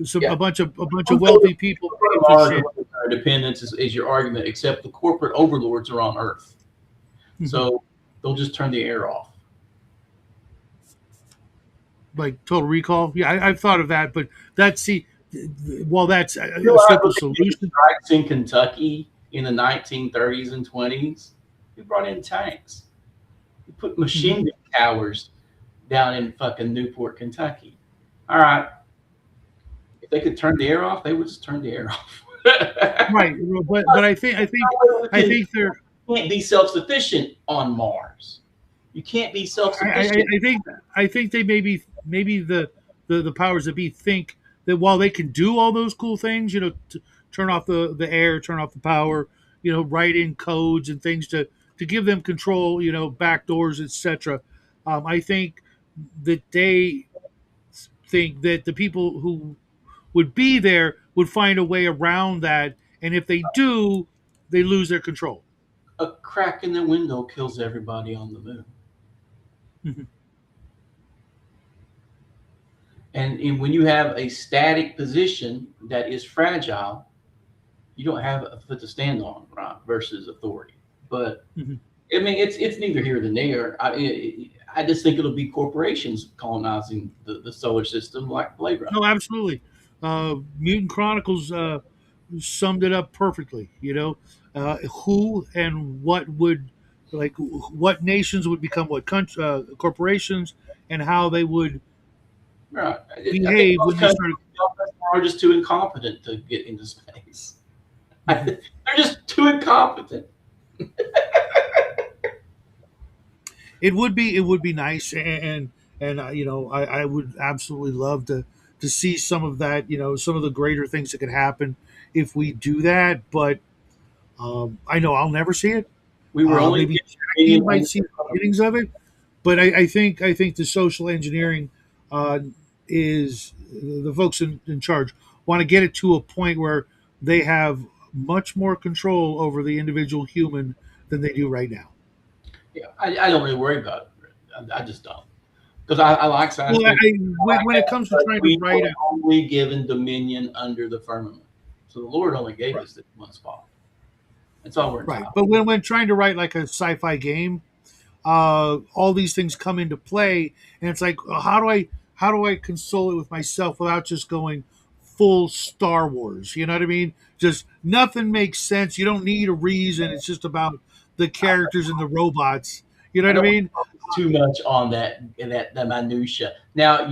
Speaker 1: So
Speaker 2: Yeah.
Speaker 1: a bunch of wealthy people paying for shit.
Speaker 2: Our independence is your argument, except the corporate overlords are on Earth,
Speaker 1: Mhm.
Speaker 2: so they'll just turn the air off.
Speaker 1: Like Total Recall. Yeah, I've thought of that, but that's see, well, that's
Speaker 2: You
Speaker 1: a
Speaker 2: realize
Speaker 1: simple
Speaker 2: what they did
Speaker 1: solution.
Speaker 2: strikes in Kentucky in the 1930s and 20s? We brought in tanks. We put
Speaker 1: Mhm.
Speaker 2: machine gun towers down in fucking Newport, Kentucky. All right, if they could turn the air off, they would just turn the air off.
Speaker 1: Right, well, but I
Speaker 2: You
Speaker 1: think they're
Speaker 2: can't be self-sufficient on Mars. You can't be
Speaker 1: I,
Speaker 2: self-sufficient.
Speaker 1: I think they maybe the powers that be think that while they can do all those cool things, turn off the air, turn off the power, write in codes and things to give them control, back doors, etc. I think that they think that the people who would be there would find a way around that, and if they do, they lose their control.
Speaker 2: A crack in the window kills everybody on the moon.
Speaker 1: Mhm.
Speaker 2: And when you have a static position that is fragile, you don't have a foot to stand on, right? Versus authority. But
Speaker 1: Mhm.
Speaker 2: I mean, it's neither here nor there. I just think it'll be corporations colonizing the solar system like Blade Runner.
Speaker 1: No, absolutely. Mutant Chronicles summed it up perfectly. Who and what would, like, what nations would become what corporations, and how they would
Speaker 2: Right. I think
Speaker 1: behave when
Speaker 2: most
Speaker 1: they
Speaker 2: countries
Speaker 1: started.
Speaker 2: are just too incompetent to get into space.
Speaker 1: Mhm.
Speaker 2: They're just too incompetent.
Speaker 1: It would be nice, and I would absolutely love to see some of that. Some of the greater things that could happen if we do that. But I know I'll never see it.
Speaker 2: We were only
Speaker 1: Maybe
Speaker 2: given
Speaker 1: Jackie
Speaker 2: opinion
Speaker 1: might see the beginnings of it, but I think the social engineering uh, is the folks in charge want to get it to a point where they have much more control over the individual human than they do right now.
Speaker 2: yeah, I don't really worry about it. I just don't. Because I like science
Speaker 1: Well,
Speaker 2: fiction. I like
Speaker 1: when it
Speaker 2: that,
Speaker 1: comes to
Speaker 2: but
Speaker 1: trying to
Speaker 2: we
Speaker 1: write
Speaker 2: were
Speaker 1: a
Speaker 2: only given dominion under the firmament. So the Lord only gave
Speaker 1: right,
Speaker 2: us this one spot. That's all we're
Speaker 1: right,
Speaker 2: entitled.
Speaker 1: but when trying to write like a sci-fi game, all these things come into play, and it's like, how do I console it with myself without just going full Star Wars? You know what I mean? Just nothing makes sense. You don't need a reason. It's just about the characters and the robots. You know
Speaker 2: I
Speaker 1: what I
Speaker 2: don't
Speaker 1: mean?
Speaker 2: focus too much on that minutia. Now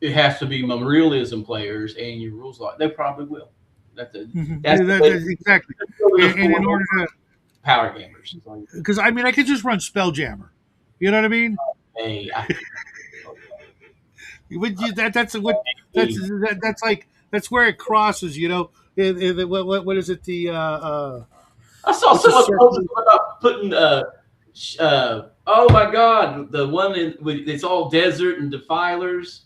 Speaker 2: it has to be my realism players and your rules like they probably will. That's the that's
Speaker 1: Yeah,
Speaker 2: the way
Speaker 1: that's exactly.
Speaker 2: the
Speaker 1: And in
Speaker 2: four
Speaker 1: order to,
Speaker 2: power gamers.
Speaker 1: because I mean, I could just run Spelljammer. You know what I mean?
Speaker 2: Hey,
Speaker 1: That's what that's like. That's where it crosses. You know, what is it?
Speaker 2: I saw
Speaker 1: It's a
Speaker 2: someone posting
Speaker 1: circle.
Speaker 2: about putting oh my god, the one it's all desert and defilers.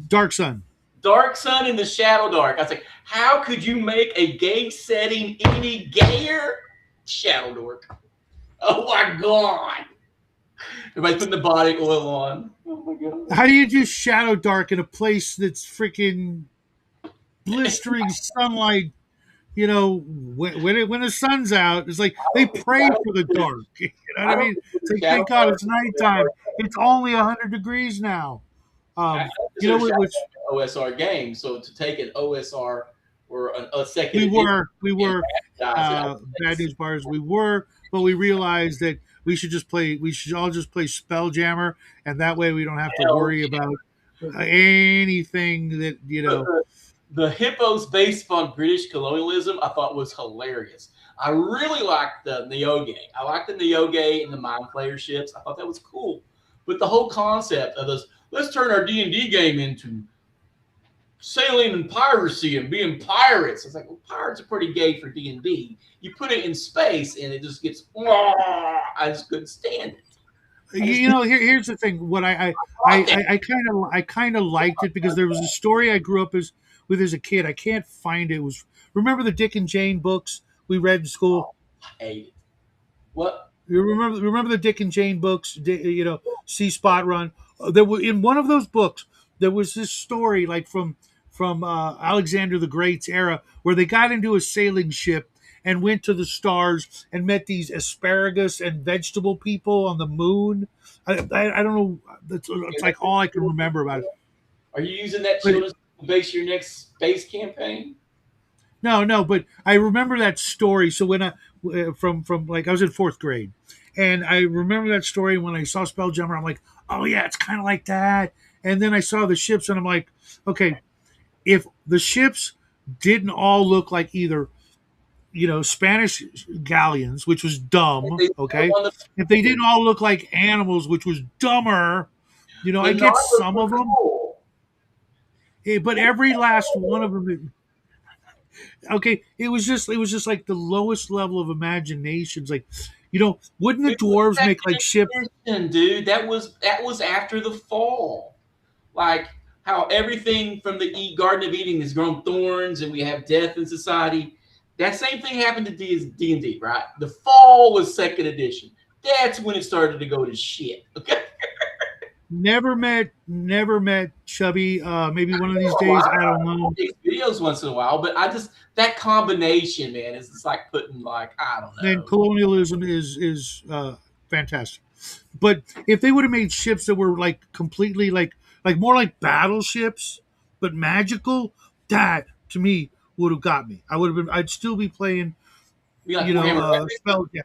Speaker 1: Dark Sun.
Speaker 2: Dark Sun in the Shadow Dark. I was like, how could you make a gay setting any gayer? Shadow Dark. Oh my god. Everybody's putting the body oil on. Oh my god.
Speaker 1: How do you do Shadow Dark in a place that's freaking blistering sunlight? You know, when the sun's out, it's like they pray for the dark. You know what I
Speaker 2: I don't
Speaker 1: mean?
Speaker 2: think
Speaker 1: It's
Speaker 2: the
Speaker 1: like,
Speaker 2: Shadow
Speaker 1: thank God
Speaker 2: Dark
Speaker 1: it's nighttime. It's only 100 degrees now.
Speaker 2: I
Speaker 1: You know,
Speaker 2: consider Shadow
Speaker 1: which
Speaker 2: Dark an OSR game, so to take an OSR or a second
Speaker 1: we
Speaker 2: edition
Speaker 1: were, we
Speaker 2: and
Speaker 1: were
Speaker 2: advertise it, I
Speaker 1: bad news bars. We were, but we realized that we should just play. We should all just play Spelljammer, and that way we don't have to
Speaker 2: hell
Speaker 1: worry about anything that you
Speaker 2: But
Speaker 1: know.
Speaker 2: the hippos based on British colonialism, I thought was hilarious. I really liked the Nyoge. I liked the Nyoge and the Mind Flayer ships. I thought that was cool. But the whole concept of this, let's turn our D&D game into sailing and piracy and being pirates. It's like, well, pirates are pretty gay for D&D. You put it in space and it just gets, I just couldn't stand it.
Speaker 1: You know, here's the thing. What I kind of liked it because there was a story I grew up with as a kid. I can't find it. It was remember the Dick and Jane books we read in school.
Speaker 2: I hate it. What?
Speaker 1: You remember the Dick and Jane books? You know, See Spot Run. There were in one of those books. There was this story like from Alexander the Great's era where they got into a sailing ship and went to the stars and met these asparagus and vegetable people on the moon. I don't know. It's like all I can remember about it.
Speaker 2: Are you using that
Speaker 1: But
Speaker 2: children's to base your next space campaign?
Speaker 1: no, but I remember that story. So when I from like I was in fourth grade, and I remember that story when I saw Spelljammer. I'm like, oh yeah, it's kind of like that. And then I saw the ships, and I'm like, okay, if the ships didn't all look like either Spanish galleons, which was dumb, okay, if they didn't all look like animals, which was dumber, I
Speaker 2: The
Speaker 1: get
Speaker 2: Nautilus
Speaker 1: some
Speaker 2: were
Speaker 1: of them,
Speaker 2: cool.
Speaker 1: but every last one of them. Okay, it was just like the lowest level of imaginations. Like, wouldn't the
Speaker 2: It was
Speaker 1: dwarves make like ship?
Speaker 2: second edition, dude. That was after the fall. Like how everything from the Garden of Eden has grown thorns, and we have death in society. That same thing happened to D&D, right? The fall was second edition. That's when it started to go to shit. Okay.
Speaker 1: Never met Chubby. Maybe one of these days. I don't know.
Speaker 2: These videos once in a while, but that combination, man, is just like putting like I don't
Speaker 1: And
Speaker 2: know.
Speaker 1: colonialism is fantastic. But if they would have made ships that were like completely like more like battleships, but magical, that to me would have got me. I would have been. I'd still be playing.
Speaker 2: Be like Warhammer Epic.
Speaker 1: Spell. Yeah.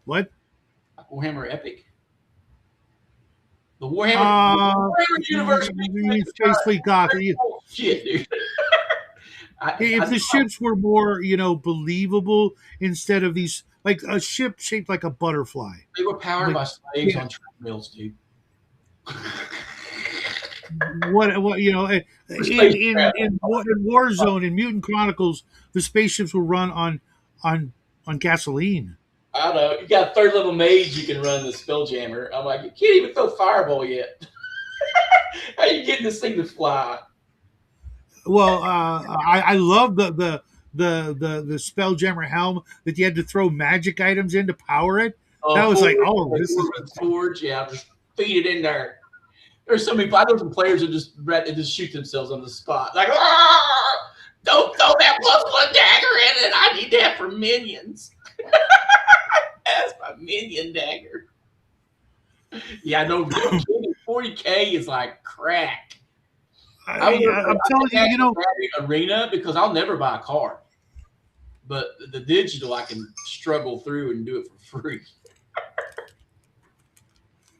Speaker 1: What?
Speaker 2: Warhammer Epic. The Warhammer universe makes
Speaker 1: Space Fleet Goth.
Speaker 2: shit, dude.
Speaker 1: If the ships were more, believable instead of these, like a ship shaped like a butterfly.
Speaker 2: They were powered
Speaker 1: Like,
Speaker 2: by slaves
Speaker 1: yeah,
Speaker 2: on treadmills, dude.
Speaker 1: what in Warzone in Mutant Chronicles, the spaceships were run on gasoline.
Speaker 2: I don't know. You got a third level mage you can run the Spelljammer. I'm like, you can't even throw fireball yet. How you getting this thing to fly?
Speaker 1: Well, I love the Spelljammer helm that you had to throw magic items in to power it. That was like, oh, this is
Speaker 2: Forge. Yeah, just feed it in there. There's so many. I know some players that just shoot themselves on the spot. Like, don't throw that +1 dagger in it. I need that for minions. That's my minion dagger. Yeah, I know. 40K is like crack. I
Speaker 1: I'm telling you, you know,
Speaker 2: arena because I'll never buy a card, but the digital I can struggle through and do it for free.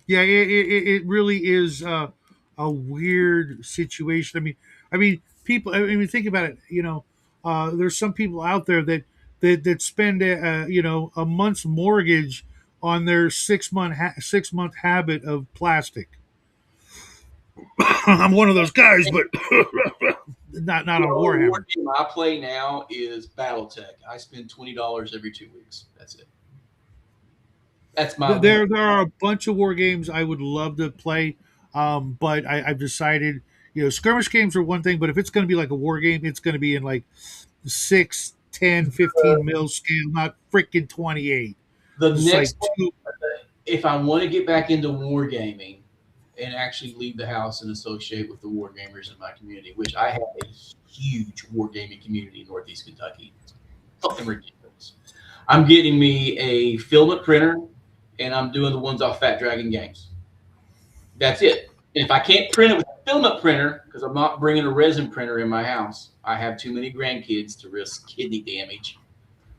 Speaker 1: yeah, it really is a weird situation. I mean, people. I mean, think about it. You know, there's some people out there that spend you know, a month's mortgage on their 6 month habit of plastic. I'm one of those guys, but not
Speaker 2: The
Speaker 1: on
Speaker 2: only
Speaker 1: Warhammer.
Speaker 2: war game I play now is BattleTech. I spend $20 every 2 weeks. That's it. That's my war.
Speaker 1: There are a bunch of war games I would love to play, but I've decided, you know, skirmish games are one thing, but if it's going to be like a war game, it's going to be in like 6, 10, 15 mil scale, not freaking 28.
Speaker 2: The
Speaker 1: Just like
Speaker 2: next one,
Speaker 1: two.
Speaker 2: if I want to get back into wargaming and actually leave the house and associate with the war gamers in my community, which I have a huge wargaming community in Northeast Kentucky. It's fucking ridiculous. I'm getting me a filament printer and I'm doing the ones off Fat Dragon Games. That's it. And if I can't print it with a filament printer, because I'm not bringing a resin printer in my house, I have too many grandkids to risk kidney damage,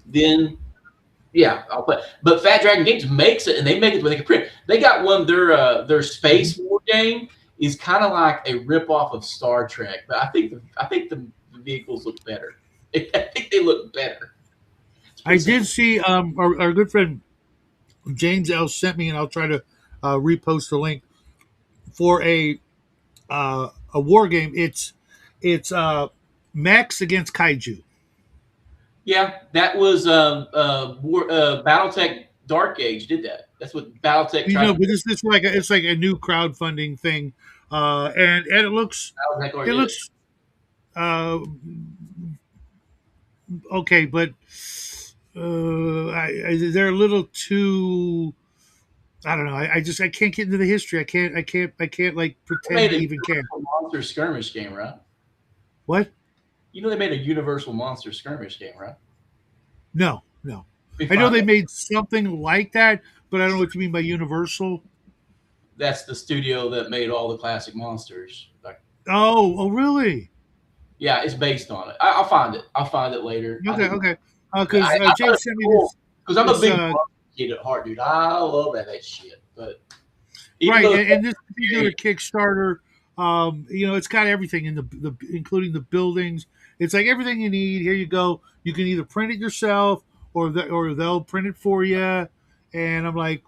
Speaker 2: then yeah, I'll play. But Fat Dragon Games makes it, and they make it where they can print. They got one. Their space war game is kind of like a ripoff of Star Trek, but I think the vehicles look better. I think they look better.
Speaker 1: I did see our good friend James L sent me, and I'll try to repost the link for a war game. It's mechs against kaiju.
Speaker 2: Yeah, that was BattleTech Dark Age did that. That's what BattleTech
Speaker 1: You
Speaker 2: tried
Speaker 1: know,
Speaker 2: to
Speaker 1: but
Speaker 2: do.
Speaker 1: it's like a new crowdfunding thing, and
Speaker 2: BattleTech
Speaker 1: it
Speaker 2: already did it.
Speaker 1: looks uh, okay, but they're a little too. I don't know. I can't get into the history. I can't like
Speaker 2: They
Speaker 1: pretend
Speaker 2: made
Speaker 1: to
Speaker 2: a
Speaker 1: even care.
Speaker 2: Universal Monster Skirmish game, right?
Speaker 1: What?
Speaker 2: You know they made a Universal Monster Skirmish game, right?
Speaker 1: No, no.
Speaker 2: Let me
Speaker 1: I know
Speaker 2: find
Speaker 1: they
Speaker 2: it.
Speaker 1: made something like that, but I don't know what you mean by Universal.
Speaker 2: That's the studio that made all the classic monsters. Like,
Speaker 1: Oh, really?
Speaker 2: yeah, it's based on it. I'll find it. I'll find it later. I
Speaker 1: Okay,
Speaker 2: think
Speaker 1: okay.
Speaker 2: I
Speaker 1: Because
Speaker 2: thought
Speaker 1: James
Speaker 2: it's
Speaker 1: sent me
Speaker 2: cool because I'm a
Speaker 1: this
Speaker 2: big monster kid at heart, dude. I love that shit. But even
Speaker 1: right,
Speaker 2: though
Speaker 1: and this particular Kickstarter, you know, it's got everything in the including the buildings. It's like everything you need. Here you go. You can either print it yourself, or they'll print it for you. And I'm like,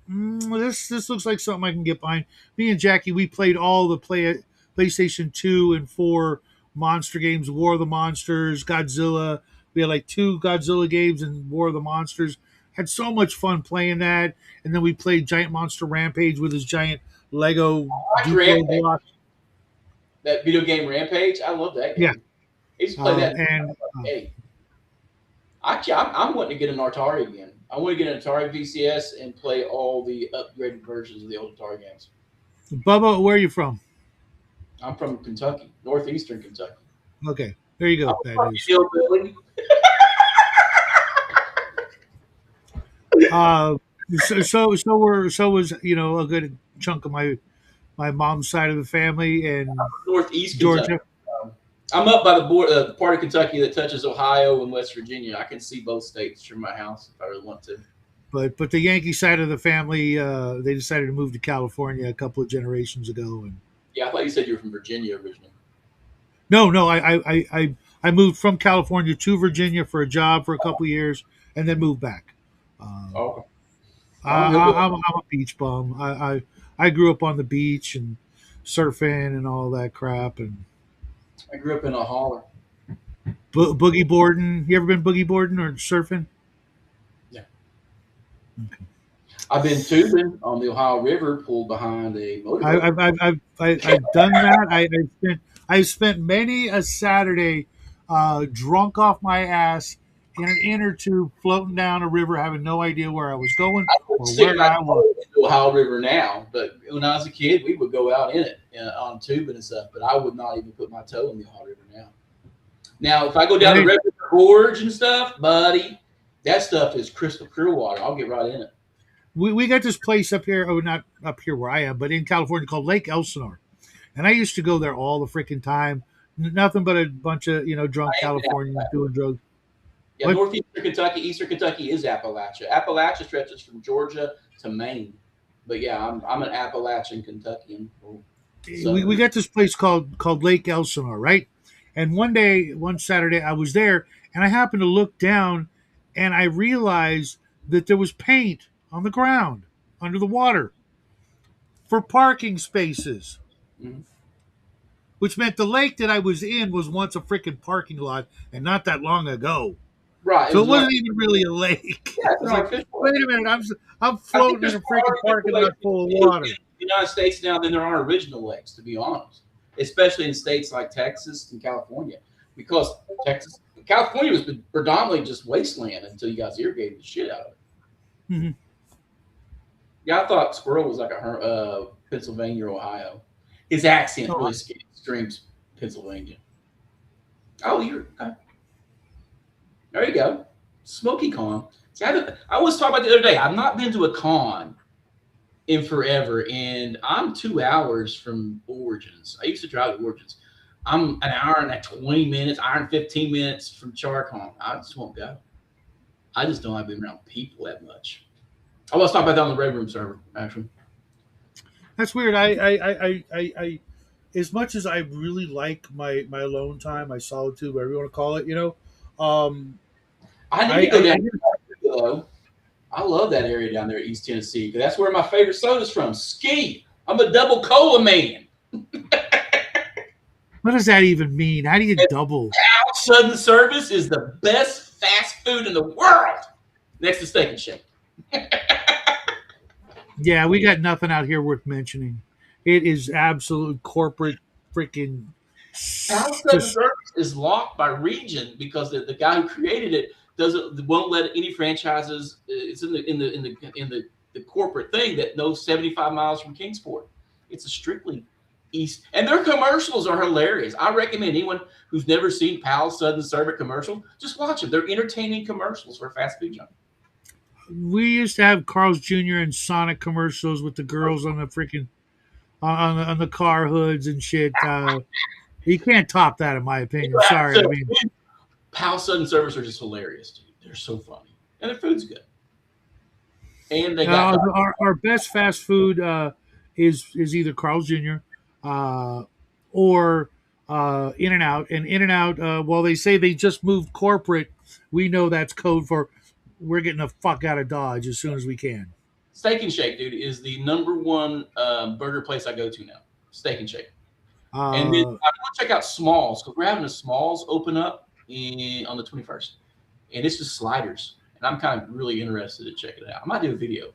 Speaker 1: this looks like something I can get behind. Me and Jackie, we played all the PlayStation 2 and 4 monster games, War of the Monsters, Godzilla. We had like 2 Godzilla games and War of the Monsters. Had so much fun playing that. And then we played Giant Monster Rampage with his giant Lego
Speaker 2: I like
Speaker 1: Duplo
Speaker 2: Rampage,
Speaker 1: block.
Speaker 2: that video game Rampage, I love that
Speaker 1: Yeah.
Speaker 2: game. I used to play that.
Speaker 1: And
Speaker 2: Hey, actually, I'm wanting to get an Atari again. I want to get an Atari VCS and play all the upgraded versions of the old Atari games.
Speaker 1: Bubba, where are you from?
Speaker 2: I'm from Kentucky, northeastern Kentucky.
Speaker 1: Okay. There you
Speaker 2: I'm
Speaker 1: go. Bad
Speaker 2: from
Speaker 1: news.
Speaker 2: hillbilly.
Speaker 1: Uh, so was, you know, a good chunk of my mom's side of the family and
Speaker 2: Northeast Kentucky.
Speaker 1: Georgia.
Speaker 2: I'm up by the border, the part of Kentucky that touches Ohio and West Virginia. I can see both states from my house if I really want to.
Speaker 1: But the Yankee side of the family, they decided to move to California a couple of generations ago. And
Speaker 2: Yeah, I thought you said you were from Virginia originally.
Speaker 1: no, I moved from California to Virginia for a job for a couple of years, and then moved back. Um,
Speaker 2: Oh, okay.
Speaker 1: I'm a beach bum. I grew up on the beach and surfing and all that crap and
Speaker 2: I grew up in a holler.
Speaker 1: boogie boarding. You ever been boogie boarding or surfing?
Speaker 2: Yeah.
Speaker 1: Okay.
Speaker 2: I've been tubing on the Ohio River, pulled behind a motorboat.
Speaker 1: I've done that. I've spent many a Saturday drunk off my ass in an inner tube floating down a river, having no idea where I was going
Speaker 2: I would
Speaker 1: or
Speaker 2: stick
Speaker 1: where
Speaker 2: my
Speaker 1: I was.
Speaker 2: toe in the Ohio River now, but when I was a kid, we would go out in it on tubing and stuff. But I would not even put my toe in the Ohio River now. Now, if I go down the Red River Gorge and stuff, buddy, that stuff is crystal clear water. I'll get right in it.
Speaker 1: We got this place up here, not up here where I am, but in California called Lake Elsinore. and I used to go there all the freaking time. Nothing but a bunch of drunk
Speaker 2: I am in
Speaker 1: Californians
Speaker 2: Appalachia.
Speaker 1: doing drugs.
Speaker 2: Yeah,
Speaker 1: What?
Speaker 2: northeastern Kentucky, eastern Kentucky is Appalachia. Appalachia stretches from Georgia to Maine. But yeah, I'm an Appalachian Kentuckian.
Speaker 1: We
Speaker 2: Southern.
Speaker 1: got this place called Lake Elsinore, right? And one Saturday, I was there, and I happened to look down, and I realized that there was paint on the ground under the water for parking spaces,
Speaker 2: Mhm.
Speaker 1: which meant the lake that I was in was once a freaking parking lot, and not that long ago.
Speaker 2: Right. It
Speaker 1: So it
Speaker 2: was like
Speaker 1: wasn't even really a lake.
Speaker 2: yeah,
Speaker 1: It
Speaker 2: it was
Speaker 1: was
Speaker 2: like
Speaker 1: like,
Speaker 2: fish
Speaker 1: wait
Speaker 2: oil.
Speaker 1: a minute, I'm
Speaker 2: I think
Speaker 1: floating
Speaker 2: there's
Speaker 1: in a
Speaker 2: more
Speaker 1: freaking parking lot
Speaker 2: artificial
Speaker 1: full of
Speaker 2: lakes
Speaker 1: water.
Speaker 2: in the United States now than there are original lakes, to be honest. Especially in states like Texas and California. Because California was predominantly just wasteland until you guys irrigated the shit out of it.
Speaker 1: Mhm.
Speaker 2: Yeah, I thought Squirrel was like a Pennsylvania, Ohio. His accent
Speaker 1: Oh,
Speaker 2: really screams Pennsylvania. Oh, you're okay. There you go. Smoky Con. See, I was talking about the other day. I've not been to a con in forever, and I'm 2 hours from Origins. I used to drive to Origins. I'm an hour and 20 minutes, hour and 15 minutes from Charcon. I just won't go. I just don't like being around people that much. I was talking about that on the Red Room server, actually.
Speaker 1: that's weird. I as much as I really like my alone time, my solitude, whatever you want to call it, um,
Speaker 2: I need to go down there, though. I love that area down there at East Tennessee because that's where my favorite soda's from. Ski. I'm a double cola man.
Speaker 1: what does that even mean? How do you double?
Speaker 2: Sudden Service is the best fast food in the world, next to Steak and Shake.
Speaker 1: Yeah, we got nothing out here worth mentioning. It is absolute corporate freaking
Speaker 2: Pound Sudden
Speaker 1: just.
Speaker 2: Service is locked by region because the guy who created it won't let any franchises. It's in the corporate thing that no 75 miles from Kingsport. It's a strictly east, and their commercials are hilarious. I recommend anyone who's never seen Pal Sudden Service commercial just watch them. They're entertaining commercials for fast food junk.
Speaker 1: We used to have Carl's Jr. and Sonic commercials with the girls on the freaking on the car hoods and shit. You can't top that, in my opinion. Sorry, I
Speaker 2: So
Speaker 1: mean,
Speaker 2: Pal Sudden Service are just hilarious, dude. They're so funny, and their food's good. And they got
Speaker 1: our best fast food is either Carl's Jr. Uh, or In and Out. And In and Out, while they say they just moved corporate, we know that's code for we're getting the fuck out of Dodge as soon as we can.
Speaker 2: Steak and Shake, dude, is the number one burger place I go to now. Steak and Shake. And then I
Speaker 1: Uh,
Speaker 2: want to check out Smalls because we're having a Smalls open up on the 21st. And it's just sliders. And I'm kind of really interested in checking it out. I might do a video.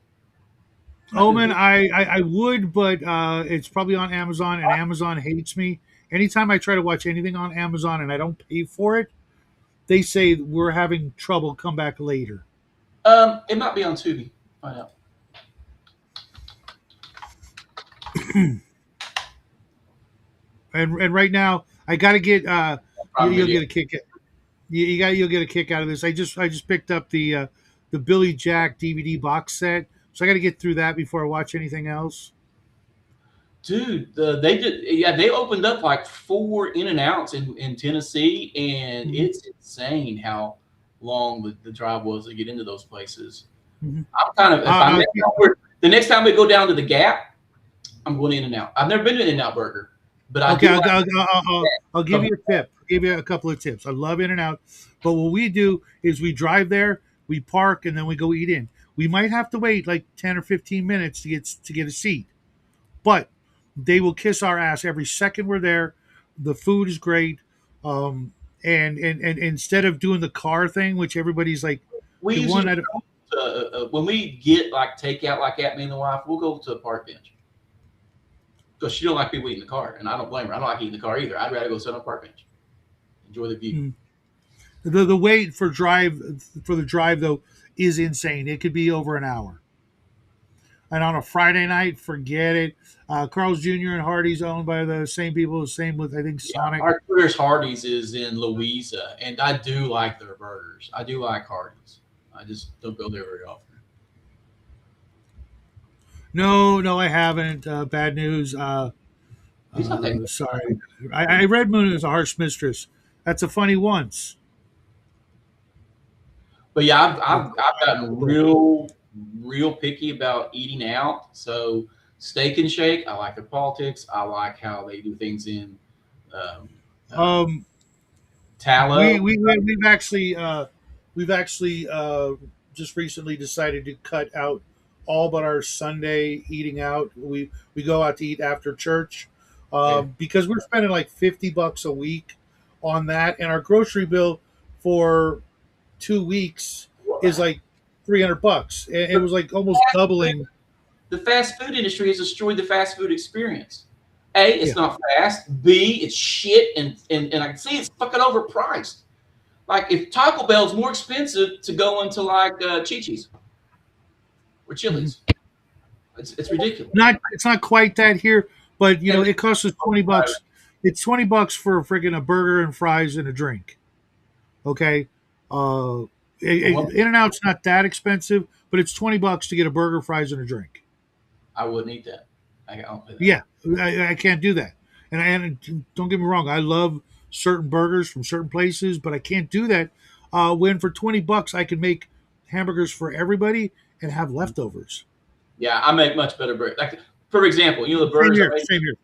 Speaker 1: Omen, I would, but it's probably on Amazon, and Amazon hates me. Anytime I try to watch anything on Amazon and I don't pay for it, they say we're having trouble. Come back later.
Speaker 2: It might be on Tubi. Find out.
Speaker 1: And right now, I got to get
Speaker 2: Prime
Speaker 1: you'll
Speaker 2: Video.
Speaker 1: get a kick. You'll get a kick out of this. I just picked up the Billy Jack DVD box set, so I got to get through that before I watch anything else.
Speaker 2: Dude, they opened up like 4 in and outs in Tennessee, and
Speaker 1: Mhm.
Speaker 2: it's insane how long the drive was to get into those places.
Speaker 1: Mhm.
Speaker 2: I'm kind of if I'm
Speaker 1: Uh,
Speaker 2: the next time we go down to the Gap, I'm going In and Out. I've never been to In and Out Burger, but I
Speaker 1: okay,
Speaker 2: do like
Speaker 1: I'll give you a tip. I'll give you a couple of tips. I love In and Out, but what we do is we drive there, we park, and then we go eat in. We might have to wait like 10 or 15 minutes to get a seat, but they will kiss our ass every second we're there. The food is great, um, and instead of doing the car thing, which everybody's like,
Speaker 2: we
Speaker 1: the
Speaker 2: usually
Speaker 1: one I
Speaker 2: go to, when we get like takeout like that, me and the wife, we'll go to a park bench because she don't like people eating in the car, and I don't blame her. I don't like eating in the car either. I'd rather go sit on a park bench, enjoy the view.
Speaker 1: the wait for the drive though is insane. It could be over an hour. And on a Friday night, forget it. Carl's Jr. and Hardy's owned by the same people. The same with I think
Speaker 2: Yeah,
Speaker 1: Sonic.
Speaker 2: our Twitter's Hardee's is in Louisa, and I do like their burgers. I do like Hardee's. I just don't go there very often.
Speaker 1: No, I haven't. Bad news.
Speaker 2: He's not that.
Speaker 1: Sorry, Red Moon is a harsh mistress. That's a funny once.
Speaker 2: But yeah, I've gotten real picky about eating out. So Steak and Shake, I like their politics. I like how they do things in um, um,
Speaker 1: Um,
Speaker 2: tallow.
Speaker 1: we've actually just recently decided to cut out all but our Sunday eating out. We go out to eat after church
Speaker 2: Okay.
Speaker 1: because we're spending like $50 a week on that, and our grocery bill for 2 weeks is like $300, and it was like almost doubling.
Speaker 2: The fast food industry has destroyed the fast food experience. A, it's
Speaker 1: Yeah.
Speaker 2: not fast. B, it's shit, and I can see it's fucking overpriced. Like if Taco Bell's more expensive to go into like Chi-Chi's or Chili's, it's ridiculous.
Speaker 1: It's not quite that here, but
Speaker 2: And
Speaker 1: it costs us $20. It's $20 for a burger and fries and a drink. Okay, In and Out's not that expensive, but it's $20 to get a burger, fries, and a drink.
Speaker 2: I wouldn't eat that. I don't pay that.
Speaker 1: Yeah, I can't do that. And don't get me wrong, I love certain burgers from certain places, but I can't do that when for $20 I can make hamburgers for everybody and have leftovers.
Speaker 2: Yeah, I make much better burgers. Like for example, the
Speaker 1: Same
Speaker 2: burgers I
Speaker 1: here.
Speaker 2: made
Speaker 1: Same here.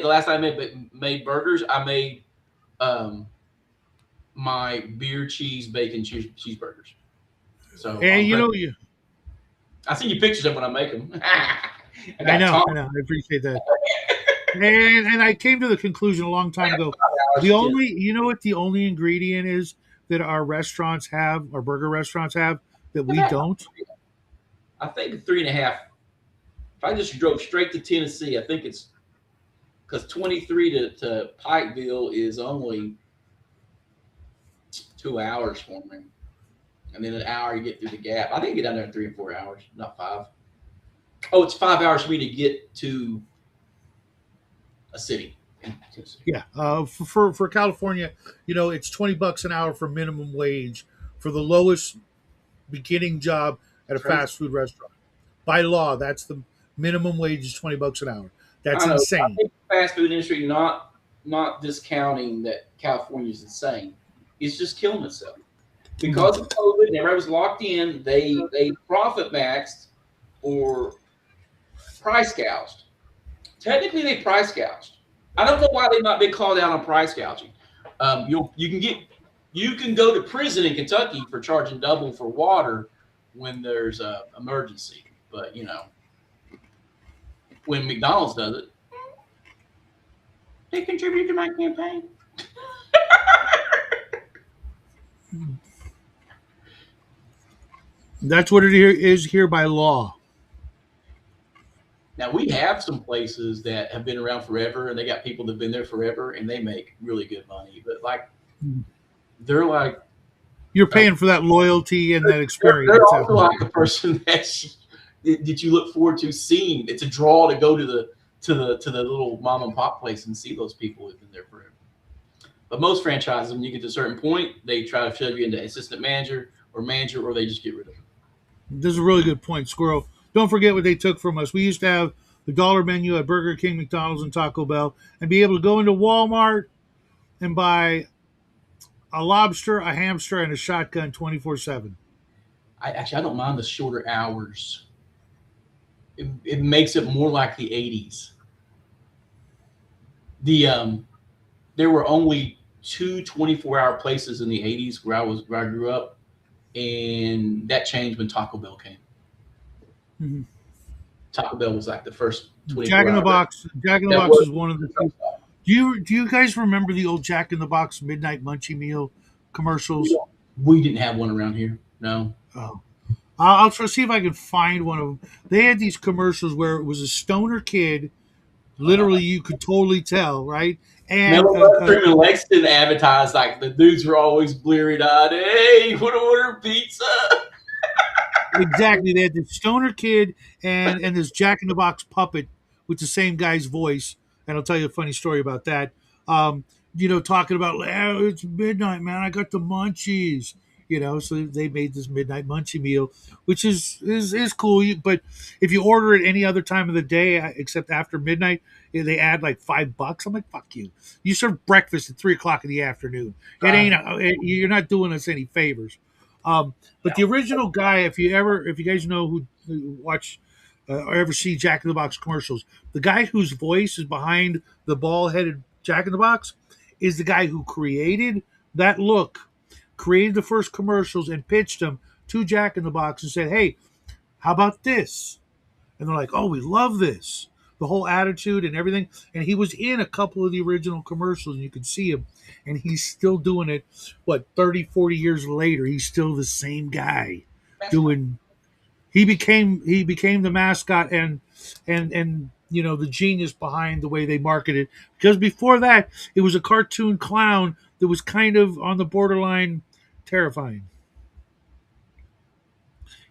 Speaker 2: the last time I made burgers, I made my beer cheese bacon cheeseburgers. So
Speaker 1: And
Speaker 2: I seen you pictures of when I make them.
Speaker 1: I know. I appreciate that. And I came to the conclusion a long time ago. The only, what the only ingredient is that our restaurants have, our burger restaurants have, that we don't?
Speaker 2: I think 3.5. If I just drove straight to Tennessee, I think it's because 23 to Pikeville is only 2 hours for me. And then an hour you get through the gap. I think I get down there in 3 and 4 hours, not 5. Oh, it's 5 hours for me to get to a city.
Speaker 1: Yeah. For California, it's $20 an hour for minimum wage for the lowest beginning job at a fast food restaurant. By law, that's the minimum wage is $20 an hour. That's insane.
Speaker 2: I think the fast food industry, not discounting that California is insane, it's just killing itself. Because of COVID and everybody was locked in, they profit maxed or price gouged. Technically, they price gouged. I don't know why they might be called out on price gouging. You can go to prison in Kentucky for charging double for water when there's an emergency. But when McDonald's does it, they contribute to my campaign.
Speaker 1: That's what it is here by law.
Speaker 2: Now we have some places that have been around forever, and they got people that've been there forever, and they make really good money. But they're like
Speaker 1: you're paying for that loyalty and that experience.
Speaker 2: They're also like the person that you look forward to seeing. It's a draw to go to the little mom and pop place and see those people who've been there forever. But most franchises, when you get to a certain point, they try to shove you into assistant manager, or they just get rid of you.
Speaker 1: This is a really good point, Squirrel. Don't forget what they took from us. We used to have the dollar menu at Burger King, McDonald's, and Taco Bell, and be able to go into Walmart and buy a lobster, a hamster, and a shotgun 24/7.
Speaker 2: I don't mind the shorter hours. It makes it more like the 80s. There were only two 24-hour places in the 80s where I grew up, and that changed when Taco Bell came.
Speaker 1: Mm-hmm.
Speaker 2: Taco Bell was like the first 24
Speaker 1: Jack in the Box. Jack in the Box is one of the few. Do you guys remember the old Jack in the Box midnight munchie meal commercials?
Speaker 2: We didn't have one around here. No.
Speaker 1: Oh. I'll try to see if I can find one of them. They had these commercials where it was a stoner kid. Literally, you could totally tell, right? And
Speaker 2: and Lexington advertised like the dudes were always bleary-eyed. Hey, you want to order pizza?
Speaker 1: Exactly. They had this stoner kid and this Jack in the Box puppet with the same guy's voice. And I'll tell you a funny story about that. Talking about, it's midnight, man. I got the munchies. So they made this midnight munchie meal, which is cool. But if you order it any other time of the day except after midnight, they add like $5. I'm like, fuck you. You serve breakfast at 3 o'clock in the afternoon. It ain't. You're not doing us any favors. But the original guy, if you guys know who watch or ever see Jack in the Box commercials, the guy whose voice is behind the ball-headed Jack in the Box is the guy who created that look, created the first commercials, and pitched them to Jack in the Box and said, "Hey, how about this?" And they're like, "Oh, we love this." The whole attitude and everything. And he was in a couple of the original commercials, and you could see him. And he's still doing it, 30, 40 years later. He's still the same guy doing. He became the mascot and the genius behind the way they marketed. Because before that, it was a cartoon clown that was kind of on the borderline terrifying.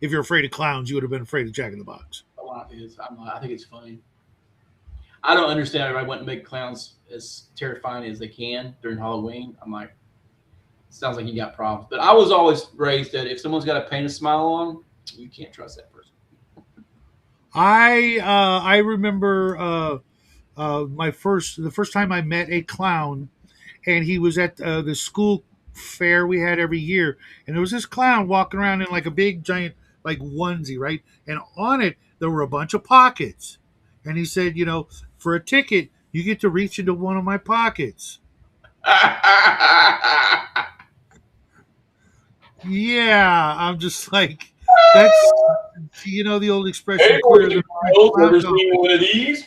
Speaker 1: If you're afraid of clowns, you would have been afraid of Jack in the Box.
Speaker 2: A lot is. I think it's funny. I don't understand everybody wanting to make clowns as terrifying as they can during Halloween. I'm like, sounds like you got problems. But I was always raised that if someone's got a paint a smile on, you can't trust that person.
Speaker 1: I remember the first time I met a clown, and he was at the school fair we had every year, and there was this clown walking around in like a big giant like onesie, right? And on it there were a bunch of pockets, and he said, for a ticket you get to reach into one of my pockets. Yeah, I'm just like, that's the old expression.
Speaker 2: Hey,
Speaker 1: Queer than
Speaker 2: ever seen one of these?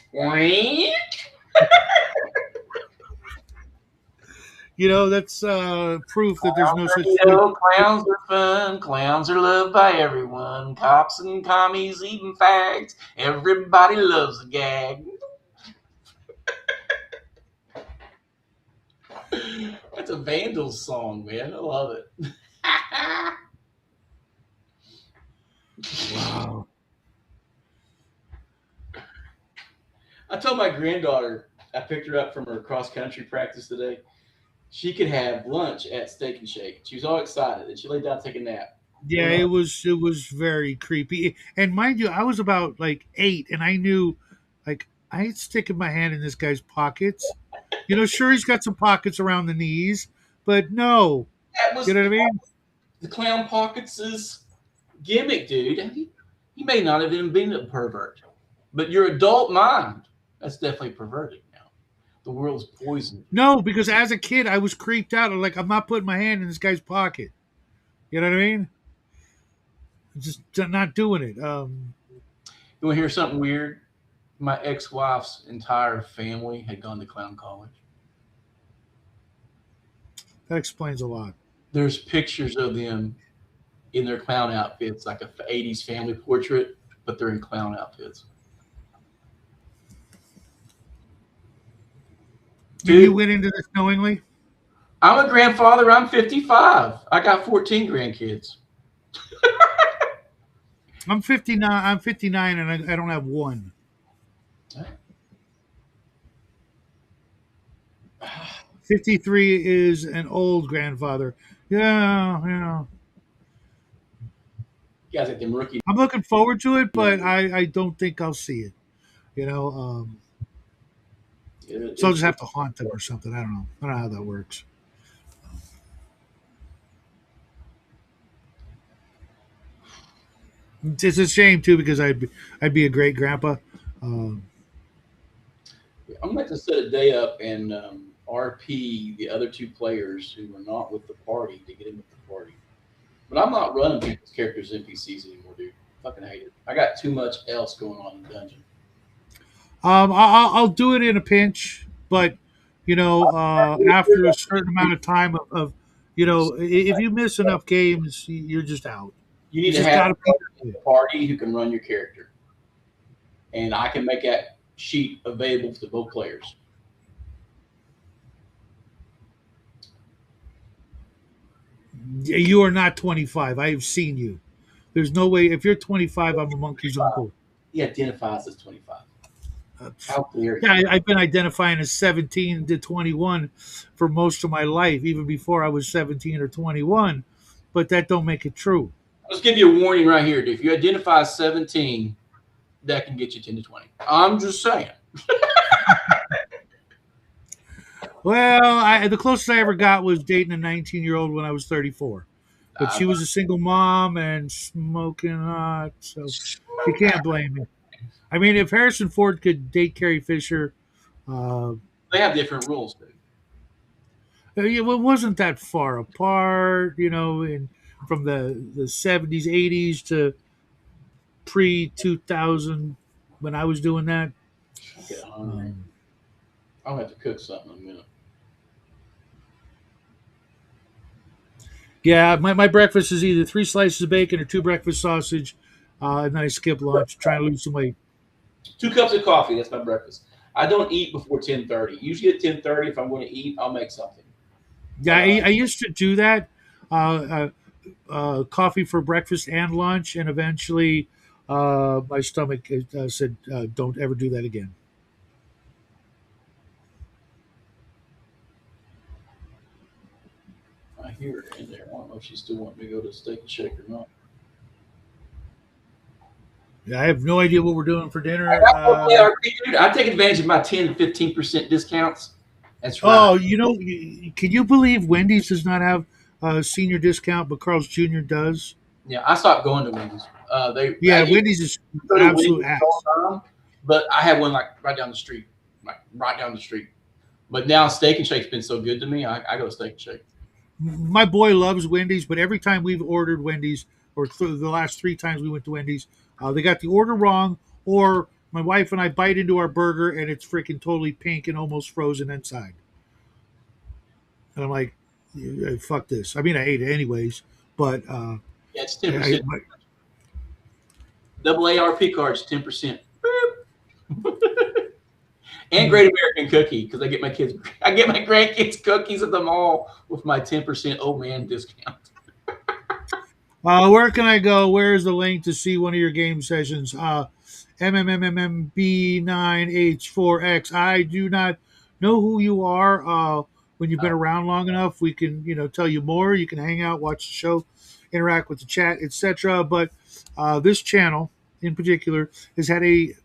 Speaker 1: That's proof that there's no such thing.
Speaker 2: Clowns are fun. Clowns are loved by everyone. Cops and commies eating fags. Everybody loves a gag. That's a Vandals song, man. I love it.
Speaker 1: Wow.
Speaker 2: I told my granddaughter, I picked her up from her cross country practice today. She could have lunch at Steak and Shake. She was all excited, and she laid down to take a nap.
Speaker 1: Yeah, it was very creepy. And mind you, I was about like 8, and I knew, like, I ain't sticking my hand in this guy's pockets. Sure, he's got some pockets around the knees, but no.
Speaker 2: That was,
Speaker 1: you know what I mean?
Speaker 2: The clown pockets' gimmick, dude. He may not have even been a pervert, but your adult mind, that's definitely perverted now. The world's poisoned.
Speaker 1: No, because as a kid, I was creeped out. I'm not putting my hand in this guy's pocket. You know what I mean? Just not doing it.
Speaker 2: You want to hear something weird? My ex-wife's entire family had gone to clown college.
Speaker 1: That explains a lot.
Speaker 2: There's pictures of them in their clown outfits, like a 80s family portrait, but they're in clown outfits.
Speaker 1: Dude, you went into this knowingly?
Speaker 2: I'm a grandfather. I'm 55. I got 14 grandkids.
Speaker 1: I'm 59. I'm 59, and I don't have one. 53 is an old grandfather. Yeah.
Speaker 2: You guys like them rookie.
Speaker 1: I'm looking forward to it, but I don't think I'll see it. So I'll just have to haunt them or something. I don't know. I don't know how that works. It's a shame too, because I'd be a great grandpa.
Speaker 2: I'm going to have to set a day up and RP the other two players who were not with the party to get in with the party. But I'm not running people's characters NPCs anymore, dude. Fucking hate it. I got too much else going on in the dungeon.
Speaker 1: I'll do it in a pinch, but after a certain amount of time of if you miss enough games, you're just out.
Speaker 2: You need to have a party who can run your character, and I can make that sheet available to both players.
Speaker 1: You are not 25. I have seen you. There's no way. If you're 25, I'm a monkey's uncle.
Speaker 2: He identifies as 25. How clear?
Speaker 1: Yeah, I've been identifying as 17 to 21 for most of my life, even before I was 17 or 21. but that don't make it true.
Speaker 2: Let's give you a warning right here. If you identify 17, that can get you 10 to 20. I'm just saying.
Speaker 1: Well, the closest I ever got was dating a 19-year-old when I was 34. But she was a single mom and smoking hot, so you can't blame me. I mean, if Harrison Ford could date Carrie Fisher, uh,
Speaker 2: They have different rules, dude.
Speaker 1: it wasn't that far apart, in from the 70s, 80s to pre 2000 when I was doing that.
Speaker 2: I'm getting hungry.
Speaker 1: Um,
Speaker 2: I'll have to cook something in a minute.
Speaker 1: yeah, my breakfast is either 3 slices of bacon or 2 breakfast sausage, and then I skip lunch, trying to lose some weight.
Speaker 2: 2 cups of coffee. That's my breakfast. I don't eat before 10:30. Usually at 10:30, if I'm going to eat, I'll make something.
Speaker 1: Yeah, I used to do that. Coffee for breakfast and lunch, and eventually my stomach said, "Don't ever do that again."
Speaker 2: I hear her in there. I don't know if she's still wanting me to go to Steak and Shake or not.
Speaker 1: Yeah, I have no idea what we're doing for dinner.
Speaker 2: I take advantage of my 10 to 15% discounts. That's right.
Speaker 1: Oh, can you believe Wendy's does not have a senior discount, but Carl's Jr. does?
Speaker 2: Yeah, I stopped going to Wendy's. I
Speaker 1: Yeah,
Speaker 2: used
Speaker 1: Wendy's is
Speaker 2: to go to
Speaker 1: absolute
Speaker 2: Wendy's
Speaker 1: ass.
Speaker 2: all the time, but I have one like right down the street, But now Steak and Shake's been so good to me, I go to Steak and Shake.
Speaker 1: My boy loves Wendy's, but every time we've ordered Wendy's, or the last 3 times we went to Wendy's, they got the order wrong, or my wife and I bite into our burger and it's freaking totally pink and almost frozen inside. And I'm like, "Yeah, fuck this." I mean, I ate it anyways, but
Speaker 2: Yeah, it's 10%. Double ARP cards, 10%. And Great American Cookie, because I get my grandkids cookies at the mall with my 10% old man discount.
Speaker 1: where can I go? Where is the link to see one of your game sessions? MMMMB9H4X. I do not know who you are. When you've been around long enough, we can, tell you more. You can hang out, watch the show, interact with the chat, etc. But this channel, in particular, has had a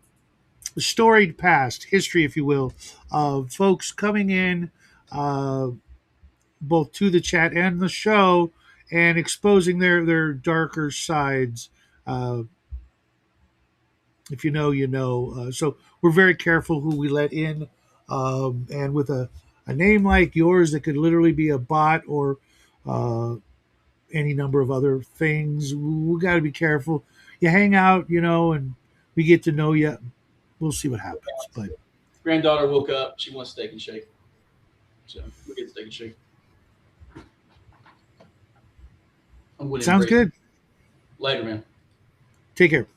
Speaker 1: storied past history, if you will, of folks coming in, both to the chat and the show, and exposing their darker sides. Uh, if you know, you know. So we're very careful who we let in. And with a name like yours that could literally be a bot or uh, any number of other things, we got to be careful. You hang out, and we get to know you. We'll see what happens. But
Speaker 2: Granddaughter woke up. She wants Steak and Shake. So we'll get Steak and Shake.
Speaker 1: Sounds good.
Speaker 2: Later, man.
Speaker 1: Take care.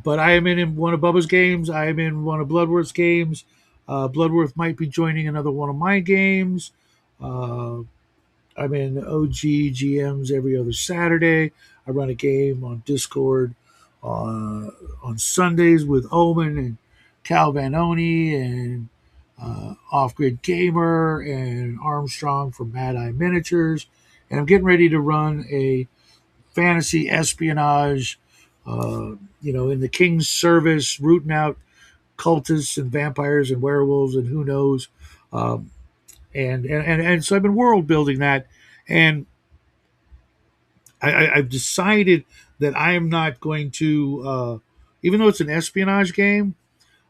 Speaker 1: But I am in one of Bubba's games. I am in one of Bloodworth's games. Bloodworth might be joining another one of my games. I'm in OG GMs every other Saturday. I run a game on Discord on Sundays with Omen and Cal Vanoni and Off Grid Gamer and Armstrong from Mad Eye Miniatures. And I'm getting ready to run a fantasy espionage, in the king's service, rooting out cultists and vampires and werewolves and who knows. And so I've been world building that, and I've decided that I am not going to, even though it's an espionage game,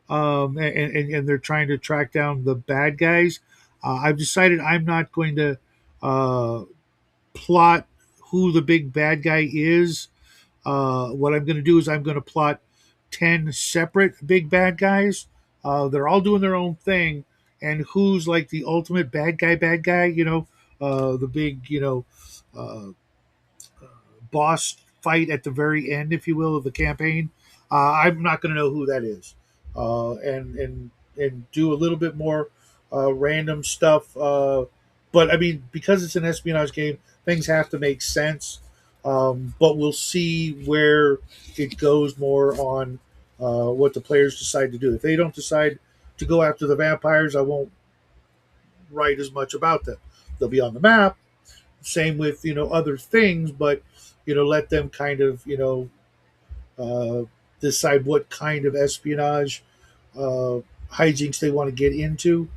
Speaker 1: and they're trying to track down the bad guys. I've decided I'm not going to plot who the big bad guy is. What I'm going to do is I'm going to plot 10 separate big bad guys. They're all doing their own thing, and who's like the ultimate bad guy, the big, uh, boss fight at the very end, if you will, of the campaign. I'm not going to know who that is, and do a little bit more random stuff. But I mean, because it's an espionage game, things have to make sense. But we'll see where it goes more on what the players decide to do. If they don't decide to go after the vampires, I won't write as much about them. They'll be on the map, Same with other things, but let them kind of uh, decide what kind of espionage uh, hijinks they want to get into.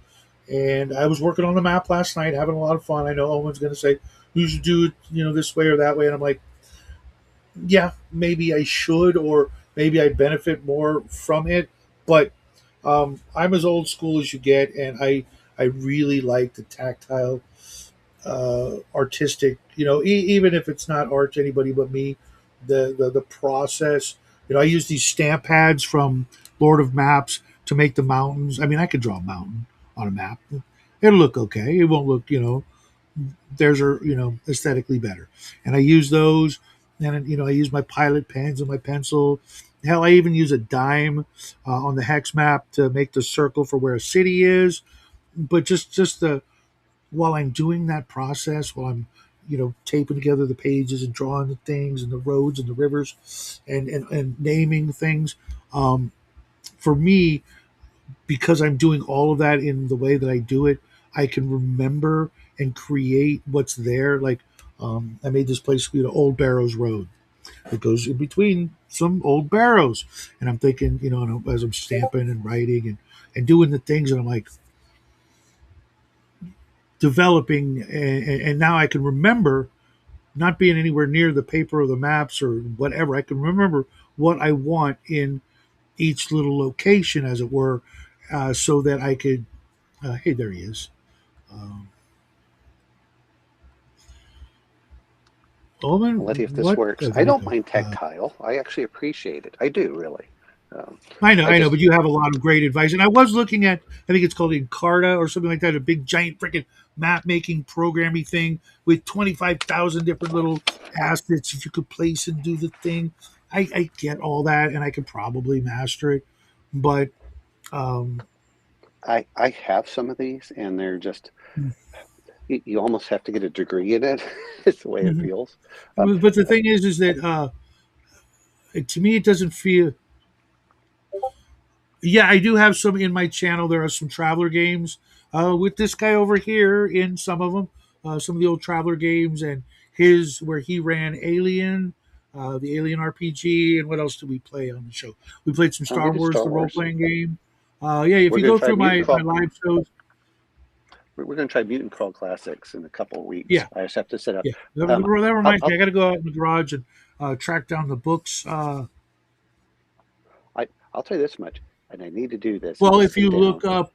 Speaker 1: And I was working on the map last night, having a lot of fun. I know Owen's going to say you should do it, this way or that way, and I'm like, yeah, maybe I should, or maybe I benefit more from it. But I'm as old school as you get, and I really like the tactile, artistic. Even if it's not art to anybody but me, the process. I use these stamp pads from Lord of Maps to make the mountains. I mean, I could draw a mountain on a map. It'll look okay. It won't look, theirs are aesthetically better, and I use those. And I use my pilot pens and my pencil. Hell, I even use a dime on the hex map to make the circle for where a city is. But just the while I'm doing that process, while I'm taping together the pages and drawing the things and the roads and the rivers and naming things, for me, because I'm doing all of that in the way that I do it, I can remember and create what's there. Like I made this place, Old Barrows Road. It goes in between some old barrows, and I'm thinking, as I'm stamping and writing and doing the things, and I'm like developing, and now I can remember, not being anywhere near the paper or the maps or whatever. I can remember what I want in each little location, as it were, so that I could. Hey, there he is. Um, Owen,
Speaker 4: Let's see if this
Speaker 1: what?
Speaker 4: works.
Speaker 1: Oh,
Speaker 4: I
Speaker 1: there we
Speaker 4: don't
Speaker 1: go.
Speaker 4: mind tactile. I actually appreciate it. I do really. Um, I
Speaker 1: I know,
Speaker 4: just
Speaker 1: but you have a lot of great advice. And I was looking at, I think it's called Encarta or something like that, a big giant freaking map making programming thing with 25,000 different little assets that you could place and do the thing. I get all that, and I could probably master it, but um,
Speaker 4: I have some of these, and they're just you almost have to get a degree in it. It's the way it
Speaker 1: mhm.
Speaker 4: feels. Um,
Speaker 1: But the thing is that to me, it doesn't feel. Yeah, I do have some in my channel. There are some Traveler games with this guy over here in some of them, some of the old Traveler games, and his where he ran Alien, the Alien RPG, and what else did we play on the show? We played some
Speaker 4: we
Speaker 1: Star
Speaker 4: did
Speaker 1: Wars,
Speaker 4: Star
Speaker 1: the role
Speaker 4: Wars.
Speaker 1: playing game. Yeah, if
Speaker 4: We're
Speaker 1: you
Speaker 4: going to
Speaker 1: go
Speaker 4: try
Speaker 1: through
Speaker 4: Mutant
Speaker 1: my
Speaker 4: Crawl.
Speaker 1: live shows,
Speaker 4: We're going to try Mutant Crawl Classics in a couple of weeks.
Speaker 1: yeah,
Speaker 4: I just have to set up.
Speaker 1: yeah, that,
Speaker 4: Um,
Speaker 1: that
Speaker 4: I'll,
Speaker 1: reminds me. I
Speaker 4: I'll,
Speaker 1: got to go out in the garage and track down the books.
Speaker 4: I'll tell you this much, and I need to do this and
Speaker 1: Well,
Speaker 4: just
Speaker 1: if
Speaker 4: sit
Speaker 1: you
Speaker 4: down.
Speaker 1: look up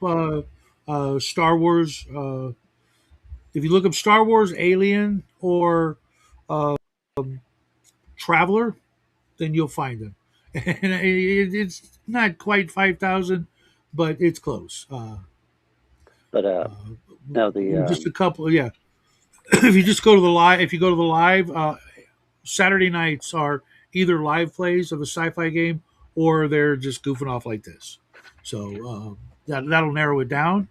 Speaker 1: Star Wars. If you look up Star Wars, Alien, or uh, Traveler, then you'll find them. And it's not quite 5,000, but it's close.
Speaker 4: But now the
Speaker 1: Just a couple, yeah. If you just go to the live, if you go to the live, Saturday nights are either live plays of a sci-fi game or they're just goofing off like this. So that'll narrow it down.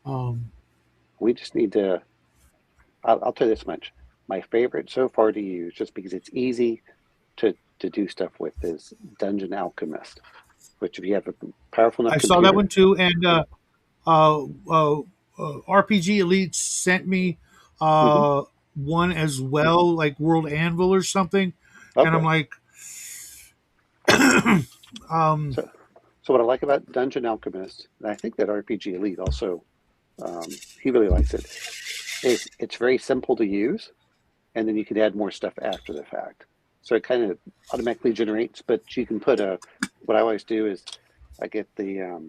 Speaker 1: Um,
Speaker 4: we just need to. I'll tell you this much. My favorite so far to use, just because it's easy to do stuff with, is Dungeon Alchemist. Which, if you have a powerful enough
Speaker 1: I saw that
Speaker 4: computer,
Speaker 1: one too, and uh, uh, RPG Elite sent me
Speaker 4: hmm
Speaker 1: uh, one as well, like World Anvil or something, and I'm
Speaker 4: okay.
Speaker 1: like, um,
Speaker 4: So, so what I like about Dungeon Alchemist, and I think that RPG Elite also, he really likes it, is it's very simple to use, and then you can add more stuff after the fact. So it kind of automatically generates, but you can put a. What I always do is, I get the,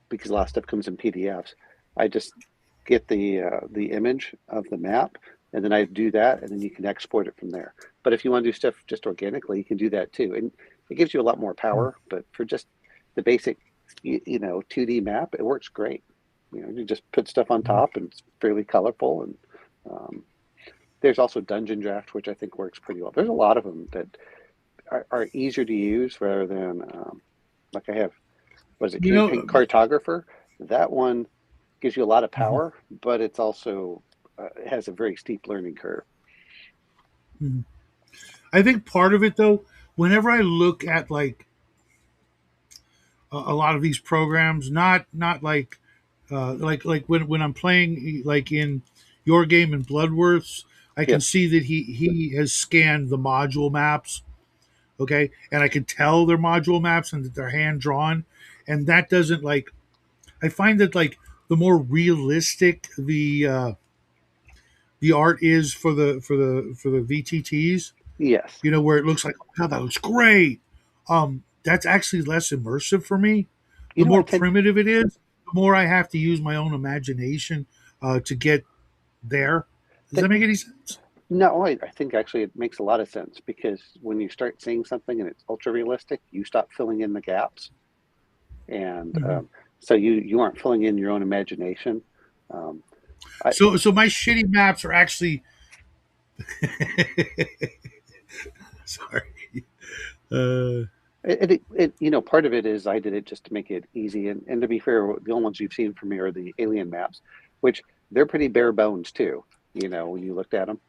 Speaker 4: because a lot of stuff comes in PDFs, I just get the image of the map, and then I do that, and then you can export it from there. But if you want to do stuff just organically, you can do that too, and it gives you a lot more power. But for just the basic, 2D map, it works great. You just put stuff on top, and it's fairly colorful. And um, there's also Dungeon Draft, which I think works pretty well. There's a lot of them that are easier to use rather than like I have. What is it?
Speaker 1: you know,
Speaker 4: Campaign Cartographer. That one gives you a lot of
Speaker 1: mhm,
Speaker 4: power, but it's also has a very steep learning curve.
Speaker 1: mhm. I think part of it though, whenever I look at like a lot of these programs, not like when I'm playing like in Your Game and Bloodworths, I can
Speaker 4: Yes.
Speaker 1: see that he has scanned the module maps. Okay, and I can tell they're module maps and that they're hand drawn, and that doesn't like. I find that like the more realistic the art is for the VTTs,
Speaker 4: Yes.
Speaker 1: where it looks like, oh God, that looks great. That's actually less immersive for me.
Speaker 4: You
Speaker 1: The
Speaker 4: know, I
Speaker 1: more
Speaker 4: tend
Speaker 1: primitive it is, the more I have to use my own imagination to get there. Does
Speaker 4: that
Speaker 1: that make any sense?
Speaker 4: no, I think actually it makes a lot of sense because when you start seeing something and it's ultra realistic, you stop filling in the gaps, and
Speaker 1: Mhm.
Speaker 4: so you aren't filling in your own imagination. Um, I
Speaker 1: So my shitty maps are actually sorry. Uh,
Speaker 4: part of it is I did it just to make it easy, and to be fair, the only ones you've seen from me are the alien maps, which they're pretty bare bones too. When you looked at them.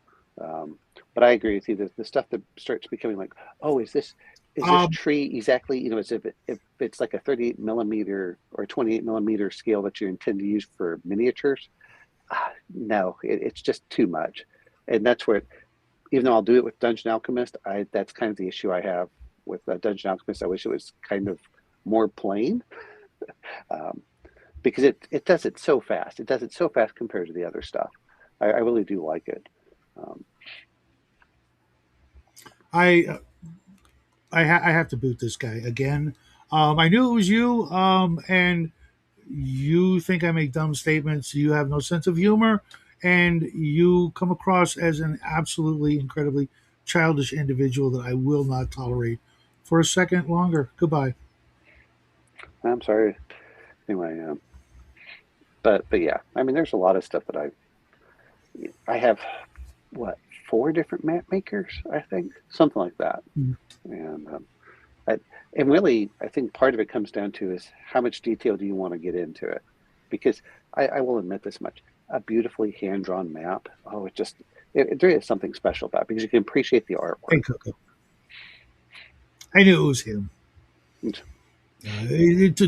Speaker 4: Um, but I agree with you. The stuff that starts becoming like, oh, is this
Speaker 1: um,
Speaker 4: tree exactly, as if it's like a 38 millimeter or 28 millimeter scale that you intend to use for miniatures. No, it's just too much, and that's where even though I'll do it with Dungeon Alchemist, I that's kind of the issue I have with Dungeon Alchemist. I wish it was kind of more plain, um, because it does it so fast. It does it so fast compared to the other stuff. I really do like it. Um,
Speaker 1: I I have to boot this guy again. I knew it was you, and you think I make dumb statements. You have no sense of humor, and you come across as an absolutely incredibly childish individual that I will not tolerate for a second longer. Goodbye.
Speaker 4: I'm sorry. Anyway, but yeah, I mean, there's a lot of stuff that I have what, four different map makers, I think, something like that,
Speaker 1: Mm.
Speaker 4: and I, and really, I think part of it comes down to is how much detail do you want to get into it? Because I will admit this much: a beautifully hand-drawn map, oh, there is something special about it because you can appreciate the artwork.
Speaker 1: Hey, Coco. I knew it was him.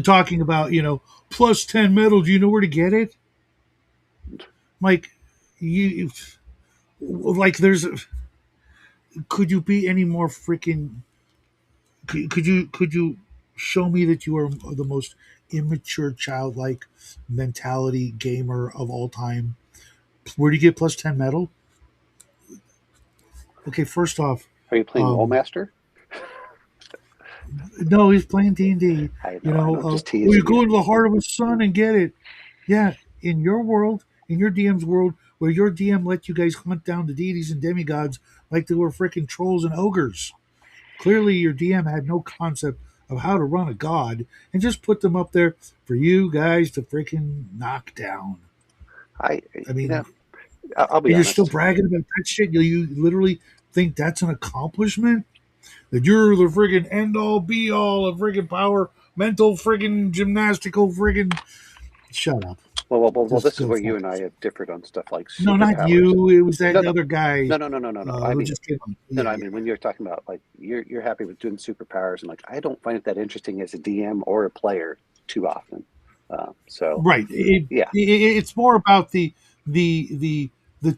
Speaker 1: Talking about plus 10 metal. Do you know where to get it? Like you, like there's. Could you be any more freaking could you show me that you are the most immature childlike mentality gamer of all time? Where do you get plus 10 metal? Okay, first off,
Speaker 4: Are you playing
Speaker 1: um
Speaker 4: Rollmaster?
Speaker 1: no, he's playing D&D.
Speaker 4: I know, just
Speaker 1: Well, you
Speaker 4: teasing
Speaker 1: go
Speaker 4: you.
Speaker 1: into the heart of the sun and get it. Yeah, in your world, in your DM's world, where your DM let you guys hunt down the deities and demigods like they were freaking trolls and ogres. Clearly, your DM had no concept of how to run a god and just put them up there for you guys to freaking knock down.
Speaker 4: I,
Speaker 1: I
Speaker 4: you
Speaker 1: mean,
Speaker 4: know, I'll be
Speaker 1: and you're still
Speaker 4: honest.
Speaker 1: bragging about that shit. You literally think that's an accomplishment? That you're the friggin' end all be all of friggin' power, mental friggin' gymnastical friggin'. Shut up.
Speaker 4: Well,
Speaker 1: Just
Speaker 4: this is
Speaker 1: go
Speaker 4: where you
Speaker 1: fuck
Speaker 4: and I
Speaker 1: yourself.
Speaker 4: have differed on stuff like
Speaker 1: No, not
Speaker 4: superpowers.
Speaker 1: you. It was that
Speaker 4: No, no,
Speaker 1: other guy
Speaker 4: no. I
Speaker 1: who
Speaker 4: mean,
Speaker 1: just came on.
Speaker 4: no,
Speaker 1: Yeah,
Speaker 4: no. I
Speaker 1: yeah.
Speaker 4: mean, when you're talking about like you're happy with doing superpowers, and like I don't find it that interesting as a DM or a player too often. So
Speaker 1: Right.
Speaker 4: yeah,
Speaker 1: It's more about the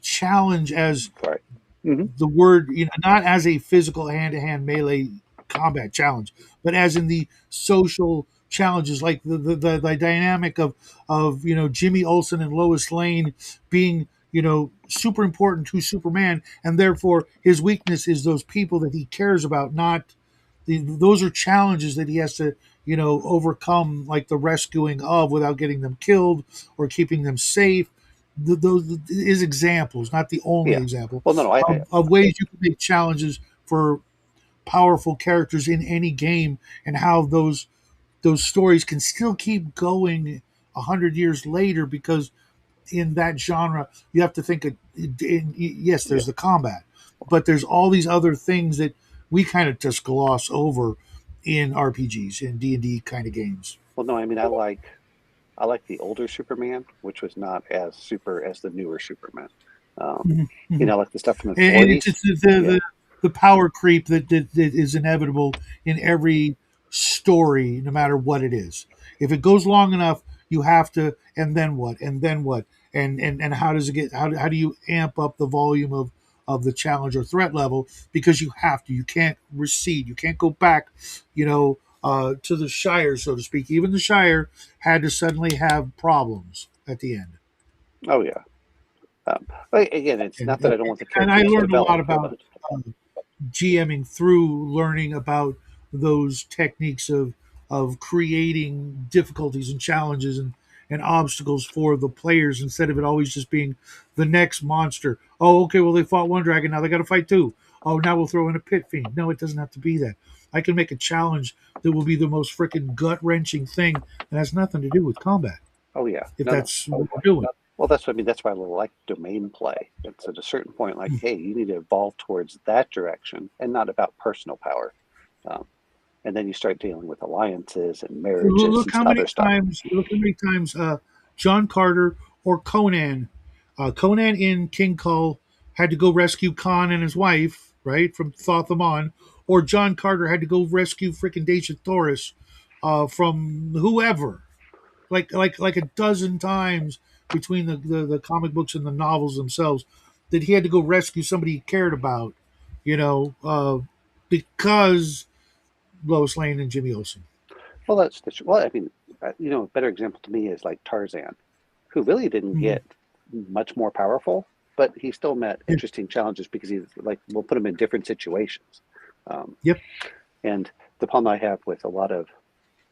Speaker 1: challenge as
Speaker 4: right. Hmm.
Speaker 1: the word, not as a physical hand-to-hand melee combat challenge, but as in the social challenges, like the dynamic of Jimmy Olsen and Lois Lane being super important to Superman, and therefore his weakness is those people that he cares about, not those are challenges that he has to overcome, like the rescuing of without getting them killed or keeping them safe. Those is examples, not the only
Speaker 4: Yeah.
Speaker 1: example
Speaker 4: Well, no.
Speaker 1: of ways you can make challenges for powerful characters in any game, and how those stories can still keep going 100 years later, because in that genre you have to think of, yes,
Speaker 4: Yeah.
Speaker 1: there's the combat, but there's all these other things that we kind of just gloss over in RPGs, in D&D kind of games.
Speaker 4: Well, no. I mean, I like the older Superman, which was not as super as the newer Superman. Um,
Speaker 1: Mhm, mhm.
Speaker 4: like the stuff from the
Speaker 1: And it's
Speaker 4: 40s.
Speaker 1: just
Speaker 4: Yeah.
Speaker 1: the power creep that is inevitable in every story, no matter what it is. If it goes long enough, you have to, and then what, and then what, and how does it get how do you amp up the volume of the challenge or threat level, because you have to, you can't recede, you can't go back, to the Shire, so to speak. Even the Shire had to suddenly have problems at the end.
Speaker 4: Oh yeah. Again, it's
Speaker 1: and
Speaker 4: not that I don't want the
Speaker 1: and I
Speaker 4: characters
Speaker 1: learned a lot
Speaker 4: developed,
Speaker 1: about
Speaker 4: but
Speaker 1: GMing through learning about those techniques of creating difficulties and challenges and obstacles for the players, instead of it always just being the next monster. Oh, okay, well they fought one dragon, now they got to fight two. Oh, now we'll throw in a pit fiend. No, it doesn't have to be that. I can make a challenge that will be the most freaking gut wrenching thing that has nothing to do with combat,
Speaker 4: oh yeah,
Speaker 1: if
Speaker 4: no, no.
Speaker 1: that's what we're doing.
Speaker 4: Well, that's what I mean. That's why I like domain play. It's at a certain point, like, hey, you need to evolve towards that direction, and not about personal power. Um, and then you start dealing with alliances and marriages
Speaker 1: Look
Speaker 4: and
Speaker 1: how many
Speaker 4: other stuff.
Speaker 1: times. Look how many times John Carter or Conan, Conan in King Kull had to go rescue Khan and his wife, right, from Thothamon, or John Carter had to go rescue freaking Dacia Thoris from whoever, like a dozen times between the comic books and the novels themselves, that he had to go rescue somebody he cared about, you know, because Lois Lane and Jimmy Olsen.
Speaker 4: Well, well. I mean, a better example to me is like Tarzan, who really didn't
Speaker 1: Mhm.
Speaker 4: get much more powerful, but he still met
Speaker 1: Yeah.
Speaker 4: interesting challenges because he's like, we'll put him in different situations. Um,
Speaker 1: Yep.
Speaker 4: and the problem I have with a lot of,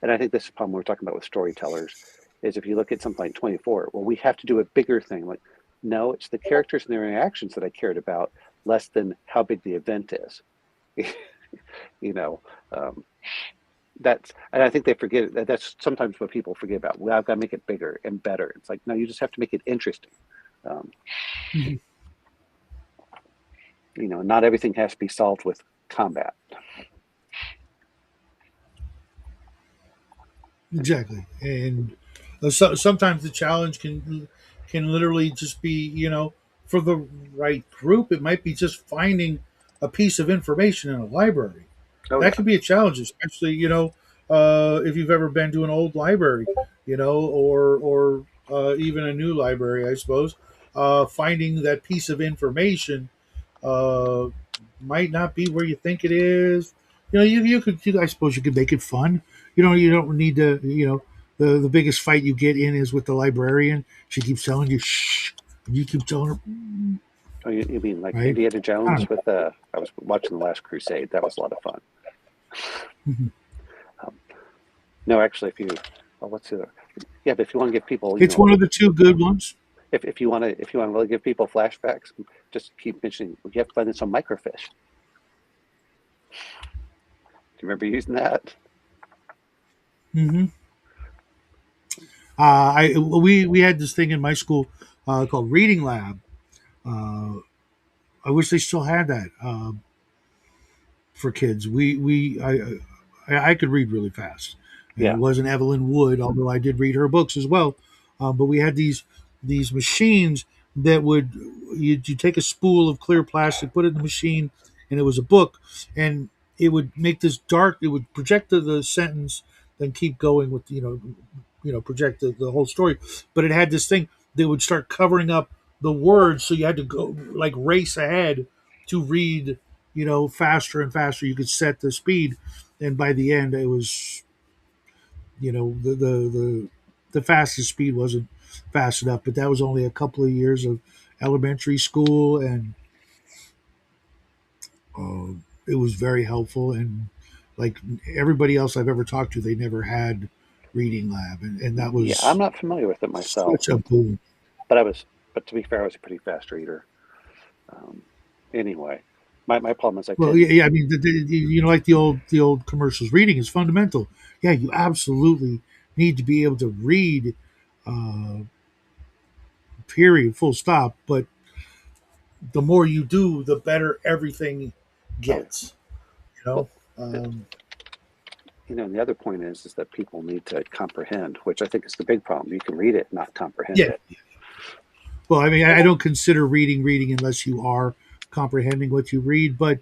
Speaker 4: and I think this is the problem we're talking about with storytellers, is if you look at something like 24, well, we have to do a bigger thing. Like, no, it's the characters and their interactions that I cared about, less than how big the event is. you know, um, and I think they forget that. That's sometimes what people forget about. Well, I've got to make it bigger and better. It's like, no, you just have to make it interesting. Um,
Speaker 1: Mhm.
Speaker 4: not everything has to be solved with combat.
Speaker 1: Exactly, and sometimes the challenge can literally just be, for the right group, it might be just finding a piece of information in a library.
Speaker 4: Oh
Speaker 1: That
Speaker 4: yeah,
Speaker 1: can be a challenge, especially if you've ever been to an old library, or even a new library, I suppose. Finding that piece of information uh, might not be where you think it is. I suppose you could make it fun. You don't need to, the biggest fight you get in is with the librarian. She keeps telling you shh, and you keep telling her,
Speaker 4: oh, you mean like
Speaker 1: right?
Speaker 4: Indiana
Speaker 1: I
Speaker 4: Jones
Speaker 1: don't
Speaker 4: with I was watching the Last Crusade. That was a lot of fun.
Speaker 1: know.
Speaker 4: Um, no, actually, what's the yeah, but if you want to give people,
Speaker 1: It's one of the two good ones.
Speaker 4: if you want to really give people flashbacks, just keep mentioning you have to find some microfiche. Do you remember using that?
Speaker 1: Hmm. We had this thing in my school called Reading Lab. Uh, I wish they still had that for kids. I could read really fast, and it
Speaker 4: Yeah,
Speaker 1: wasn't Evelyn Wood, although I did read her books as well. But we had these machines that would you take a spool of clear plastic, put it in the machine, and it was a book, and it would make this dark. It would project the sentence, then keep going with project the whole story. But it had this thing that would start covering up the words, so you had to go like race ahead to read faster and faster. You could set the speed, and by the end, it was the fastest speed wasn't fast enough. But that was only a couple of years of elementary school, and it was very helpful. And like everybody else I've ever talked to, they never had reading lab, and that
Speaker 4: yeah. I'm
Speaker 1: was
Speaker 4: not familiar with it myself,
Speaker 1: such a boom.
Speaker 4: but but to be fair, I was a pretty fast reader. Um, anyway, my problem is I
Speaker 1: Well,
Speaker 4: tend,
Speaker 1: yeah. I mean, like the old commercials. Reading is fundamental. Yeah, you absolutely need to be able to read. Uh, Period. Full stop. But the more you do, the better everything
Speaker 4: oh yeah.
Speaker 1: gets. You know.
Speaker 4: Well, the,
Speaker 1: Um,
Speaker 4: the other point is that people need to comprehend, which I think is the big problem. You can read it, not comprehend
Speaker 1: yeah.
Speaker 4: it.
Speaker 1: Well, I mean, I don't consider reading unless you are comprehending what you read. But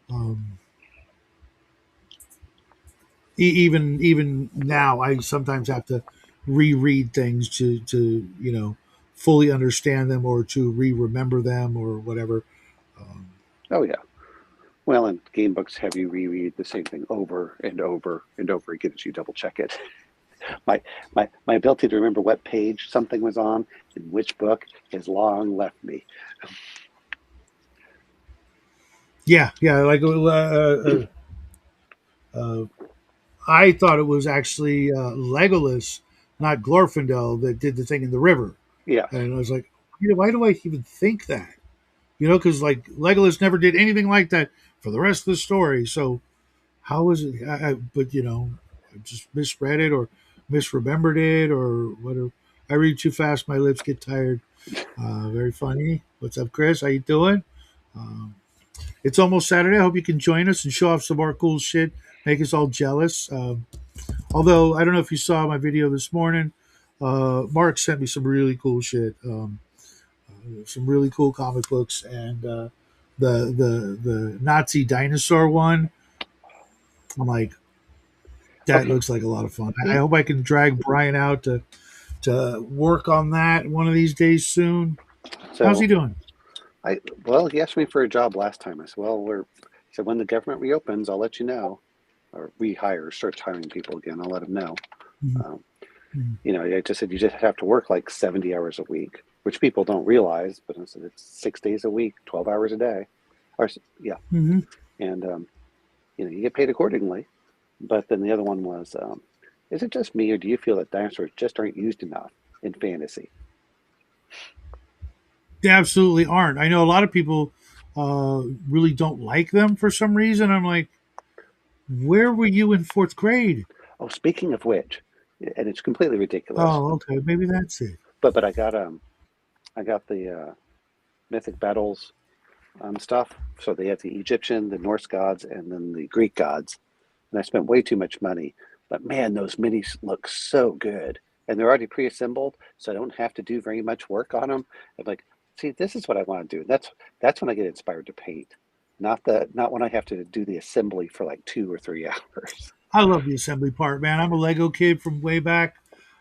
Speaker 1: um, even now, I sometimes have to reread things to fully understand them or to remember them or whatever. Um,
Speaker 4: Oh yeah. Well, and game books have you reread the same thing over and over and over again as you double check it. My ability to remember what page something was on in which book has long left me.
Speaker 1: yeah, yeah. Like uh, I thought it was actually Legolas, not Glorfindel, that did the thing in the river,
Speaker 4: Yes.
Speaker 1: and I was like, why do I even think that? Because like Legolas never did anything like that for the rest of the story. So how is it? But I just misread it or misremembered it or whatever. I read too fast, my lips get tired. Very funny. What's up, Chris? How you doing? Um, it's almost Saturday. I hope you can join us and show off some more cool shit. Make us all jealous. Although I don't know if you saw my video this morning. Mark sent me some really cool shit. Some really cool comic books, and the Nazi dinosaur one. I'm like, that
Speaker 4: Okay.
Speaker 1: looks like a lot of fun. I hope I can drag Brian out to work on that one of these days soon. How's he
Speaker 4: So
Speaker 1: doing?
Speaker 4: well, he asked me for a job last time. I said, well, he said, when the government reopens, I'll let you know, or rehire, starts hiring people again. I'll let him know. Um, I just said you just have to work like 70 hours a week, which people don't realize. But I said it's 6 days a week, 12 hours a day, or yeah,
Speaker 1: Mm-hmm.
Speaker 4: and you get paid accordingly. But then the other one was, is it just me, or do you feel that dinosaurs just aren't used enough in fantasy?
Speaker 1: They absolutely aren't. I know a lot of people really don't like them for some reason. I'm like, where were you in fourth grade?
Speaker 4: Oh, speaking of which, and it's completely ridiculous,
Speaker 1: Oh, okay, maybe that's it.
Speaker 4: but I got the mythic battles stuff. So they have the Egyptian, the Norse gods, and then the Greek gods. And I spent way too much money. But man, those minis look so good. And they're already pre-assembled, so I don't have to do very much work on them. I'm like, see, this is what I want to do. That's when I get inspired to paint. Not when I have to do the assembly for like 2 or 3 hours.
Speaker 1: I love the assembly part, man. I'm a Lego kid from way back.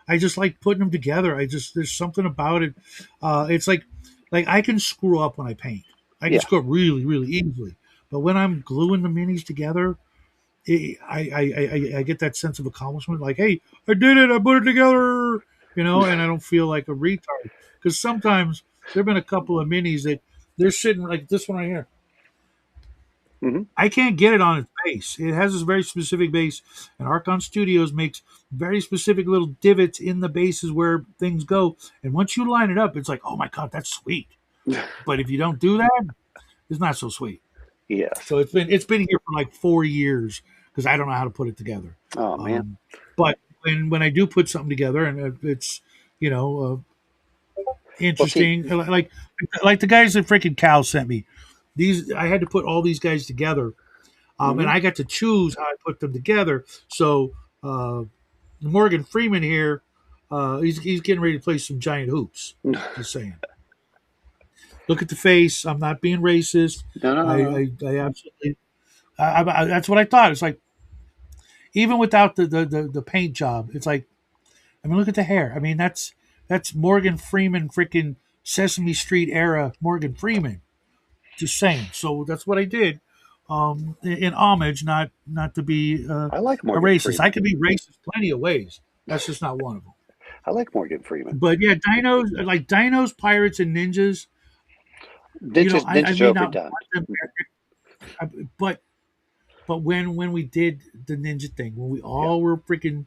Speaker 1: I just like putting them together. There's something about it. It's like I can screw up when I paint. I can
Speaker 4: Yeah.
Speaker 1: screw up really, really easily. But when I'm gluing the minis together, I get that sense of accomplishment. Like, hey, I did it. I put it together. And I don't feel like a retard. Because sometimes there've been a couple of minis that they're sitting like this one right here.
Speaker 4: Hmm.
Speaker 1: I can't get it on its base. It has this very specific base, and Archon Studios makes very specific little divots in the bases where things go. And once you line it up, it's like, oh my god, that's sweet. But if you don't do that, it's not so sweet.
Speaker 4: Yes.
Speaker 1: So it's been here for like 4 years because I don't know how to put it together.
Speaker 4: Oh man.
Speaker 1: Um, but when I do put something together and it's you know
Speaker 4: Well, see.
Speaker 1: interesting, like the guys that freaking Cal sent me, these I had to put all these guys together. And
Speaker 4: Hmm.
Speaker 1: I got to choose how I put them together. So Morgan Freeman here, he's getting ready to play some giant hoops. Just saying. Look at the face. I'm not being racist.
Speaker 4: No, no, no, no.
Speaker 1: I absolutely. That's what I thought. It's like even without the paint job, it's like I mean, look at the hair. I mean, that's Morgan Freeman, freaking Sesame Street era Morgan Freeman. Just saying. So that's what I did. In homage, not to be
Speaker 4: I like
Speaker 1: a
Speaker 4: Morgan
Speaker 1: racist. I
Speaker 4: Freeman.
Speaker 1: could be racist plenty of ways. That's just not one of them.
Speaker 4: I like Morgan Freeman.
Speaker 1: But yeah, dinos, pirates, and ninjas. I
Speaker 4: Ninjas are
Speaker 1: may not
Speaker 4: overdone.
Speaker 1: want them, but when we did the ninja thing, when we
Speaker 4: Yeah.
Speaker 1: all were freaking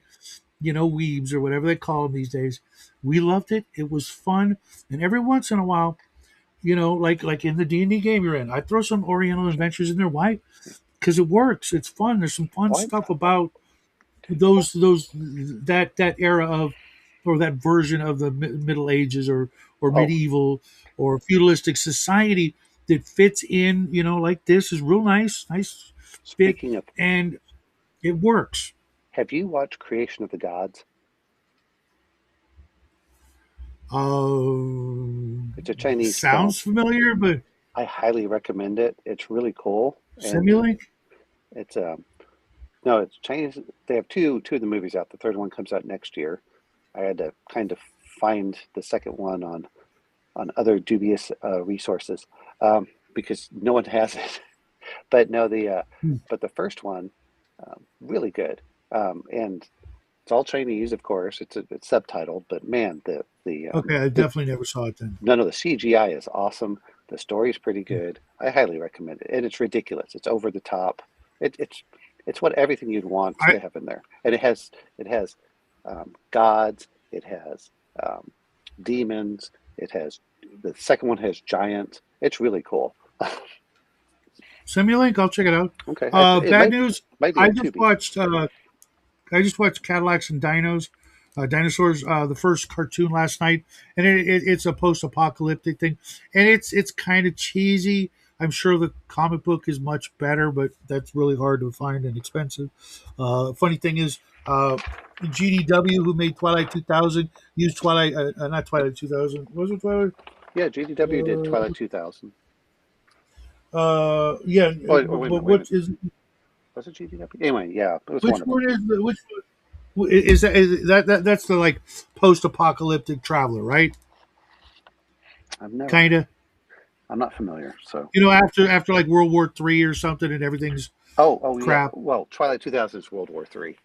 Speaker 1: weebs or whatever they call them these days, we loved it. It was fun, and every once in a while, like in the D&D game you're in, I throw some Oriental Adventures in there. Why? Because it works. It's fun. There's some fun
Speaker 4: Why?
Speaker 1: stuff about that era of or that version of the Middle Ages or
Speaker 4: Oh,
Speaker 1: medieval or feudalistic society that fits in. Like this is real nice fit,
Speaker 4: speaking of,
Speaker 1: and it works.
Speaker 4: have you watched Creation of the Gods? It's a Chinese film.
Speaker 1: Sounds familiar, but
Speaker 4: I highly recommend it. It's really cool, and
Speaker 1: Simulink.
Speaker 4: it's no, it's Chinese. They have two of the movies out. The third one comes out next year. I had to kind of find the second one on on other dubious resources because no one has it. But no,
Speaker 1: Hmm.
Speaker 4: but the first one, really good, and it's all Chinese, of course. It's subtitled, but man,
Speaker 1: Okay, I
Speaker 4: the
Speaker 1: definitely never saw it then.
Speaker 4: none of the CGI is awesome. The story's pretty good. I highly recommend it, and it's ridiculous. It's over the top. It's what everything you'd want
Speaker 1: I
Speaker 4: to have in there, and it has gods. It has um, demons. It has the second one has giants. It's really cool.
Speaker 1: Send me a link. I'll check it out.
Speaker 4: Okay, it
Speaker 1: Bad news.
Speaker 4: might be
Speaker 1: I
Speaker 4: on
Speaker 1: just
Speaker 4: Tubi.
Speaker 1: watched. I just watched Cadillacs and Dinos, Dinosaurs. The first cartoon last night, and it's a post-apocalyptic thing, and it's kind of cheesy. I'm sure the comic book is much better, but that's really hard to find and expensive. Funny thing is, GDW, who made Twilight 2000, used Twilight, not Twilight 2000. Was it Twilight?
Speaker 4: Yeah, GDW did
Speaker 1: Uh,
Speaker 4: Twilight 2000.
Speaker 1: yeah,
Speaker 4: Or wait a
Speaker 1: but
Speaker 4: minute, wait a
Speaker 1: what
Speaker 4: minute.
Speaker 1: is
Speaker 4: Was it GDW? Anyway, yeah, it was
Speaker 1: which
Speaker 4: one of them.
Speaker 1: one is the which that's the like post-apocalyptic traveler, right?
Speaker 4: I've never.
Speaker 1: Kind of,
Speaker 4: I'm not familiar. So.
Speaker 1: after like World War III or something, and everything's
Speaker 4: Oh yeah.
Speaker 1: crap.
Speaker 4: Well, Twilight 2000 is World War III.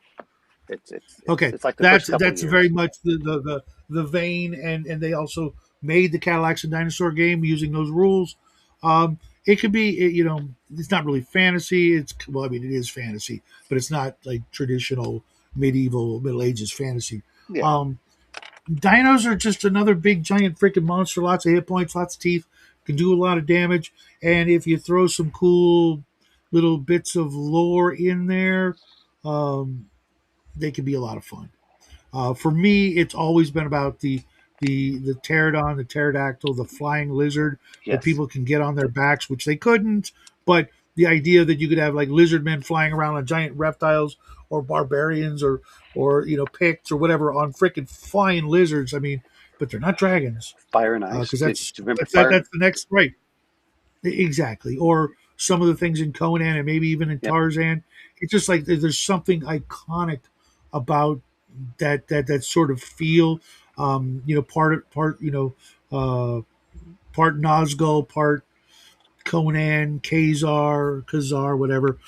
Speaker 1: Okay,
Speaker 4: It's like the first couple of
Speaker 1: that's very
Speaker 4: years.
Speaker 1: much the vein, and they also made the Cadillacs and Dinosaur game using those rules. It could be, it's not really fantasy. It's well, I mean, it is fantasy, but it's not like traditional medieval Middle Ages fantasy.
Speaker 4: Yeah.
Speaker 1: Um, Dinos are just another big giant freaking monster. Lots of hit points, lots of teeth, can do a lot of damage. And if you throw some cool little bits of lore in there, um, they can be a lot of fun. For me, it's always been about the pterodon, the pterodactyl, the flying lizard that
Speaker 4: Yes.
Speaker 1: people can get on their backs, which they couldn't. But the idea that you could have like lizard men flying around on giant reptiles, or barbarians, or picts or whatever on freaking flying lizards. I mean, but they're not dragons,
Speaker 4: Fire and Ice.
Speaker 1: because
Speaker 4: Do
Speaker 1: that's
Speaker 4: you remember
Speaker 1: that's that,
Speaker 4: Fire?
Speaker 1: that's the next right. Exactly. Or some of the things in Conan and maybe even in
Speaker 4: Yep.
Speaker 1: Tarzan. It's just like there's something iconic about that sort of feel. Part Nazgul, part Conan, Khazar, whatever.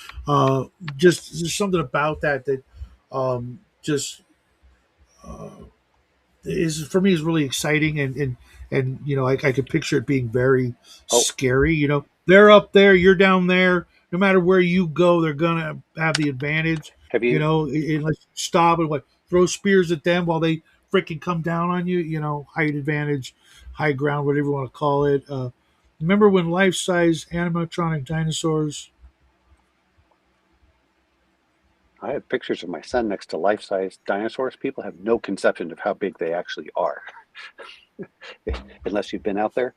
Speaker 1: Just there's something about that just uh, is for me is really exciting, and I could picture it being very
Speaker 4: Oh,
Speaker 1: scary. They're up there, you're down there. No matter where you go, they're gonna have the advantage.
Speaker 4: have you?
Speaker 1: Unless you stop and throw spears at them while they freaking come down on you. Height advantage, high ground, whatever you want to call it. Remember when life-size animatronic dinosaurs?
Speaker 4: I have pictures of my son next to life-size dinosaurs. People have no conception of how big they actually are, unless you've been out there.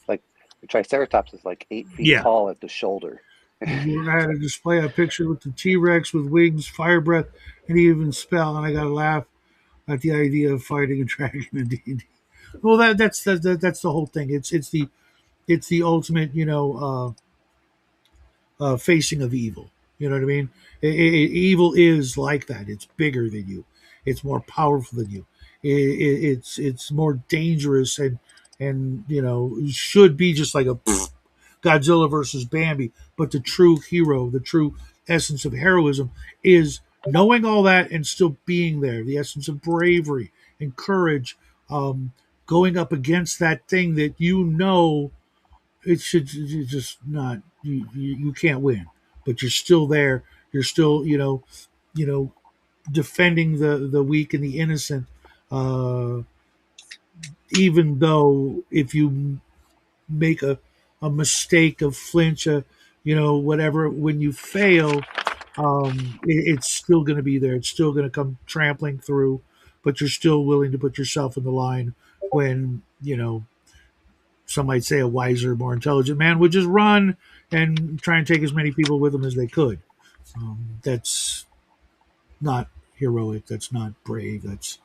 Speaker 4: Like the Triceratops is like 8 feet
Speaker 1: Yeah,
Speaker 4: tall at the shoulder.
Speaker 1: I had a display a picture with the T-Rex with wings, fire breath, and even spell, and I got to laugh at the idea of fighting a dragon in D&D. Well, that's the whole thing. It's the ultimate, facing of evil. You know what I mean? Evil is like that. It's bigger than you. It's more powerful than you. It's more dangerous, and should be just like a Godzilla versus Bambi. But the true hero, the true essence of heroism, is knowing all that and still being there. The essence of bravery and courage, going up against that thing that it should just not. You can't win, but you're still there. You're still you know defending the weak and the innocent. Uh, Even though if you make a mistake of flinch, whatever, when you fail, it's still going to be there. It's still going to come trampling through, but you're still willing to put yourself in the line when some might say a wiser, more intelligent man would just run and try and take as many people with him as they could. That's not heroic. That's not brave. That's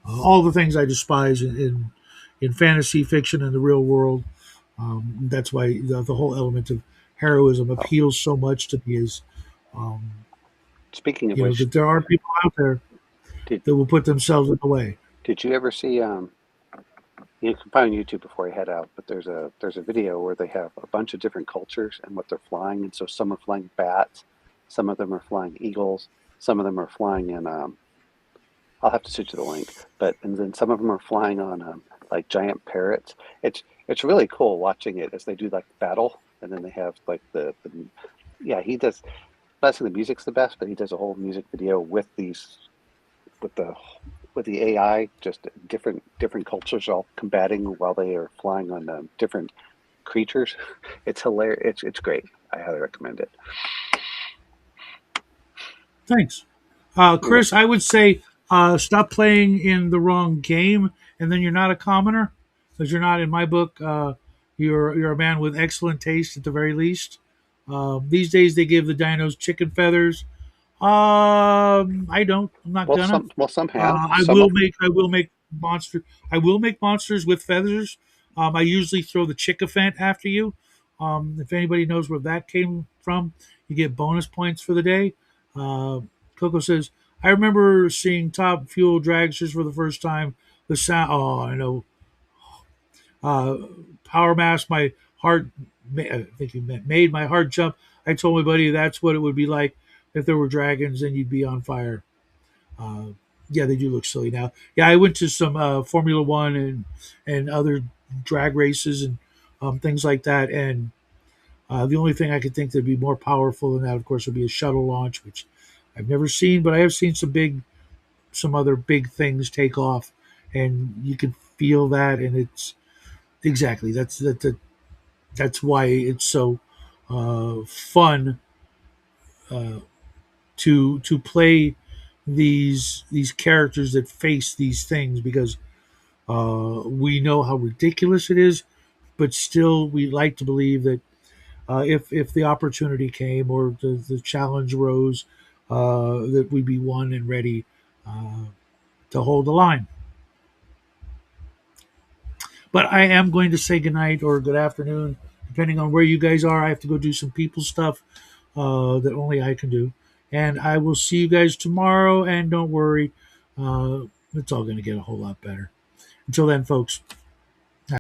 Speaker 1: all the things I despise in fantasy fiction and the real world. That's why the whole element of heroism
Speaker 4: Oh,
Speaker 1: appeals so much to me. Is um,
Speaker 4: speaking of which,
Speaker 1: that there are people out there
Speaker 4: did
Speaker 1: that will put themselves in the way.
Speaker 4: did you ever see You can find on YouTube before you head out, but there's a video where they have a bunch of different cultures and what they're flying, and so some are flying bats, some of them are flying eagles, some of them are flying in I'll have to send you the link, but and then some of them are flying on like giant parrots. It's really cool watching it as they do like battle, and then they have like the yeah, he does. I'm not saying the music's the best, but he does a whole music video with these with the with the AI, just different cultures all combating while they are flying on different creatures. It's hilarious. It's great. I highly recommend it.
Speaker 1: Thanks.
Speaker 4: You're welcome.
Speaker 1: Chris, I would say stop playing in the wrong game, and then you're not a commoner, because you're not in my book. You're a man with excellent taste at the very least. These days they give the dinos chicken feathers. I don't. I'm not gonna.
Speaker 4: Some have
Speaker 1: I
Speaker 4: some
Speaker 1: will
Speaker 4: of
Speaker 1: make. I will make monster. I will make monsters with feathers. I usually throw the chickafant after you. If anybody knows where that came from, you get bonus points for the day. Uh, Coco says, I remember seeing Top Fuel dragsters for the first time. The sound. Oh, I know. Uh, Power Mass. My heart. I think you meant made my heart jump. I told my buddy that's what it would be like if there were dragons and you'd be on fire. Uh, yeah, they do look silly now. Yeah, I went to some Formula One and other drag races and things like that. And the only thing I could think that'd be more powerful than that, of course, would be a shuttle launch, which I've never seen, but I have seen some other big things take off, and you can feel that, and it's exactly that's why it's so fun uh, to play these characters that face these things because we know how ridiculous it is, but still we like to believe that if the opportunity came or the challenge rose, that we'd be one and ready uh, to hold the line. But I am going to say goodnight or good afternoon, depending on where you guys are. I have to go do some people stuff that only I can do. And I will see you guys tomorrow. And don't worry, it's all going to get a whole lot better. Until then, folks,